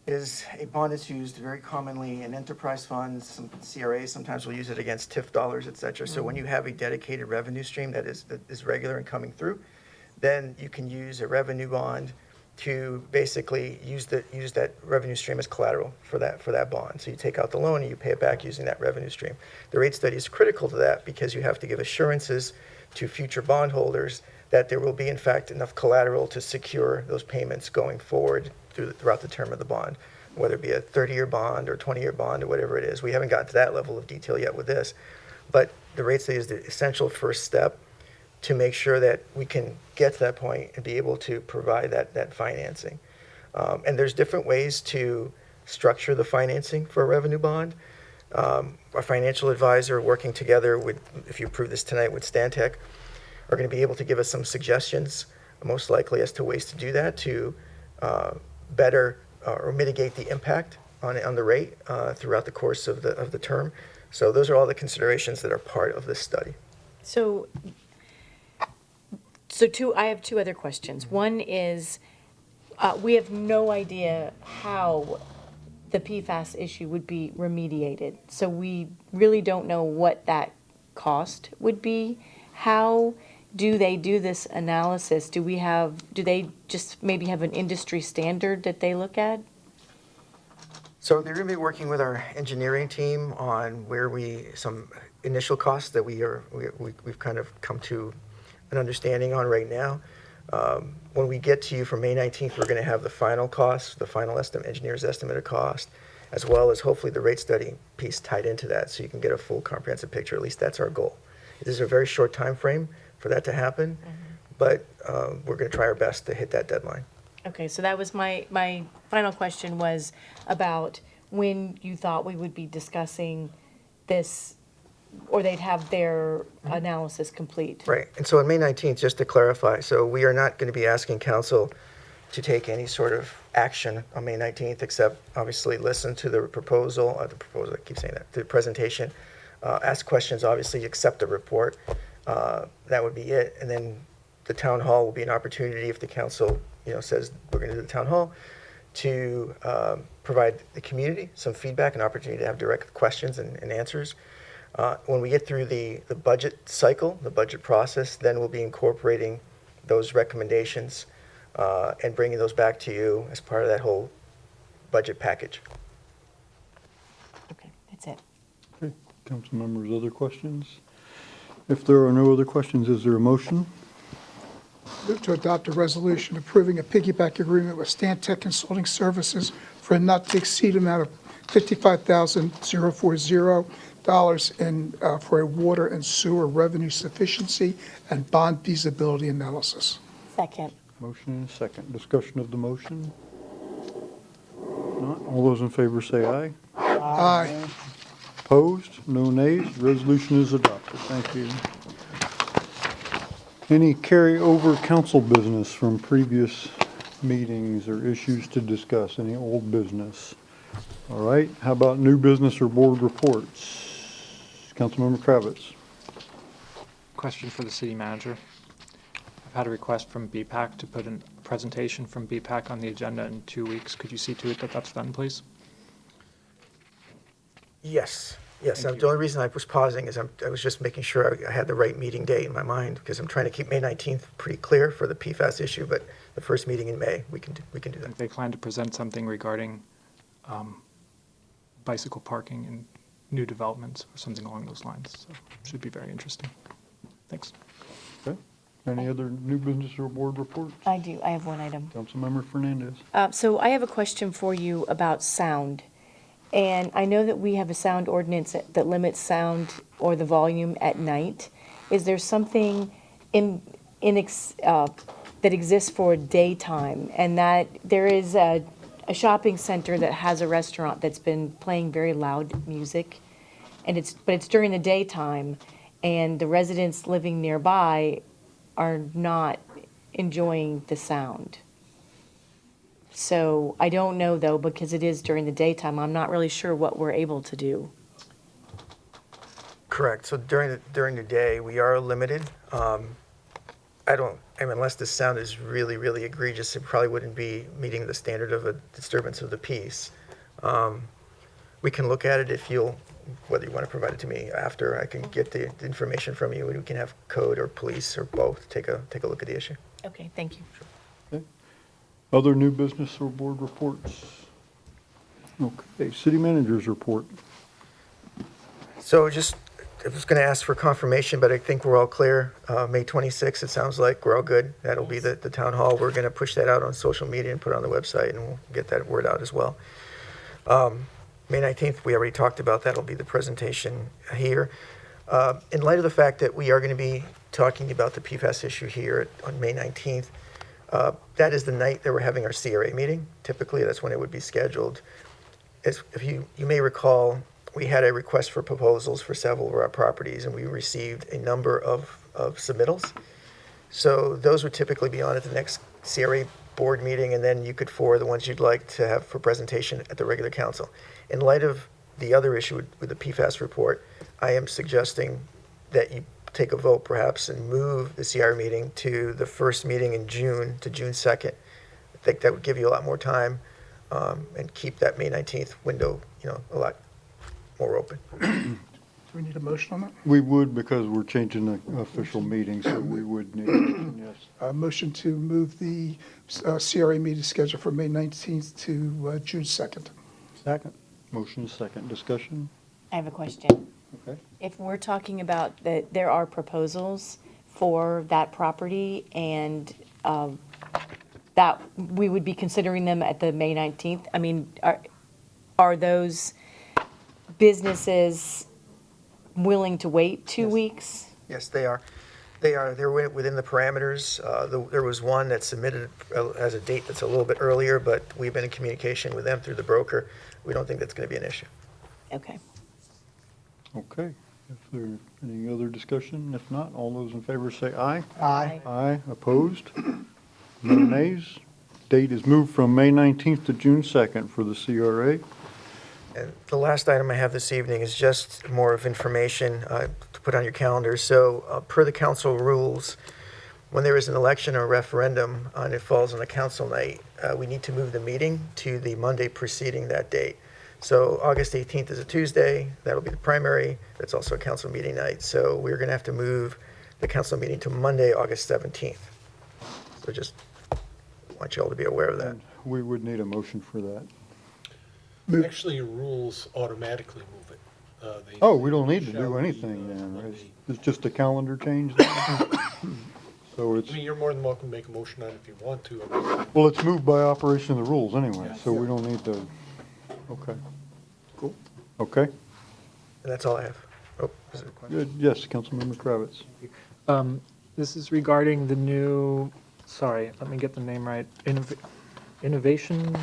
is a bond that's used very commonly in enterprise funds. Some CRAs sometimes will use it against TIF dollars, et cetera. So when you have a dedicated revenue stream that is regular and coming through, then you can use a revenue bond to basically use that revenue stream as collateral for that bond. So you take out the loan and you pay it back using that revenue stream. The rate study is critical to that because you have to give assurances to future bondholders that there will be, in fact, enough collateral to secure those payments going forward throughout the term of the bond, whether it be a 30-year bond or 20-year bond or whatever it is. We haven't gotten to that level of detail yet with this, but the rate study is the essential first step to make sure that we can get to that point and be able to provide that financing. And there's different ways to structure the financing for a revenue bond. Our financial advisor, working together with, if you approve this tonight, with Stantec, are going to be able to give us some suggestions, most likely as to ways to do that, to better or mitigate the impact on the rate throughout the course of the term. So those are all the considerations that are part of this study. I have two other questions. One is, we have no idea how the PFAS issue would be remediated. So we really don't know what that cost would be. How do they do this analysis? Do they just maybe have an industry standard that they look at? So they're going to be working with our engineering team on some initial costs that we've kind of come to an understanding on right now. When we get to you for May 19th, we're going to have the final cost, the final engineer's estimate of cost, as well as hopefully the rate study piece tied into that, so you can get a full comprehensive picture. At least that's our goal. It is a very short time frame for that to happen, but we're going to try our best to hit that deadline. Okay, so that was my final question was about when you thought we would be discussing this, or they'd have their analysis complete. Right, and so on May 19th, just to clarify, so we are not going to be asking council to take any sort of action on May 19th, except obviously listen to the proposal, I keep saying that, the presentation, ask questions, obviously accept the report. That would be it, and then the town hall will be an opportunity if the council, says we're going to do the town hall, to provide the community some feedback, an opportunity to have direct questions and answers. When we get through the budget cycle, the budget process, then we'll be incorporating those recommendations and bringing those back to you as part of that whole budget package. Okay, that's it. Okay, council members, other questions? If there are no other questions, is there a motion? Move to adopt a resolution approving a piggyback agreement with Stantec Consulting Services for a not to exceed amount of $55,040 and for a water and sewer revenue sufficiency and bond feasibility analysis. Second. Motion and a second. Discussion of the motion? Not. All those in favor say aye. Aye. Opposed? No nays. Resolution is adopted. Thank you. Any carryover council business from previous meetings or issues to discuss? Any old business? All right. How about new business or board reports? Councilmember Kravitz. Question for the city manager. I've had a request from BPAC to put a presentation from BPAC on the agenda in 2 weeks. Could you see to it that that's done, please? Yes, yes. Thank you. The only reason I was pausing is I was just making sure I had the right meeting date in my mind, because I'm trying to keep May 19th pretty clear for the PFAS issue, but the first meeting in May, we can do that. They plan to present something regarding bicycle parking in new developments or something along those lines. So should be very interesting. Thanks. Okay. Any other new business or board reports? I do. I have one item. Councilmember Fernandez. So I have a question for you about sound. And I know that we have a sound ordinance that limits sound or the volume at night. Is there something that exists for daytime? And that there is a shopping center that has a restaurant that's been playing very loud music, and but it's during the daytime, and the residents living nearby are not enjoying the sound. So I don't know, though, because it is during the daytime, I'm not really sure what we're able to do. Correct. So during the day, we are limited. Unless the sound is really, really egregious, it probably wouldn't be meeting the standard of a disturbance of the peace. We can look at it whether you want to provide it to me after. I can get the information from you, and we can have code or police or both take a look at the issue. Okay, thank you. Okay. Other new business or board reports? Okay, city manager's report. So I was going to ask for confirmation, but I think we're all clear. May 26th, it sounds like we're all good. That'll be the town hall. We're going to push that out on social media and put it on the website, and we'll get that word out as well. May 19th, we already talked about. That'll be the presentation here. In light of the fact that we are going to be talking about the PFAS issue here on May 19th, that is the night that we're having our CRA meeting. Typically, that's when it would be scheduled. If you may recall, we had a request for proposals for several of our properties, and we received a number of submittals. So those would typically be on at the next CRA board meeting, and then you could forward the ones you'd like to have for presentation at the regular council. In light of the other issue with the PFAS report, I am suggesting that you take a vote perhaps and move the CR meeting to the first meeting in June, to June 2nd. I think that would give you a lot more time and keep that May 19th window, a lot more open. Do we need a motion on that? We would, because we're changing the official meeting, so we would need, yes. Motion to move the CRA meeting schedule from May 19th to June 2nd. Second. Motion is second. Discussion? I have a question. Okay. If we're talking about that there are proposals for that property and that we would be considering them at the May 19th, I mean, are those businesses willing to wait 2 weeks? Yes, they are. They're within the parameters. There was one that submitted as a date that's a little bit earlier, but we've been in communication with them through the broker. We don't think that's going to be an issue. Okay. Okay. If there's any other discussion, if not, all those in favor say aye. Aye. Aye. Opposed? No nays. Date is moved from May 19th to June 2nd for the CRA. And the last item I have this evening is just more of information to put on your calendar. So per the council rules, when there is an election or referendum and it falls on a council night, we need to move the meeting to the Monday preceding that date. So August 18th is a Tuesday. That'll be the primary. That's also a council meeting night. So we're going to have to move the council meeting to Monday, August 17th. So just want you all to be aware of that. We would need a motion for that. Actually, your rules automatically move it. Oh, we don't need to do anything then, right? It's just a calendar change then? So I it's, mean, you're more than welcome to make a motion on it if you want to. well, it's moved by operation of the rules anyway, so we don't need to, okay. Cool. Okay, And that's all I have. Oh, is there a question? good, yes, Councilmember Kravitz. This is regarding the new, sorry, let me get the name right, Innovation,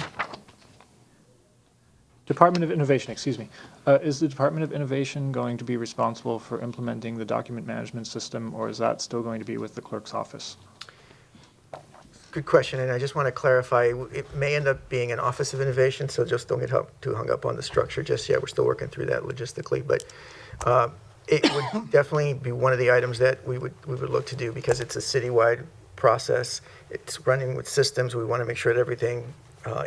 Department of Innovation, excuse me. Is the Department of Innovation going to be responsible for implementing the document management system, or is that still going to be with the clerk's office? Good question, and I just want to clarify, it may end up being an Office of Innovation, so just don't get too hung up on the structure just yet. We're still working through that logistically, but it would definitely be one of the items that we would look to do because it's a citywide process. It's running with systems. We want to make sure that everything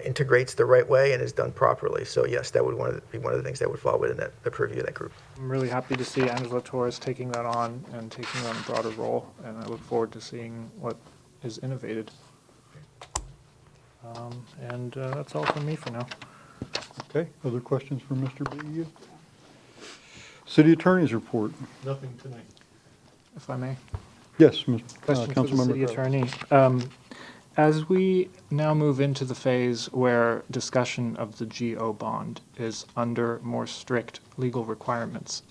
integrates the right way and is done properly. So yes, that would be one of the things that would fall within the purview of that group. I'm really happy to see Angela Torres taking that on and taking on a broader role, and I look forward to seeing what is innovated. And that's all from me for now. Okay, other questions for Mr. Bayou? City Attorney's report. Nothing tonight. If I may. Yes, Question for the Councilmember city Kravitz. attorney. As we now move into the phase where discussion of the GO bond is under more strict legal requirements,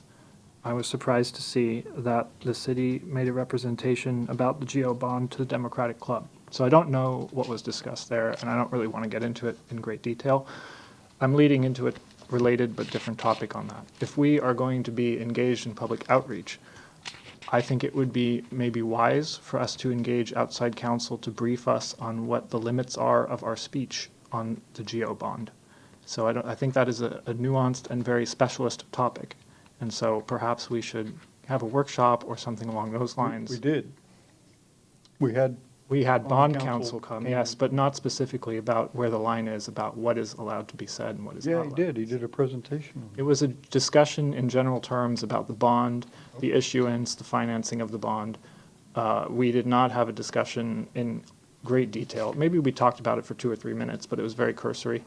I was surprised to see that the city made a representation about the GO bond to the Democratic Club. So I don't know what was discussed there, and I don't really want to get into it in great detail. I'm leading into a related but different topic on that. If we are going to be engaged in public outreach, I think it would be maybe wise for us to engage outside counsel to brief us on what the limits are of our speech on the GO bond. So I think that is a nuanced and very specialist topic. And so perhaps we should have a workshop or something along those lines. We did. We had bond counsel counsel come, came yes, in. but not specifically about where the line is, about what is allowed to be said and what is not Yeah, allowed. he did. He did a presentation. It was a discussion in general terms about the bond, the issuance, the financing of the bond. We did not have a discussion in great detail. Maybe we talked about it for 2 or 3 minutes, but it was very cursory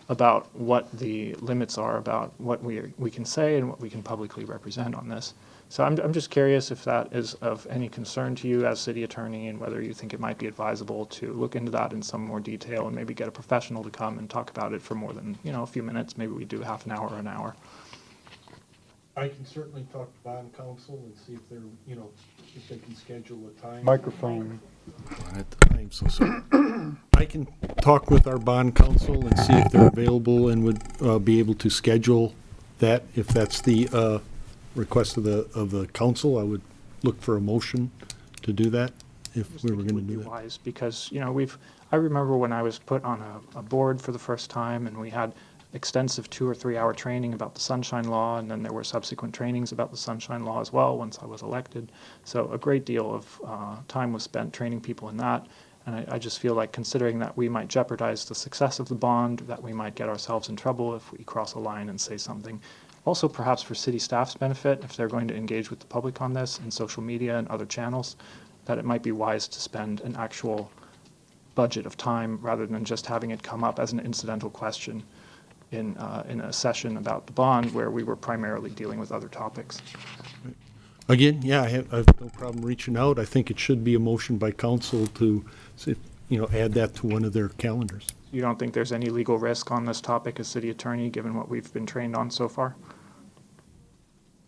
about what the limits are, about what we can say and what we can publicly represent on this. So I'm just curious if that is of any concern to you as city attorney and whether you think it might be advisable to look into that in some more detail and maybe get a professional to come and talk about it for more than, a few minutes. Maybe we do half an hour or an hour. I can certainly talk to bond counsel and see if they're, if they can schedule a time. Microphone. At the time, so sorry. I can talk with our bond counsel and see if they're available and would be able to schedule that. If that's the request of the council, I would look for a motion to do that if we were going to do that. Wise, because, I remember when I was put on a board for the first time and we had extensive 2 or 3 hour training about the Sunshine Law, and then there were subsequent trainings about the Sunshine Law as well once I was elected. So a great deal of time was spent training people in that. And I just feel like considering that we might jeopardize the success of the bond, that we might get ourselves in trouble if we cross a line and say something. Also, perhaps for city staff's benefit, if they're going to engage with the public on this in social media and other channels, that it might be wise to spend an actual budget of time rather than just having it come up as an incidental question in a session about the bond where we were primarily dealing with other topics. Again, yeah, I have no problem reaching out. I think it should be a motion by council to, add that to one of their calendars. You don't think there's any legal risk on this topic as city attorney, given what we've been trained on so far?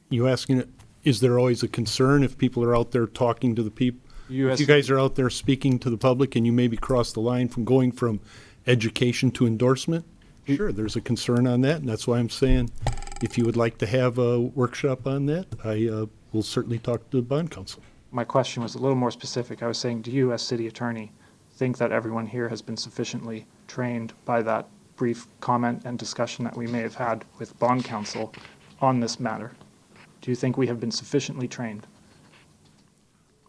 You asking, is there always a concern if people are out there talking to the people? If you guys are out there speaking to the public and you maybe cross the line from going from education to endorsement, sure, there's a concern on that, and that's why I'm saying if you would like to have a workshop on that, I will certainly talk to the bond council. My question was a little more specific. I was saying, do you as city attorney think that everyone here has been sufficiently trained by that brief comment and discussion that we may have had with bond counsel on this matter? Do you think we have been sufficiently trained?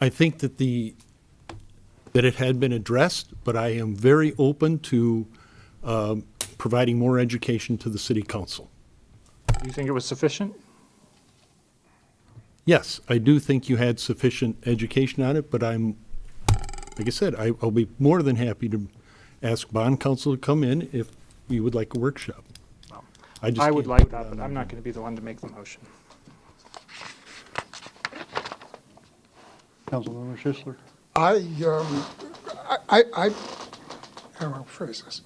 I think that that it had been addressed, but I am very open to providing more education to the city council. Do you think it was sufficient? Yes, I do think you had sufficient education on it, but like I said, I'll be more than happy to ask bond counsel to come in if you would like a workshop. Well, I I would like that, but I'm not going to be the one to make the motion. Councilmember Schisler. How do I phrase this?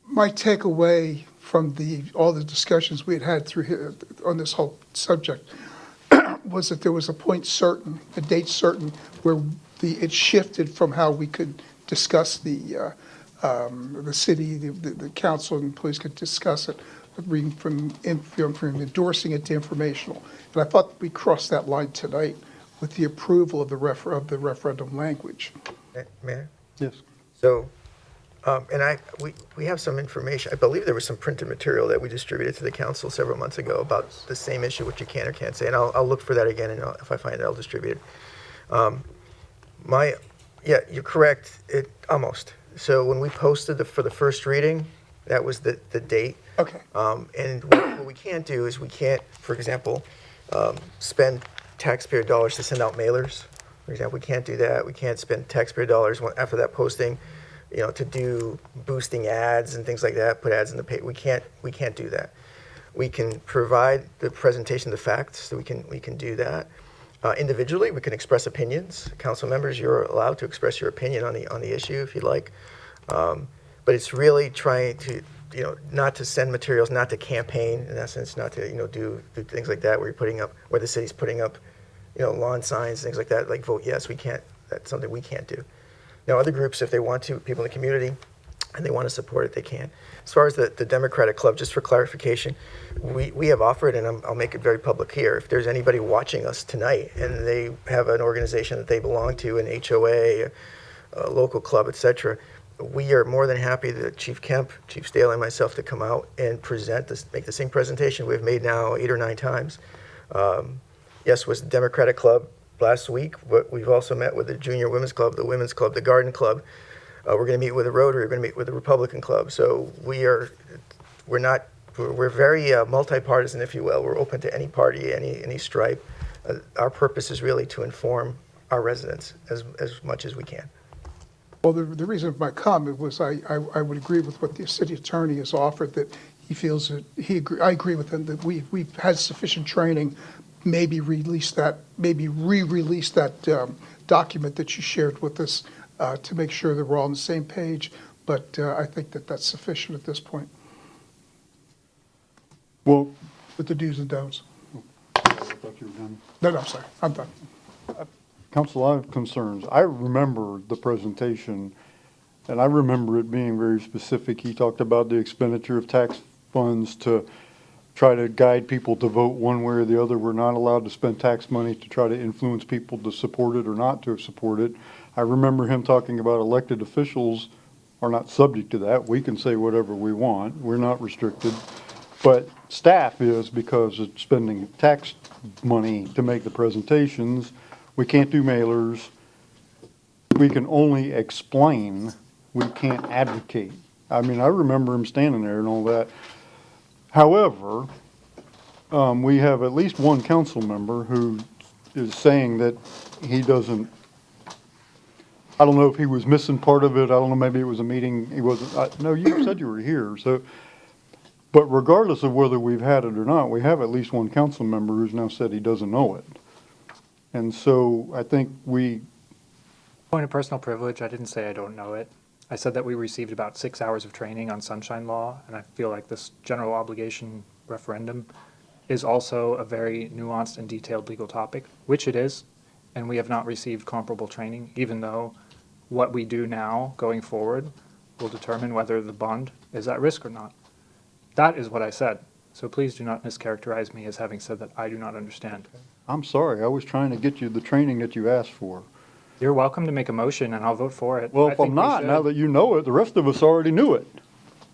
My takeaway from all the discussions we had had through here on this whole subject was that there was a point certain, a date certain, where it shifted from how we could discuss the city, the council and police could discuss it, from endorsing it to informational. And I thought we crossed that line tonight with the approval of the referendum language. Mayor? Yes. So, we have some information. I believe there was some printed material that we distributed to the council several months ago about the same issue, what you can or can't say, and I'll look for that again, and if I find it, I'll distribute it. Yeah, you're correct, almost. So when we posted for the first reading, that was the date. Okay. And what we can't do is we can't, for example, spend taxpayer dollars to send out mailers. For example, we can't do that. We can't spend taxpayer dollars after that posting, to do boosting ads and things like that, put ads in the paper. We can't do that. We can provide the presentation, the facts, so we can do that. Individually, we can express opinions. Council members, you're allowed to express your opinion on the issue if you'd like. But it's really trying to, not to send materials, not to campaign, in essence, not to, do things like that where the city's putting up, lawn signs, things like that, like vote yes, we can't, that's something we can't do. Now, other groups, if they want to, people in the community, and they want to support it, they can. As far as the Democratic Club, just for clarification, we have offered, and I'll make it very public here, if there's anybody watching us tonight and they have an organization that they belong to, an HOA, a local club, etc., we are more than happy that Chief Kemp, Chief Staley, and myself to come out and make the same presentation we've made now 8 or 9 times. Yes, was the Democratic Club last week, but we've also met with the Junior Women's Club, the Women's Club, the Garden Club. We're going to meet with the Rotary. We're going to meet with the Republican Club. So we're very multi-partisan, if you will. We're open to any party, any stripe. Our purpose is really to inform our residents as much as we can. Well, the reason for my comment was I would agree with what the city attorney has offered, that he feels that I agree with him that we've had sufficient training, maybe re-release that document that you shared with us to make sure that we're all on the same page. But I think that that's sufficient at this point. Well, with the do's and don'ts. I thought you were done. No, I'm sorry. I'm done. Council, I have concerns. I remember the presentation, and I remember it being very specific. He talked about the expenditure of tax funds to try to guide people to vote one way or the other. We're not allowed to spend tax money to try to influence people to support it or not to support it. I remember him talking about elected officials are not subject to that. We can say whatever we want. We're not restricted. But staff is, because it's spending tax money to make the presentations. We can't do mailers. We can only explain. We can't advocate. I mean, I remember him standing there and all that. However, we have at least one council member who is saying that he doesn't, I don't know if he was missing part of it. I don't know, maybe it was a meeting. He wasn't, no, you said you were here. So, but regardless of whether we've had it or not, we have at least one council member who's now said he doesn't know it. And so I think Point of personal privilege, I didn't say I don't know it. I said that we received about 6 hours of training on sunshine law, and I feel like this general obligation referendum is also a very nuanced and detailed legal topic, which it is, and we have not received comparable training, even though what we do now going forward will determine whether the bond is at risk or not. That is what I said. So please do not mischaracterize me as having said that I do not understand. I'm sorry. I was trying to get you the training that you asked for. You're welcome to make a motion, and I'll vote for it. Well, if I'm not, now that you know it, the rest of us already knew it.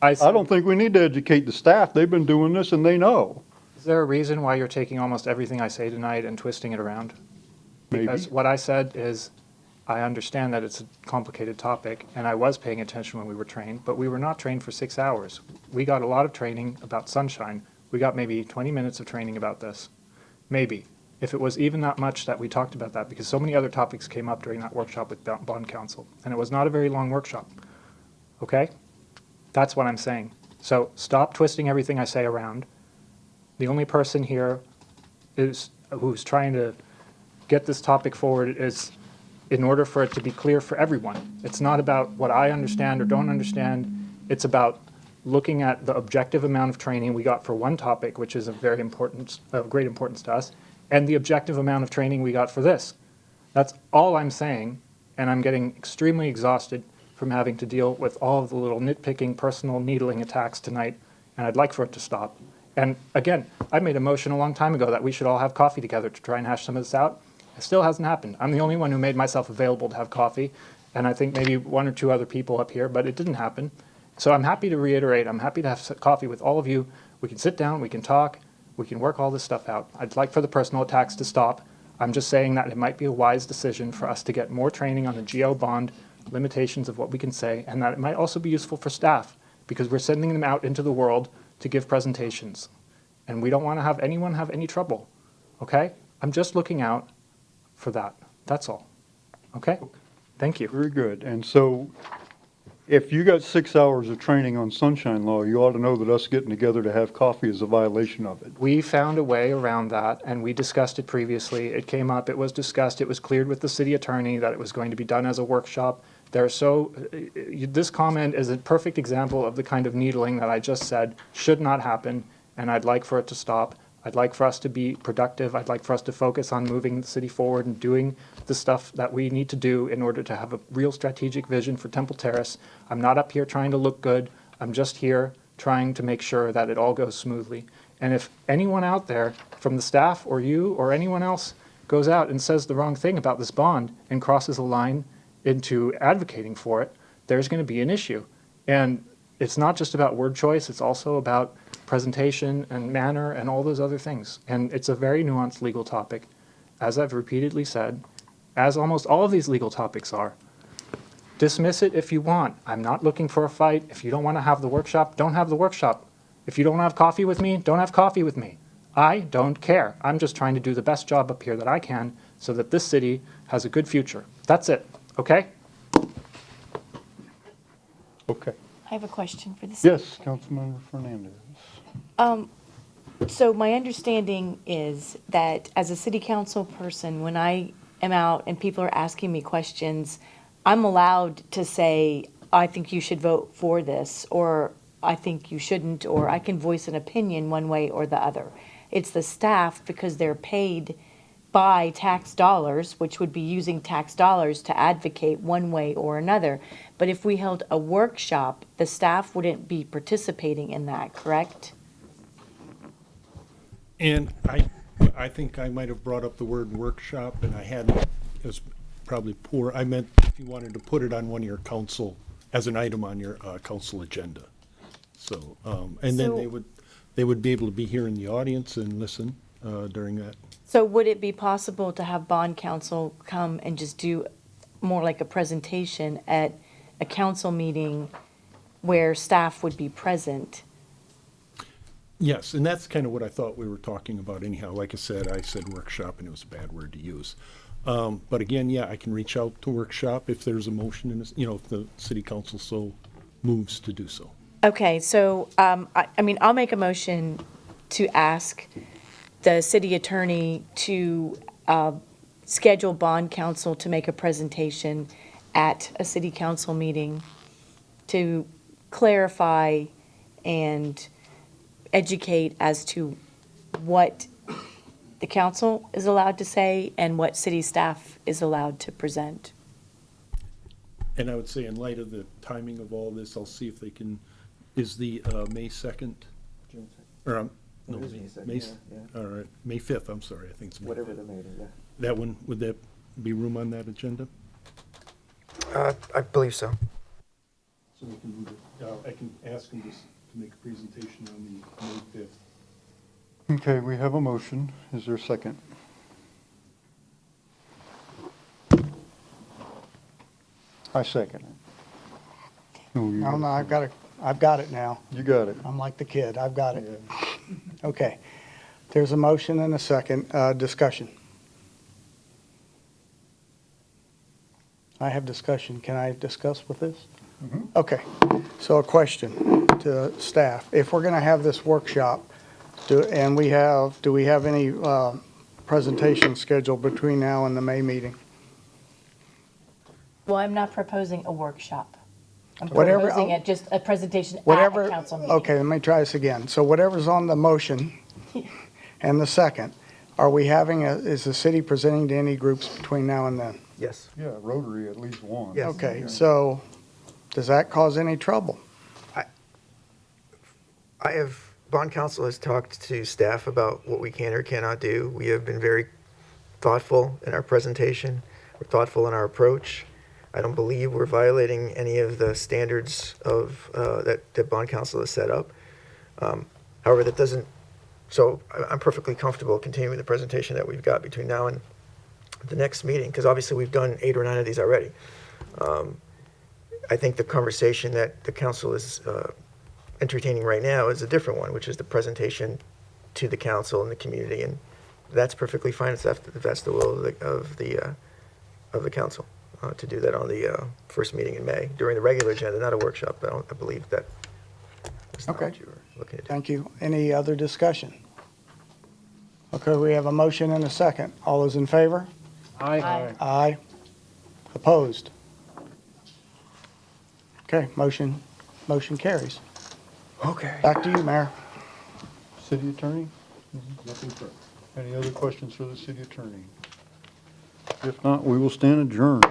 I don't think we need to educate the staff. They've been doing this and they know. Is there a reason why you're taking almost everything I say tonight and twisting it around? Maybe. Because what I said is, I understand that it's a complicated topic, and I was paying attention when we were trained, but we were not trained for 6 hours. We got a lot of training about sunshine. We got maybe 20 minutes of training about this. Maybe. If it was even that much that we talked about that, because so many other topics came up during that workshop with bond counsel, and it was not a very long workshop. Okay? That's what I'm saying. So stop twisting everything I say around. The only person here who's trying to get this topic forward is in order for it to be clear for everyone. It's not about what I understand or don't understand. It's about looking at the objective amount of training we got for one topic, which is of great importance to us, and the objective amount of training we got for this. That's all I'm saying, and I'm getting extremely exhausted from having to deal with all of the little nitpicking, personal needling attacks tonight, and I'd like for it to stop. And again, I made a motion a long time ago that we should all have coffee together to try and hash some of this out. It still hasn't happened. I'm the only one who made myself available to have coffee, and I think maybe one or two other people up here, but it didn't happen. So I'm happy to reiterate, I'm happy to have coffee with all of you. We can sit down, we can talk, we can work all this stuff out. I'd like for the personal attacks to stop. I'm just saying that it might be a wise decision for us to get more training on the GO bond, limitations of what we can say, and that it might also be useful for staff, because we're sending them out into the world to give presentations. And we don't want to have anyone have any trouble, okay? I'm just looking out for that. That's all. Okay? Thank you. Very good. And so if you got 6 hours of training on sunshine law, you ought to know that us getting together to have coffee is a violation of it. We found a way around that, and we discussed it previously. It came up, it was discussed, it was cleared with the city attorney that it was going to be done as a workshop. This comment is a perfect example of the kind of needling that I just said should not happen, and I'd like for it to stop. I'd like for us to be productive. I'd like for us to focus on moving the city forward and doing the stuff that we need to do in order to have a real strategic vision for Temple Terrace. I'm not up here trying to look good. I'm just here trying to make sure that it all goes smoothly. And if anyone out there from the staff or you or anyone else goes out and says the wrong thing about this bond and crosses a line into advocating for it, there's going to be an issue. And it's not just about word choice, it's also about presentation and manner and all those other things. And it's a very nuanced legal topic, as I've repeatedly said, as almost all of these legal topics are. Dismiss it if you want. I'm not looking for a fight. If you don't want to have the workshop, don't have the workshop. If you don't have coffee with me, don't have coffee with me. I don't care. I'm just trying to do the best job up here that I can so that this city has a good future. That's it. Okay? Okay. I have a question for the city. Yes, Councilmember Fernandez. So my understanding is that as a city council person, when I am out and people are asking me questions, I'm allowed to say, I think you should vote for this, or I think you shouldn't, or I can voice an opinion one way or the other. It's the staff, because they're paid by tax dollars, which would be using tax dollars to advocate one way or another. But if we held a workshop, the staff wouldn't be participating in that, correct? And I think I might have brought up the word workshop, and I hadn't, it was probably poor. I meant if you wanted to put it on one of your council, as an item on your council agenda. So, and then they would be able to be here in the audience and listen during that. So would it be possible to have bond counsel come and just do more like a presentation at a council meeting where staff would be present? Yes, and that's kind of what I thought we were talking about anyhow. Like I said workshop, and it was a bad word to use. But again, yeah, I can reach out to workshop if there's a motion, in this, if the city council so moves to do so. Okay, so, I mean, I'll make a motion to ask the city attorney to schedule bond counsel to make a presentation at a city council meeting to clarify and educate as to what the council is allowed to say and what city staff is allowed to present. And I would say in light of the timing of all this, I'll see if they can, is the May 2nd? June 2nd. Or, no, It is May 2nd, May, yeah. all right, May 5th, I'm sorry, I think it's May 5th. Whatever the made, yeah. That one, would that be room on that agenda? I believe so. So we can move it, I can ask them to make a presentation on the May 5th. Okay, we have a motion. Is there a second? I second it. No, I've got it now. You got it. I'm like the kid, I've got it. Okay. There's a motion and a second. Discussion. I have discussion. Can I discuss with this? Okay. So a question to staff. If we're going to have this workshop, do we have any presentation scheduled between now and the May meeting? Well, I'm not proposing a workshop. I'm Whatever- proposing just a presentation at Whatever, a council meeting. okay, let me try this again. So whatever's on the motion and the second, are we having is the city presenting to any groups between now and then? Yes. Yeah, Rotary at least one. Yes. Okay, so does that cause any trouble? Bond counsel has talked to staff about what we can or cannot do. We have been very thoughtful in our presentation. We're thoughtful in our approach. I don't believe we're violating any of the standards of, that bond counsel has set up. However, that doesn't, so I'm perfectly comfortable continuing the presentation that we've got between now and the next meeting, because obviously we've done 8 or 9 of these already. I think the conversation that the council is entertaining right now is a different one, which is the presentation to the council and the community, and that's perfectly fine if that's the will of the council to do that on the first meeting in May during the regular agenda, not a workshop. I believe that is not Okay. what you were looking at. Thank you. Any other discussion? Okay, we have a motion and a second. All those in favor? Aye. Aye. Opposed? Okay, motion carries. Okay. Back to you, Mayor. City Attorney? Nothing further. Any other questions for the city attorney? If not, we will stand adjourned.